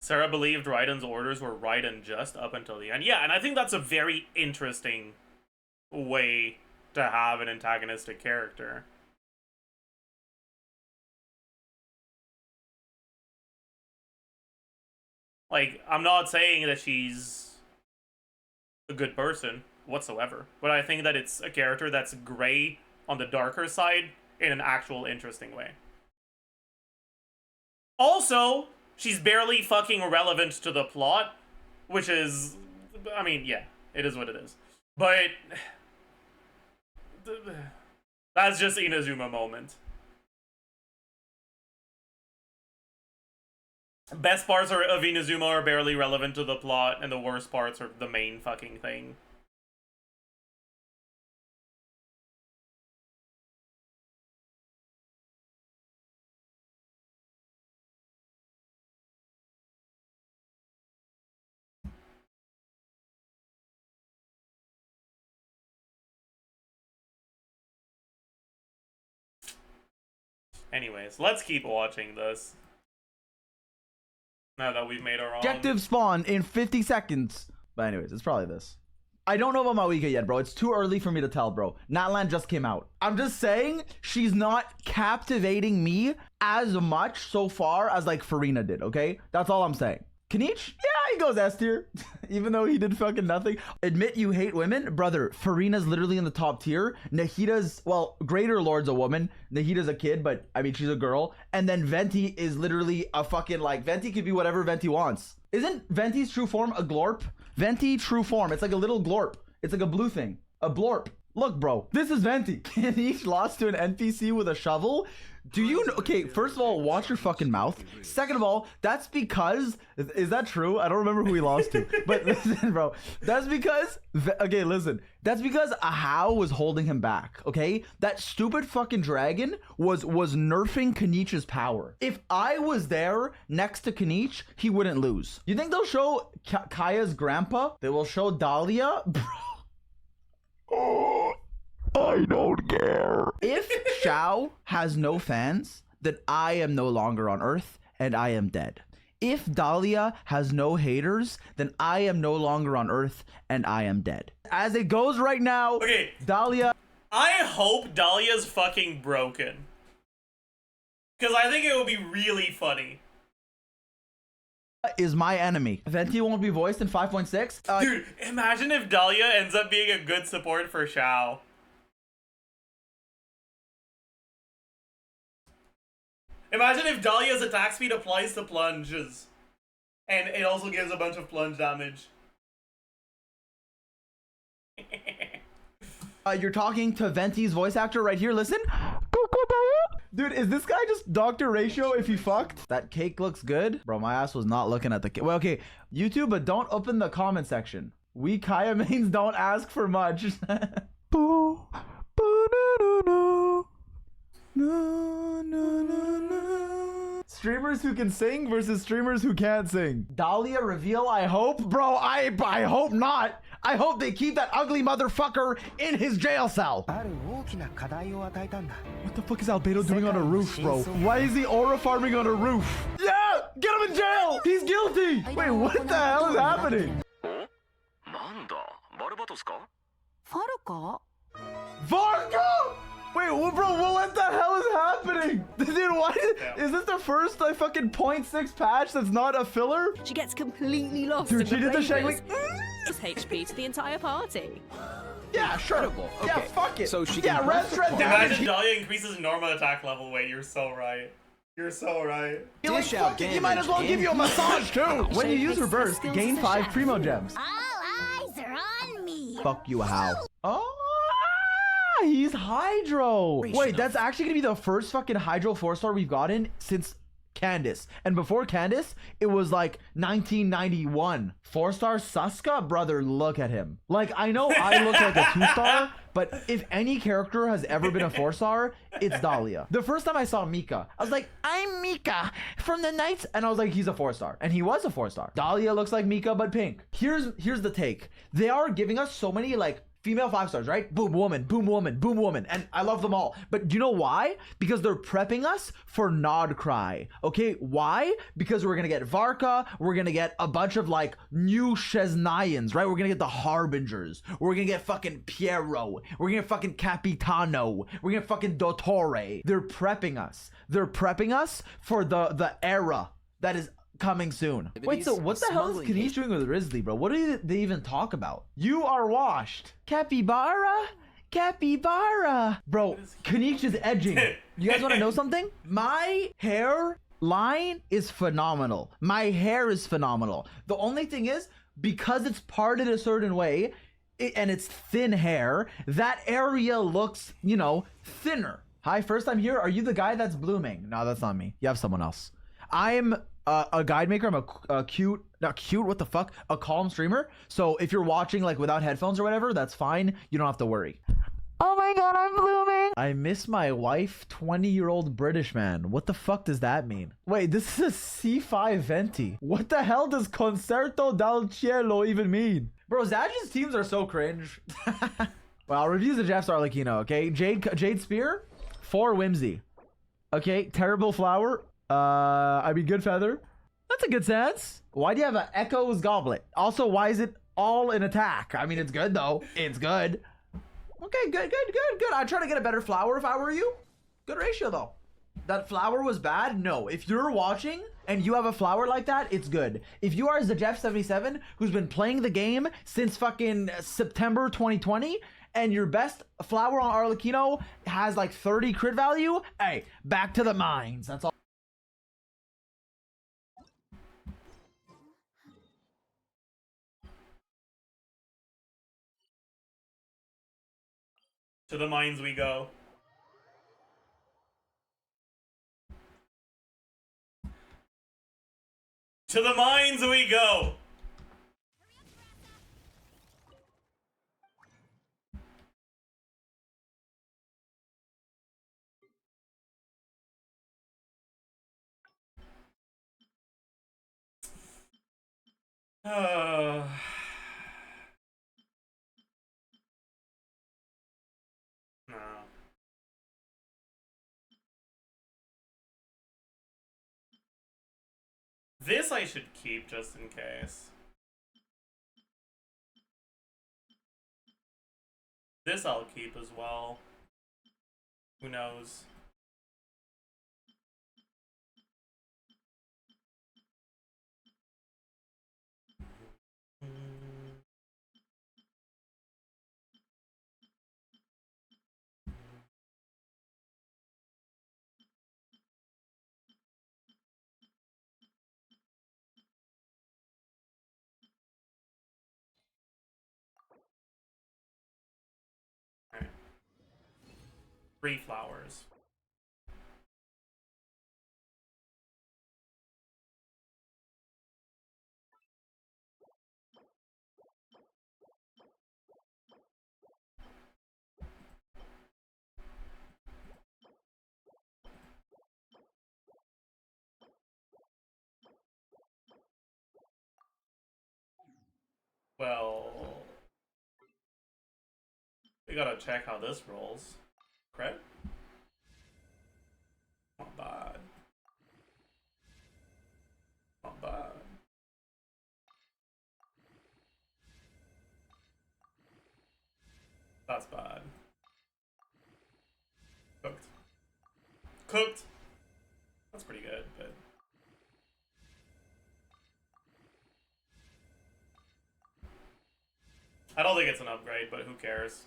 Sarah believed Raiden's orders were right and just up until the end. Yeah, and I think that's a very interesting way to have an antagonistic character. Like, I'm not saying that she's a good person whatsoever, but I think that it's a character that's gray on the darker side in an actual interesting way. Also, she's barely fucking relevant to the plot, which is, I mean, yeah, it is what it is. But That's just Inazuma moment. Best parts of Inazuma are barely relevant to the plot, and the worst parts are the main fucking thing. Anyways, let's keep watching this. Now that we've made our own. Objective spawn in 50 seconds. But anyways, it's probably this. I don't know about Mawika yet, bro. It's too early for me to tell, bro. Natlan just came out. I'm just saying she's not captivating me as much so far as like Farina did, okay? That's all I'm saying. Kanich? Yeah, he goes S tier. Even though he did fucking nothing. Admit you hate women? Brother, Farina's literally in the top tier. Nahita's, well, Greater Lord's a woman. Nahita's a kid, but I mean, she's a girl. And then Venti is literally a fucking, like, Venti could be whatever Venti wants. Isn't Venti's true form a glorp? Venti true form. It's like a little glorp. It's like a blue thing. A blorp. Look, bro. This is Venti. Kanich lost to an NPC with a shovel. Do you know? Okay, first of all, watch your fucking mouth. Second of all, that's because, is that true? I don't remember who he lost to. But listen, bro, that's because, okay, listen. That's because Ahau was holding him back, okay? That stupid fucking dragon was nerfing Kanich's power. If I was there next to Kanich, he wouldn't lose. You think they'll show Kaya's grandpa? They will show Dahlia? Bro. Oh. I don't care. If Xiao has no fans, then I am no longer on Earth and I am dead. If Dahlia has no haters, then I am no longer on Earth and I am dead. As it goes right now, okay, Dahlia. I hope Dahlia's fucking broken. Because I think it would be really funny. Is my enemy. Venti won't be voiced in 5.6. Dude, imagine if Dahlia ends up being a good support for Xiao. Imagine if Dahlia's attack speed applies to plunges. And it also gives a bunch of plunge damage. You're talking to Venti's voice actor right here. Listen. Dude, is this guy just Dr. Ratio if he fucked? That cake looks good. Bro, my ass was not looking at the cake. Well, okay. YouTube, but don't open the comment section. We Kaya mains don't ask for much. No, no, no, no. Streamers who can sing versus streamers who can't sing. Dahlia reveal, I hope. Bro, I hope not. I hope they keep that ugly motherfucker in his jail cell. What the fuck is Albedo doing on a roof, bro? Why is he aura farming on a roof? Yeah! Get him in jail! He's guilty! Wait, what the hell is happening? Varka? Wait, bro, what the hell is happening? Dude, why is this the first like fucking 0.6 patch that's not a filler? She gets completely lost. Dude, she did the shake. It's HP to the entire party. Yeah, sure. Okay. Yeah, fuck it. So she can red shred Imagine damage. Dahlia increases normal attack level. Wait, you're so right. You're so right. You're like, fuck it, you might as well give you a massage too. When you use reverse, gain 5 primo gems. All eyes are on me. Fuck you, how? Oh. He's Hydro. Wait, that's actually gonna be the first fucking Hydro 4-star we've gotten since Candace. And before Candace, it was like 1991. 4-star Suska? Brother, look at him. Like, I know I look like a 2-star, but if any character has ever been a 4-star, it's Dahlia. The first time I saw Mika, I was like, I'm Mika from the Knights. And I was like, he's a 4-star. And he was a 4-star. Dahlia looks like Mika, but pink. Here's the take. They are giving us so many, like, female 5-stars, right? Boom woman, boom woman, boom woman. And I love them all. But do you know why? Because they're prepping us for Nod Cry. Okay, why? Because we're gonna get Varka, we're gonna get a bunch of like new Sheznayans, right? We're gonna get the Harbingers. We're gonna get fucking Piero. We're gonna get fucking Capitano. We're gonna get fucking Dottore. They're prepping us. They're prepping us for the era that is coming soon. Wait, so what the hell is Kanich doing with Risley, bro? What do they even talk about? You are washed. Capybara? Capybara. Bro, Kanich is edging. You guys want to know something? My hair line is phenomenal. My hair is phenomenal. The only thing is, because it's parted a certain way, and it's thin hair, that area looks, you know, thinner. Hi, first time here. Are you the guy that's blooming? No, that's not me. You have someone else. I'm a guide maker. I'm a cute, not cute, what the fuck? A calm streamer. So if you're watching like without headphones or whatever, that's fine. You don't have to worry. Oh my god, I'm blooming. I miss my wife, 20-year-old British man. What the fuck does that mean? Wait, this is a C5 venti. What the hell does Concerto dal Cielo even mean? Bro, Zaj's teams are so cringe. Well, I'll review the Jeff's Arlecchino, okay? Jade Spear, 4 Whimsy. Okay, Terrible Flower. I mean, Good Feather. That's a good sense. Why do you have an Echo's Goblet? Also, why is it all in attack? I mean, it's good though. It's good. Okay, good. I'd try to get a better flower if I were you. Good ratio though. That flower was bad? No. If you're watching and you have a flower like that, it's good. If you are Zajef77, who's been playing the game since fucking September 2020, and your best flower on Arlecchino has like 30 crit value, hey, back to the mines. That's all. To the mines we go. To the mines we go. No. This I should keep just in case. This I'll keep as well. Who knows? Alright. 3 flowers. Well, we gotta check how this rolls. Crit? Not bad. Not bad. That's bad. Cooked. Cooked! That's pretty good, but... I don't think it's an upgrade, but who cares?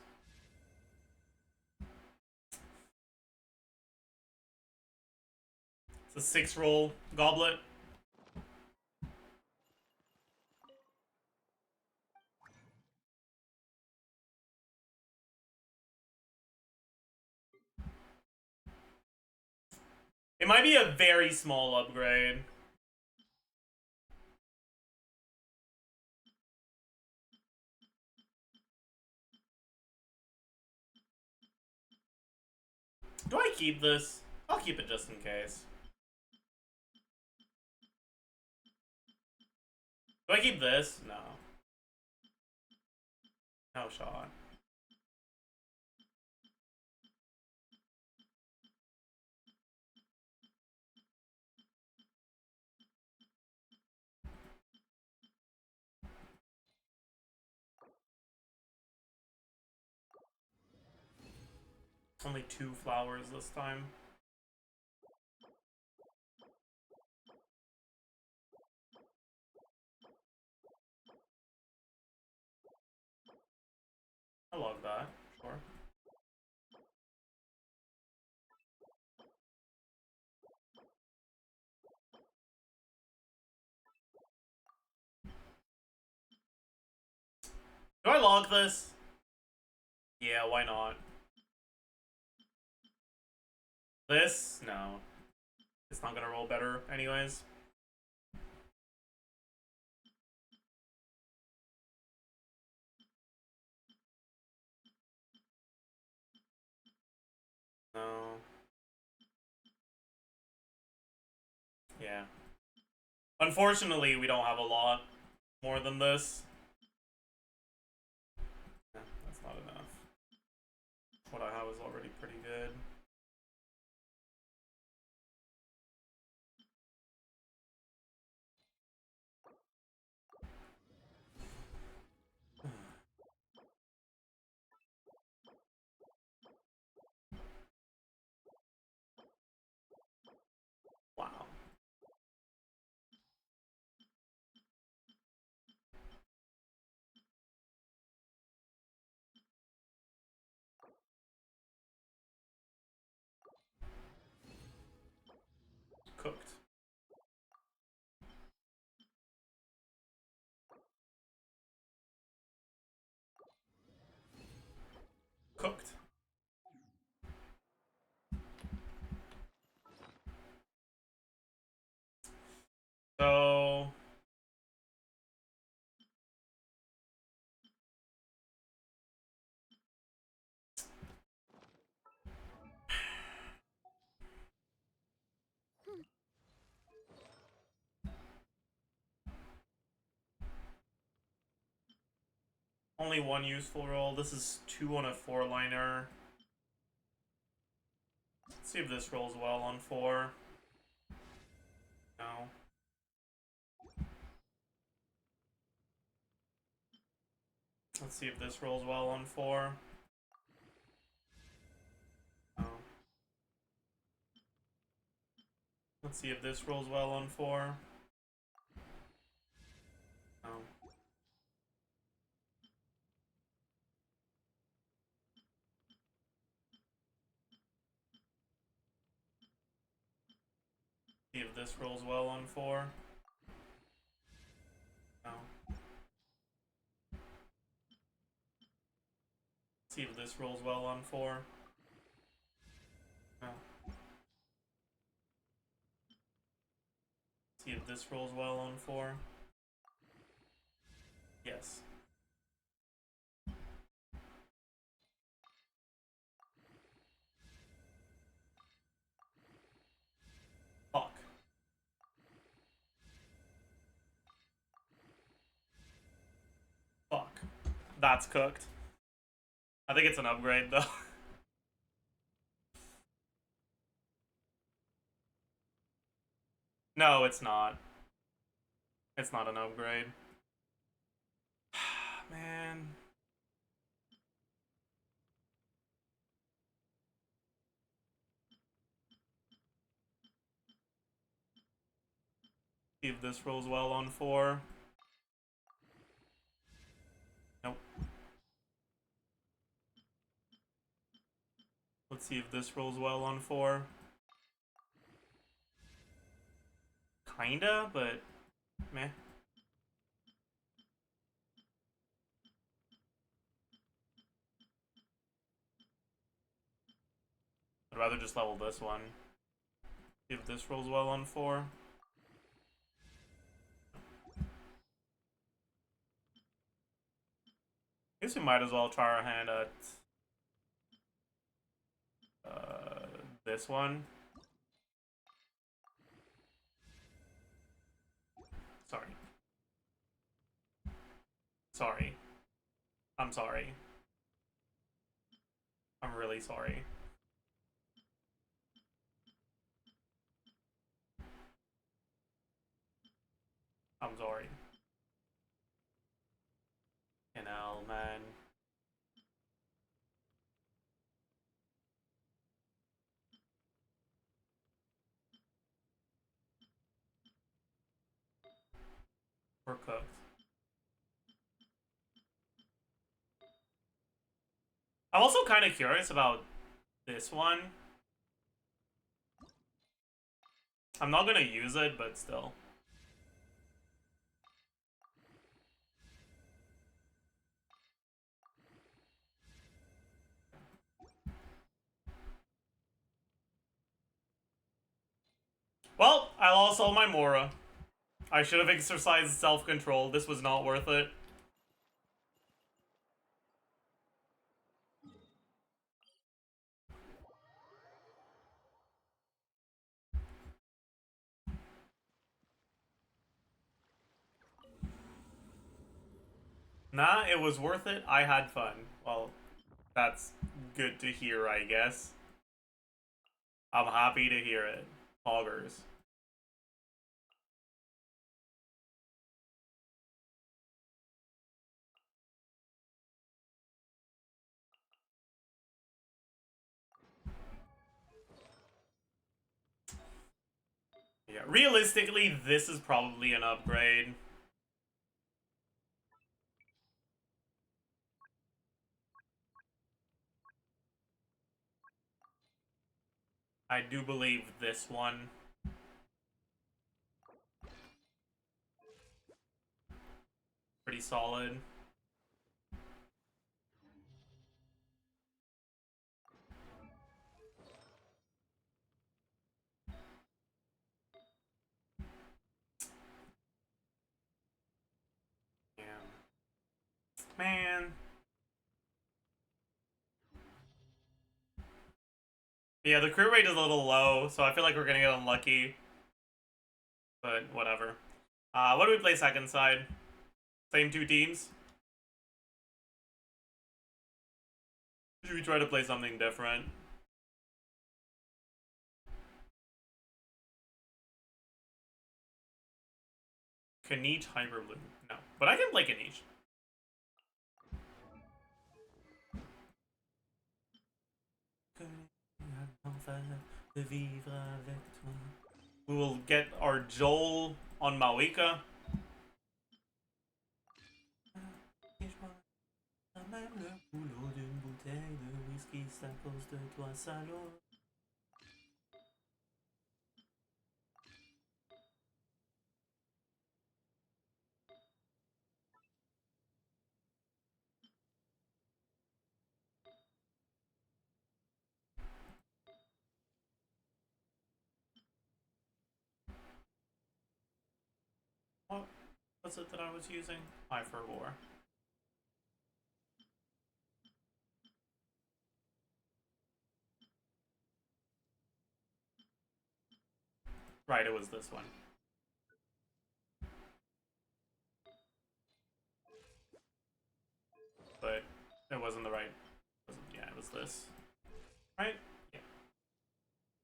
It's a 6 roll goblet. It might be a very small upgrade. Do I keep this? I'll keep it just in case. Do I keep this? No. No shot. Only 2 flowers this time. I love that. Sure. Do I log this? Yeah, why not? This? No. It's not gonna roll better anyways. No. Yeah. Unfortunately, we don't have a lot more than this. Yeah, that's not enough. What I have is already pretty good. Wow. Cooked. Cooked. So only one useful roll. This is 2 on a 4-liner. Let's see if this rolls well on 4. No. Let's see if this rolls well on 4. No. Let's see if this rolls well on 4. No. See if this rolls well on 4. No. See if this rolls well on 4. No. See if this rolls well on 4. Yes. Fuck. Fuck. That's cooked. I think it's an upgrade though. No, it's not. It's not an upgrade. Man. See if this rolls well on 4. Nope. Let's see if this rolls well on 4. Kinda, but meh. I'd rather just level this one. See if this rolls well on 4. I guess we might as well try our hand at this one. Sorry. Sorry. I'm sorry. I'm really sorry. I'm sorry. You know, man. We're cooked. I'm also kind of curious about this one. I'm not gonna use it, but still. Well, I lost all my Mora. I should have exercised self-control. This was not worth it. Nah, it was worth it. I had fun. Well, that's good to hear, I guess. I'm happy to hear it. Poggers. Yeah, realistically, this is probably an upgrade. I do believe this one. Pretty solid. Yeah. Man. Yeah, the crit rate is a little low, so I feel like we're gonna get unlucky. But whatever. What do we play second side? Same two teams? Should we try to play something different? Kaniche Hyperloop. No. But I can play Kaniche. We will get our Joel on Mawika. What was it that I was using? Eye for War. Right, it was this one. But it wasn't the right. Yeah, it was this. Right? Yeah.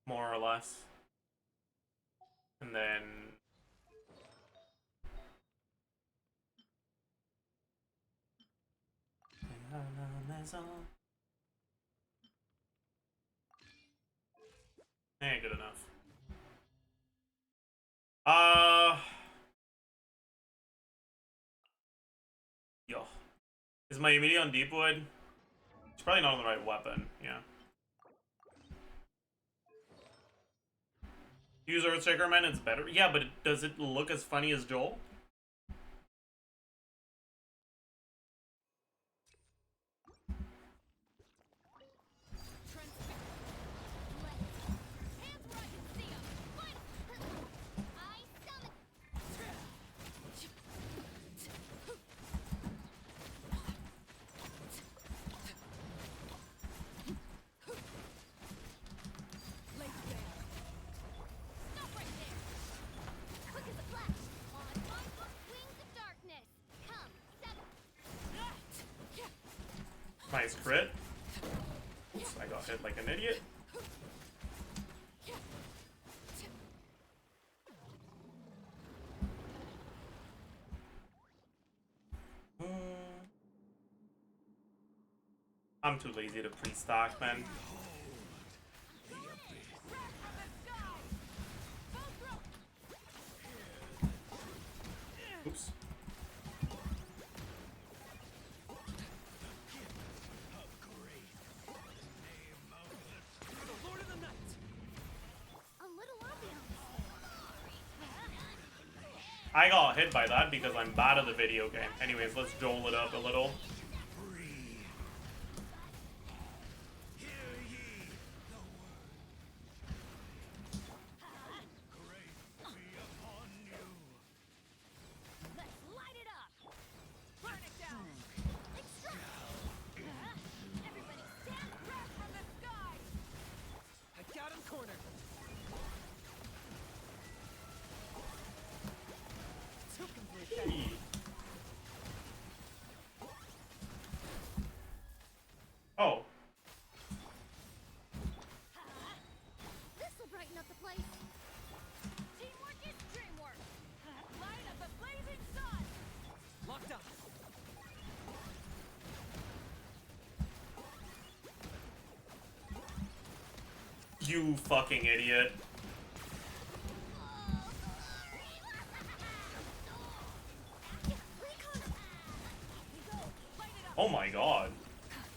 More or less. And then. Good enough. Yo. Is my immediate on Deepwood? It's probably not on the right weapon, yeah. Use Earthshaker Man, it's better. Yeah, but does it look as funny as Joel? Nice crit. Oops, I got hit like an idiot. I'm too lazy to pre-stock, man. Oops. I got hit by that because I'm bad at the video game. Anyways, let's Joel it up a little. Oh. This'll brighten up the place. Teamwork is dreamwork. Light up the blazing sun. Locked up. You fucking idiot. Oh my god.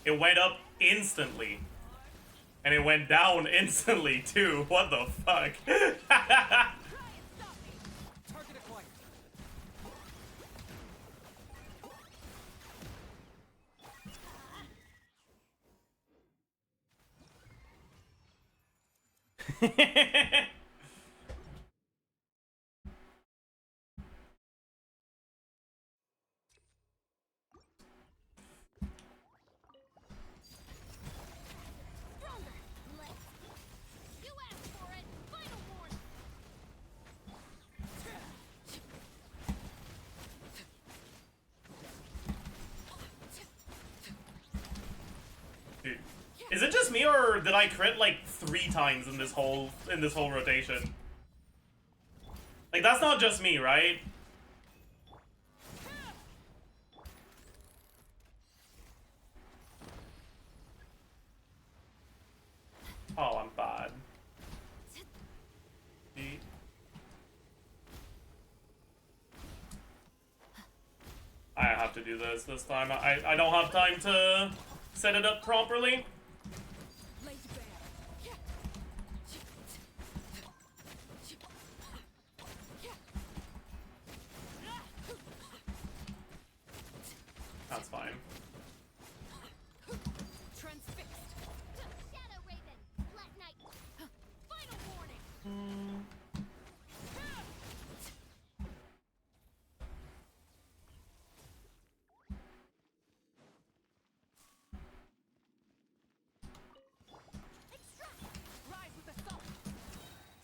It went up instantly. And it went down instantly too. What the fuck? Target acquired. Stronger. Let's. You asked for it. Final warning. Dude. Is it just me or did I crit like 3 times in this whole rotation? Like that's not just me, right? Oh, I'm bad. I have to do this time. I don't have time to set it up properly. Lazy bear. That's fine. Transfixed. Shadow Raven. Black Knight. Final warning. Extract. Rise with the salt.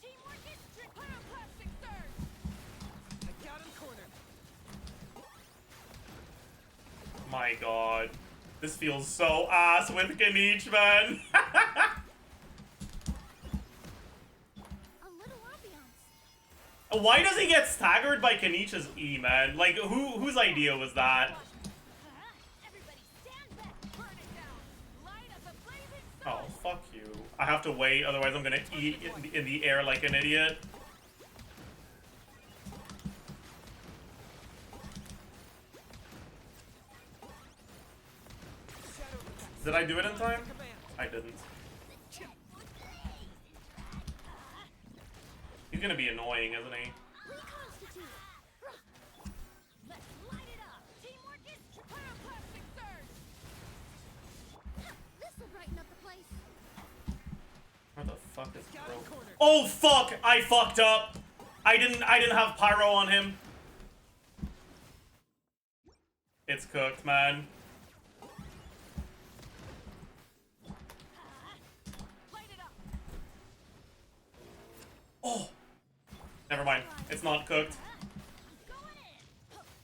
Teamwork is pyroclastic surge. I got him cornered. My god. This feels so ass with Ganich, man. A little ambiance. Why does he get staggered by Kanich's E, man? Like, whose idea was that? Everybody stand back. Burn it down. Light up the blazing sun. Oh, fuck you. I have to wait, otherwise I'm gonna eat in the air like an idiot. Did I do it in time? I didn't. He's gonna be annoying, isn't he? Reconstitute. Let's light it up. Teamwork is pyroclastic surge. This'll brighten up the place. Where the fuck is Got Bro? him cornered. Oh fuck! I fucked up. I didn't have pyro on him. It's cooked, man. Light it up. Oh. Never mind. It's not cooked. Going in.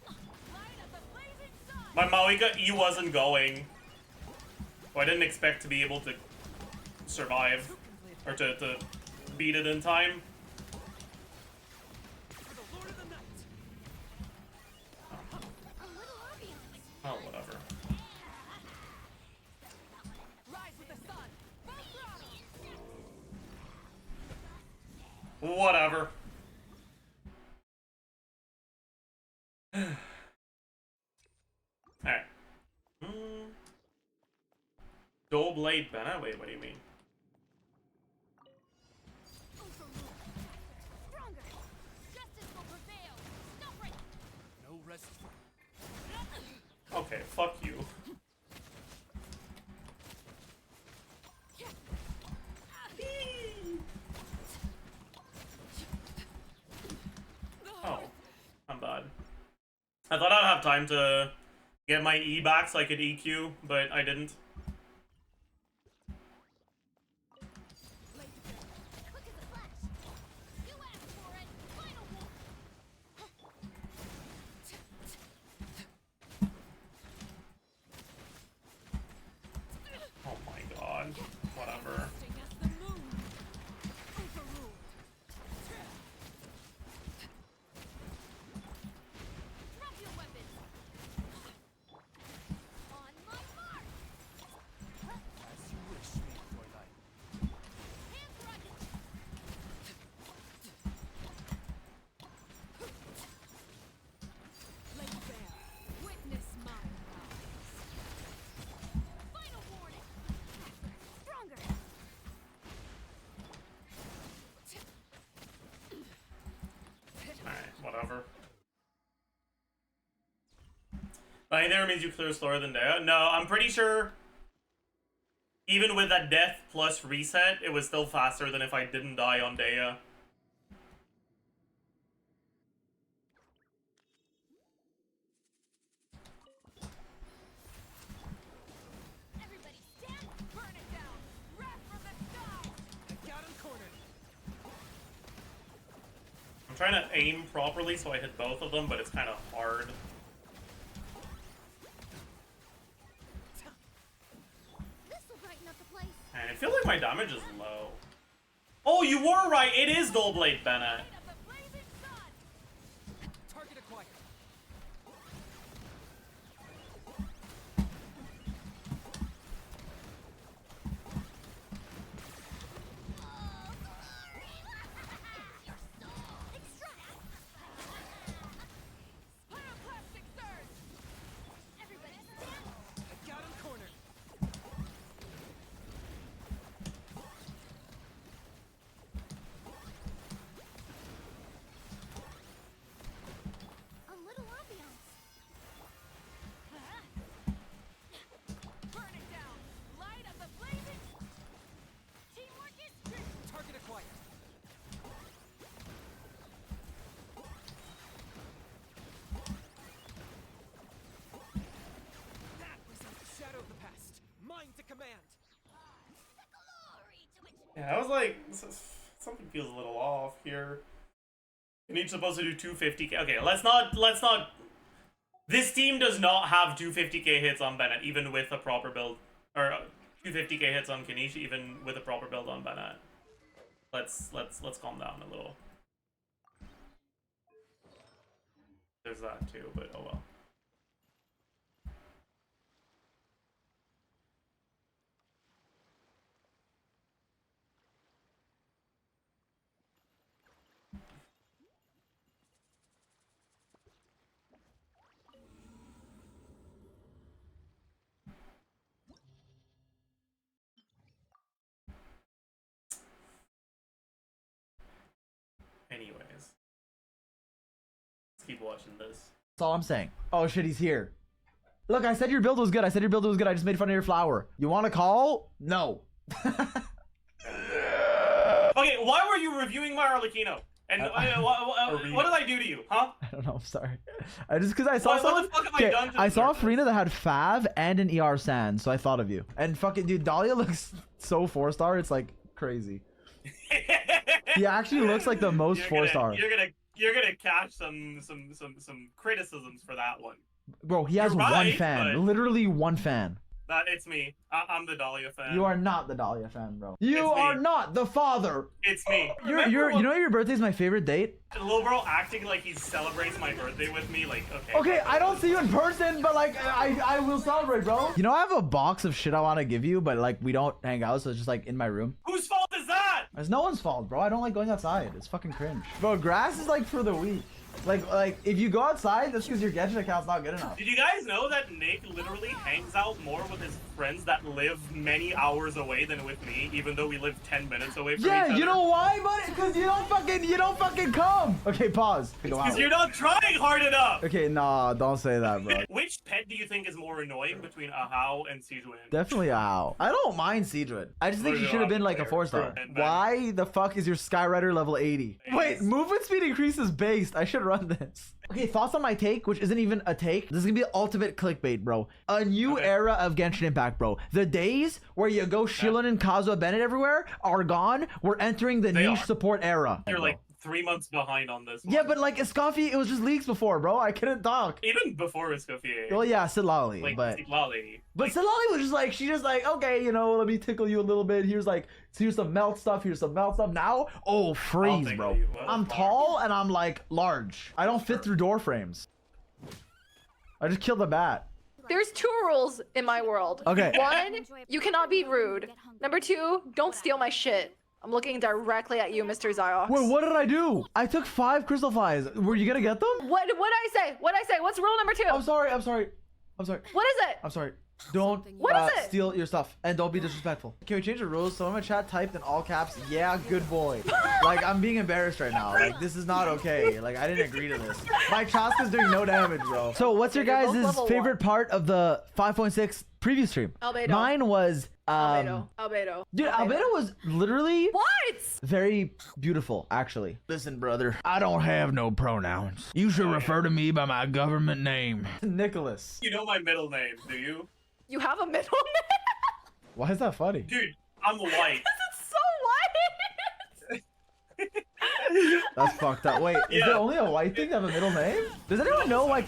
Light up the blazing sun. My Mauika E wasn't going. So I didn't expect to be able to survive. Or to beat it in time. For the Lord of the Night. A little ambiance. Oh, whatever. Rise with the sun. Full throttle. Whatever. Alright. Dual blade banner? Wait, what do you mean? Stronger. Justice will prevail. Stop right. No rest. Okay, fuck you. Oh, I'm bad. I thought I'd have time to get my E back so I could EQ, but I didn't. Quick as a flash. You asked for it. Final warning. Dying there means you clear slower than Dea? No, I'm pretty sure even with that death plus reset, it was still faster than if I didn't die on Dea. Everybody stand, burn it down. Wrath from the sky. I got him cornered. I'm trying to aim properly so I hit both of them, but it's kind of hard. This will brighten up the place. And I feel like my damage is low. Oh, you were right. It is Dull Blade Bennett. Light up the blazing sun. Target acquired. Pyroclastic surge. Everybody stand. I got him cornered. A little ambiance. Burn it down. Light up the blazing. Teamwork is strength. Target acquired. That was a shadow of the past. Mine to command. Glory to which Yeah, I was like, something feels a little off here. And each supposed to do 250k. Okay, let's not. This team does not have 250k hits on Bennett, even with a proper build, or 250k hits on Kanishi, even with a proper build on Bennett. Let's calm down a little. There's that too, but oh well. Anyways, let's keep watching this. That's all I'm saying. Oh shit, he's here. Look, I said your build was good. I said your build was good. I just made fun of your flower. You want to call? No. Okay, why were you reviewing my Arlecchino? And what did I do to you, huh? I don't know. I'm sorry. I just because I saw What someone. the fuck have I done to I this saw a person? Farina that had Fav and an ER Sand, so I thought of you. And fucking dude, Dahlia looks so 4-star. It's like crazy. He actually looks like the most You're 4-star. You're gonna catch some criticisms for that one. Bro, he has You're one right, fan. but- Literally one fan. That it's me. I'm the Dahlia fan. You are not the Dahlia fan, bro. You It's me. are not the father. It's me. You know your birthday's my favorite date? Little bro acting like he celebrates my birthday with me. Like, okay. Okay, I don't see you in person, but like I will celebrate, bro. You know I have a box of shit I want to give you, but like we don't hang out, so it's just like in my room. Whose fault is that? It's no one's fault, bro. I don't like going outside. It's fucking cringe. Bro, grass is like for the weak. Like if you go outside, that's because your Genshin account's not good enough. Did you guys know that Nick literally hangs out more with his friends that live many hours away than with me, even though we live 10 minutes away from each Yeah, other? you know why, buddy? Because you don't fucking come. Okay, pause. Go Because out. you're not trying hard enough. Okay, nah, don't say that, bro. Which pet do you think is more annoying between Ahau and Sijuan? Definitely a how. I don't mind Seadrid. I just think she should have been like a 4-star. Why the fuck is your Skyrider level 80? Wait, movement speed increases based. I should run this. Okay, thoughts on my take, which isn't even a take. This is gonna be ultimate clickbait, bro. A new era of Genshin Impact, bro. The days where you go Shilin and Kazuha Bennett everywhere are gone. We're entering the They niche are. support era. You're like 3 months behind on this one. Yeah, but like Escoffier, it was just leaks before, bro. I couldn't talk. Even before Escoffier. Well, yeah, Silali, like, but Lolly. But Silali was just like, she just like, okay, you know, let me tickle you a little bit. Here's like, here's some melt stuff. Here's some melt stuff. Now, oh, freeze, tickle bro. you. Well, I'm large. tall and I'm like large. I don't fit through door frames. I just killed a bat. There's 2 rules in my world. Okay. 1, you cannot be rude. Number 2, don't steal my shit. I'm looking directly at you, Mr. Zajef. Wait, what did I do? I took 5 crystal flies. Were you gonna get them? What I say? What's rule number 2? I'm sorry. What is it? I'm sorry. Don't What is it? steal your stuff and don't be disrespectful. Can we change the rules? Someone in my chat typed in all caps, yeah, good boy. Like, I'm being embarrassed right now. Like, this is not okay. Like, I didn't agree to this. My Chaska's doing no damage, bro. So what's your You're both guys' level favorite 1. part of the 5.6 preview stream? Albedo. Mine was Albedo. dude, Albedo was literally What? very beautiful, actually. Listen, brother, I don't have no pronouns. You should refer to me by my government name. Nicholas. You know my middle name, do you? You have a middle name? Why is that funny? Dude, I'm white. It's so white. That's fucked up. Wait, is Yeah. it only a white thing to have a middle name? Does anyone know, like,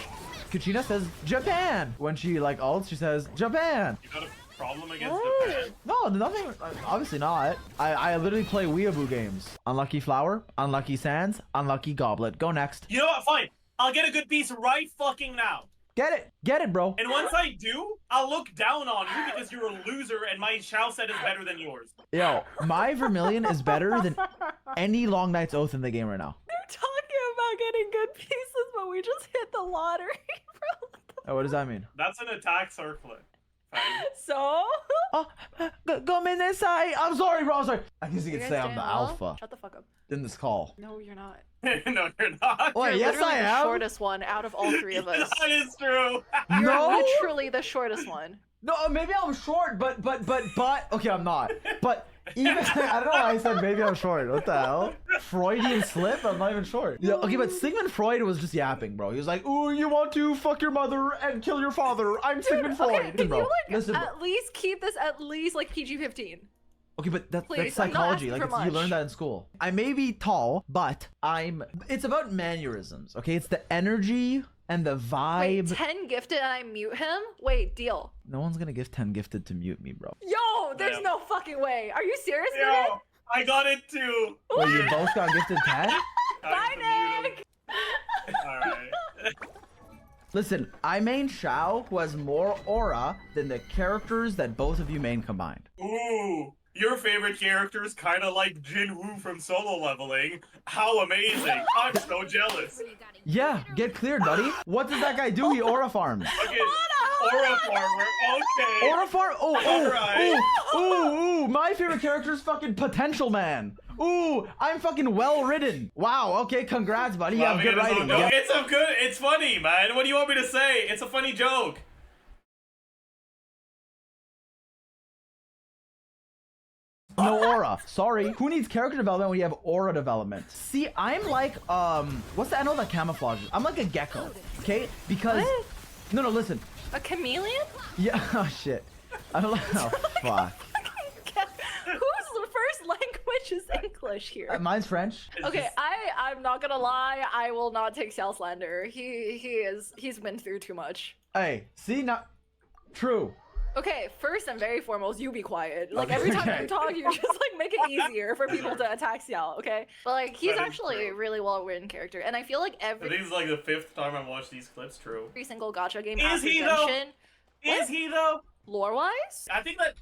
Kachina says Japan. When she, like, ults, she says Japan. You got a problem against What? Japan? No, nothing. Obviously not. I literally play weeaboo games. Unlucky flower, unlucky sands, unlucky goblet. Go next. You know what? Fine. I'll get a good piece right fucking now. Get it, bro. And once I do, I'll look down on you because you're a loser and my Shao set is better than yours. Yo, my Vermilion is better than any Long Night's Oath in the game right now. They're talking about getting good pieces, but we just hit the lottery, bro. Oh, what does that mean? That's an attack circlet. Fine. So? Oh, go Minesai. I'm sorry, bro. I'm sorry. I guess you You could guys say I'm doing the well? alpha Shut the fuck up. in this call. No, you're not. No, you're not. Wait, You're yes, literally I the am. shortest one out of all three of us. That is true. You're No, literally the shortest one. no, maybe I'm short, but. Okay, I'm not. But even I don't know why I said maybe I'm short. What the hell? Freudian slip? I'm not even short. Yeah, okay, but Sigmund Freud was just yapping, bro. He was like, "Ooh, you want to fuck your mother and kill your father? I'm Sigmund Freud." Okay, can bro. you like Listen, bro. at least keep this at least like PG-15? Okay, but that's Please, I'm not psychology. asking Like for you much. learn that in school. I may be tall, but it's about mannerisms. Okay, it's the energy and the vibe. Wait, 10 gifted and I mute him? Wait, deal. No one's gonna give 10 gifted to mute me, bro. Yo, there's Yeah. no fucking way. Are you serious, man? Yo, I got it too. Wait, you both got gifted 10? Bye, Nick! Alright. Listen, I main Shao, who has more aura than the characters that both of you main combined. Ooh, your favorite character is kind of like Jin Woo from Solo Leveling. How amazing! I'm so jealous. Yeah, get cleared, buddy. What does that guy do? He aura farms. Okay, Aura Farmer. Okay. Aura farm? Alright. Ooh, my favorite character is fucking Potential Man. Ooh, I'm fucking well ridden. Wow, okay, congrats, buddy. You have good writing. Yeah. It's a good. It's funny, man. What do you want me to say? It's a funny joke. No aura. Sorry. Who needs character development when you have aura development? See, I'm like, what's the animal that camouflages? I'm like a gecko, okay? Because, What? no, listen. A chameleon? Yeah, oh shit. I don't know. Oh, fuck. Whose first language is English here? Mine's French. Okay, I'm not gonna lie, I will not take Sal slander. He's been through too much. Hey, see, not true. Okay, first and very foremost, you be quiet. Like Okay, every time okay. you talk, you just like make it easier for people to attack Xiao, okay? But like he's That is actually a true. really well written character, and I feel like I think it's like the 5th time I watched these clips. True. every single gacha game Is has he, though? redemption. Is he though? Lore wise? I think that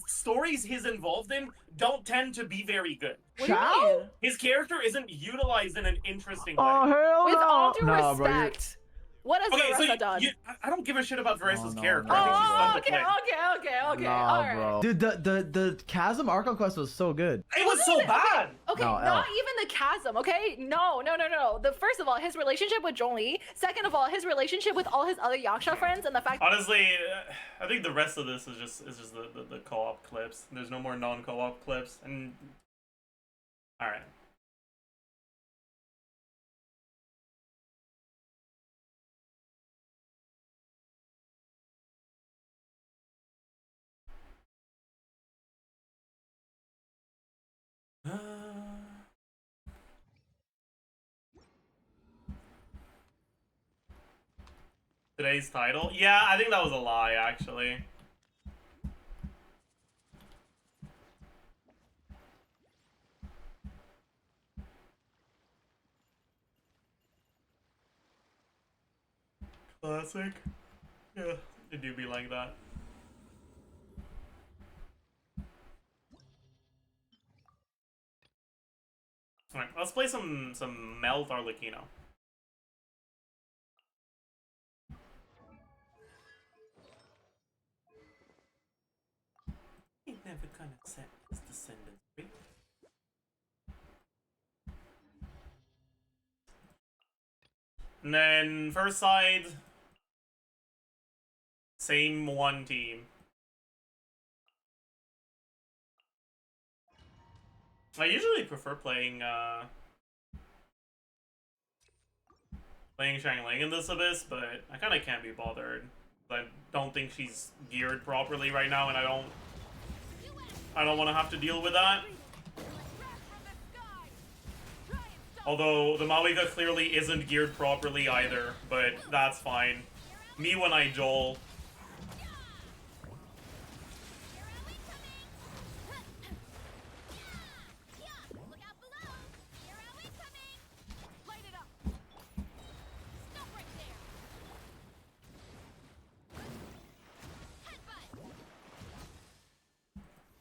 stories he's involved in don't tend to be very good. What do you Xiao? mean? His character isn't utilized in an interesting way. Oh, hell With no. all due No, bro, you're- respect, what has Okay, so Marissa done? I don't give a shit about Varesa's no, character. no. I think she's Oh, fun to okay, play. okay. Nah, Alright. bro. Dude, the Chasm Arco quest was so good. It was so bad. Okay, No, not L. even the chasm, okay? No. The first of all, his relationship with Zhongli. Second of all, his relationship with all his other Yaksha friends, and the fact Honestly, I think the rest of this is just the co-op clips. There's no more non-co-op clips, and all right. Today's title? Yeah, I think that was a lie, actually. Classic. Yeah, it do be like that. Alright, let's play some Mel Arlecchino. never gonna accept his descendants, right? And then first side, same one team. I usually prefer playing Shangling in this Abyss, but I kind of can't be bothered. I don't think she's geared properly right now, and I don't want to have to deal with that. Although the Mawiga clearly isn't geared properly either, but that's fine. Me when I Joel.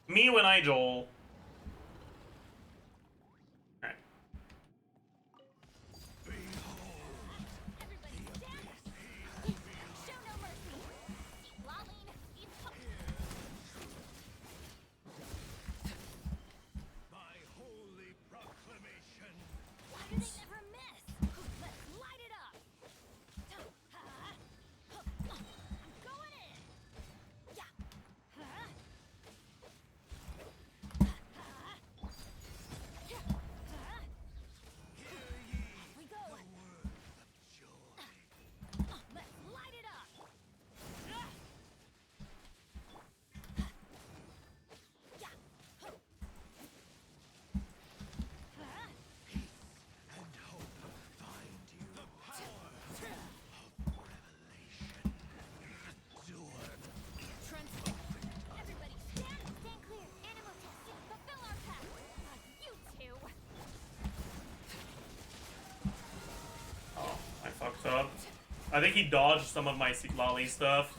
Me when I Joel. Alright. My holy proclamation. Why do they never miss? Let's light it up. I'm going in. Yeah. We go. Let's light it up. Yeah. And hope find you. The power of revelation. Absorb. Everybody stand clear. Animal test. Fulfill our task. You two. Oh, I fucked up. I think he dodged some of my Siglali stuff.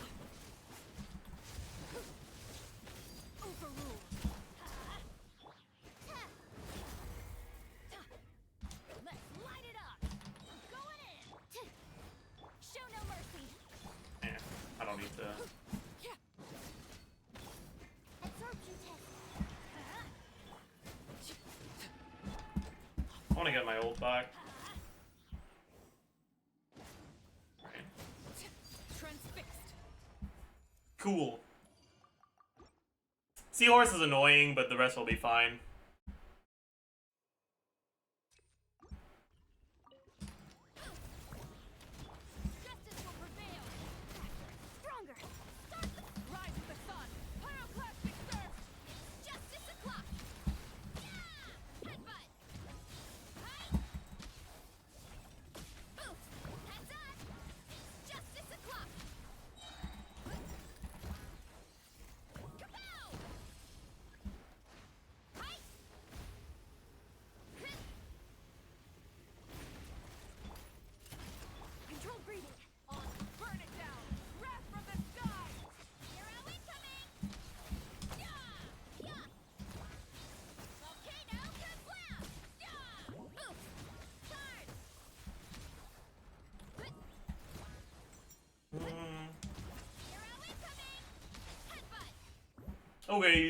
Overruled. Let's light it up. I'm going in. Show no mercy. Eh, I don't need to. Absorption test. I want to get my ult back. Alright. Transfixed. Cool. Seahorse is annoying, but the rest will be fine. Justice will prevail. Stronger. Start. Rise with the sun. Pyroclastic surf. It's justice o'clock. Yeah. Headbutt. Hi. Boost. Heads up. It's justice o'clock. Kapow. Hi. Control breathing. On. Burn it down. Wrath from the sky. Hero incoming. Yeah. Yeah. Volcano kablam. Yeah. Oof. Charge. Hero incoming. Headbutt. Okay.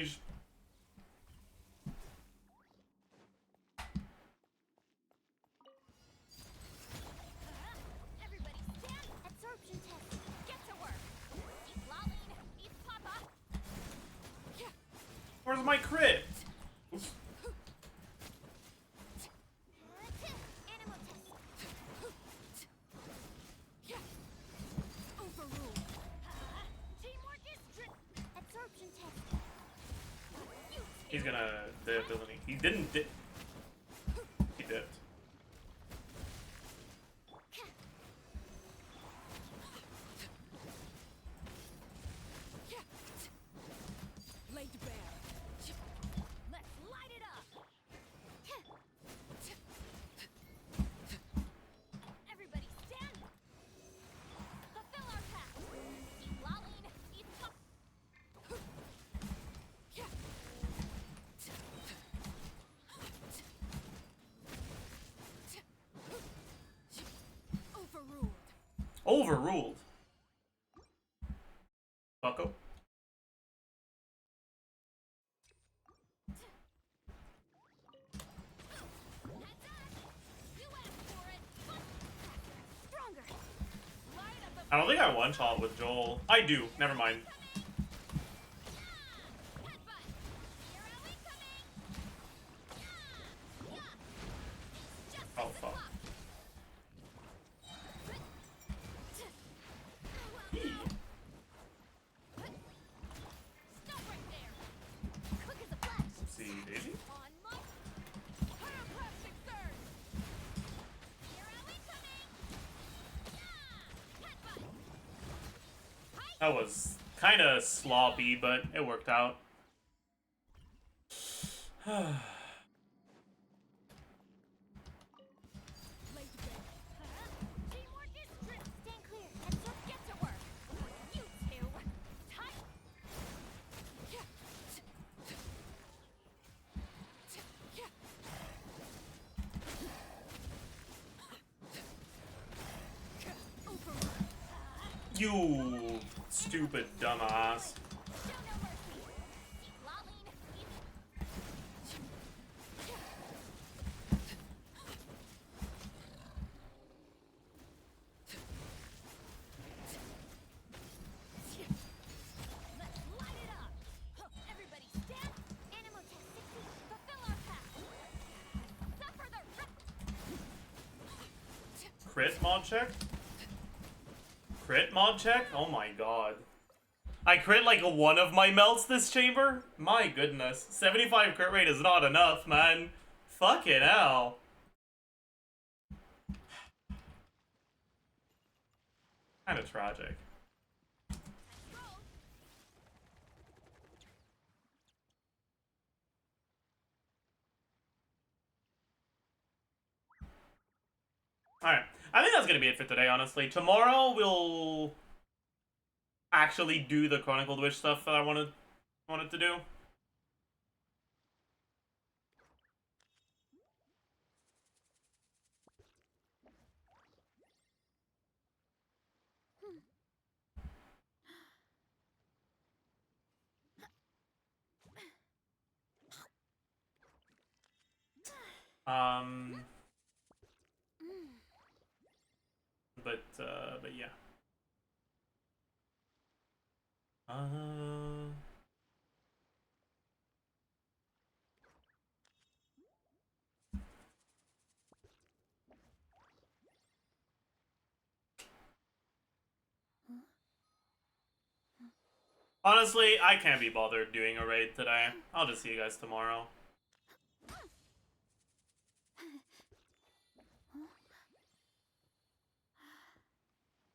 Everybody stand. Absorption test. Get to work. Eat Laline. Eat Papa. Where's my crit? Animal test. Overruled. Teamwork is absorption test. He's gonna dip, isn't he? He didn't dip. He dipped. Laid bare. Let's light it up. Everybody stand. Fulfill our task. Eat Laline. Eat Pop. Overruled. Overruled. Bucko. I don't think I one-shot with Joel. I do. Never mind. Oh, fuck. See, Daisy? That was kind of sloppy, but it worked out. You stupid dumbass. Crit mod check? Crit mod check? Oh my god. I crit like one of my melts this chamber? My goodness. 75 crit rate is not enough, man. Fucking hell. Kinda tragic. Alright. I think that's gonna be it for today, honestly. Tomorrow we'll actually do the Chronicled Witch stuff that I wanted to do. But yeah. Honestly, I can't be bothered doing a raid today. I'll just see you guys tomorrow.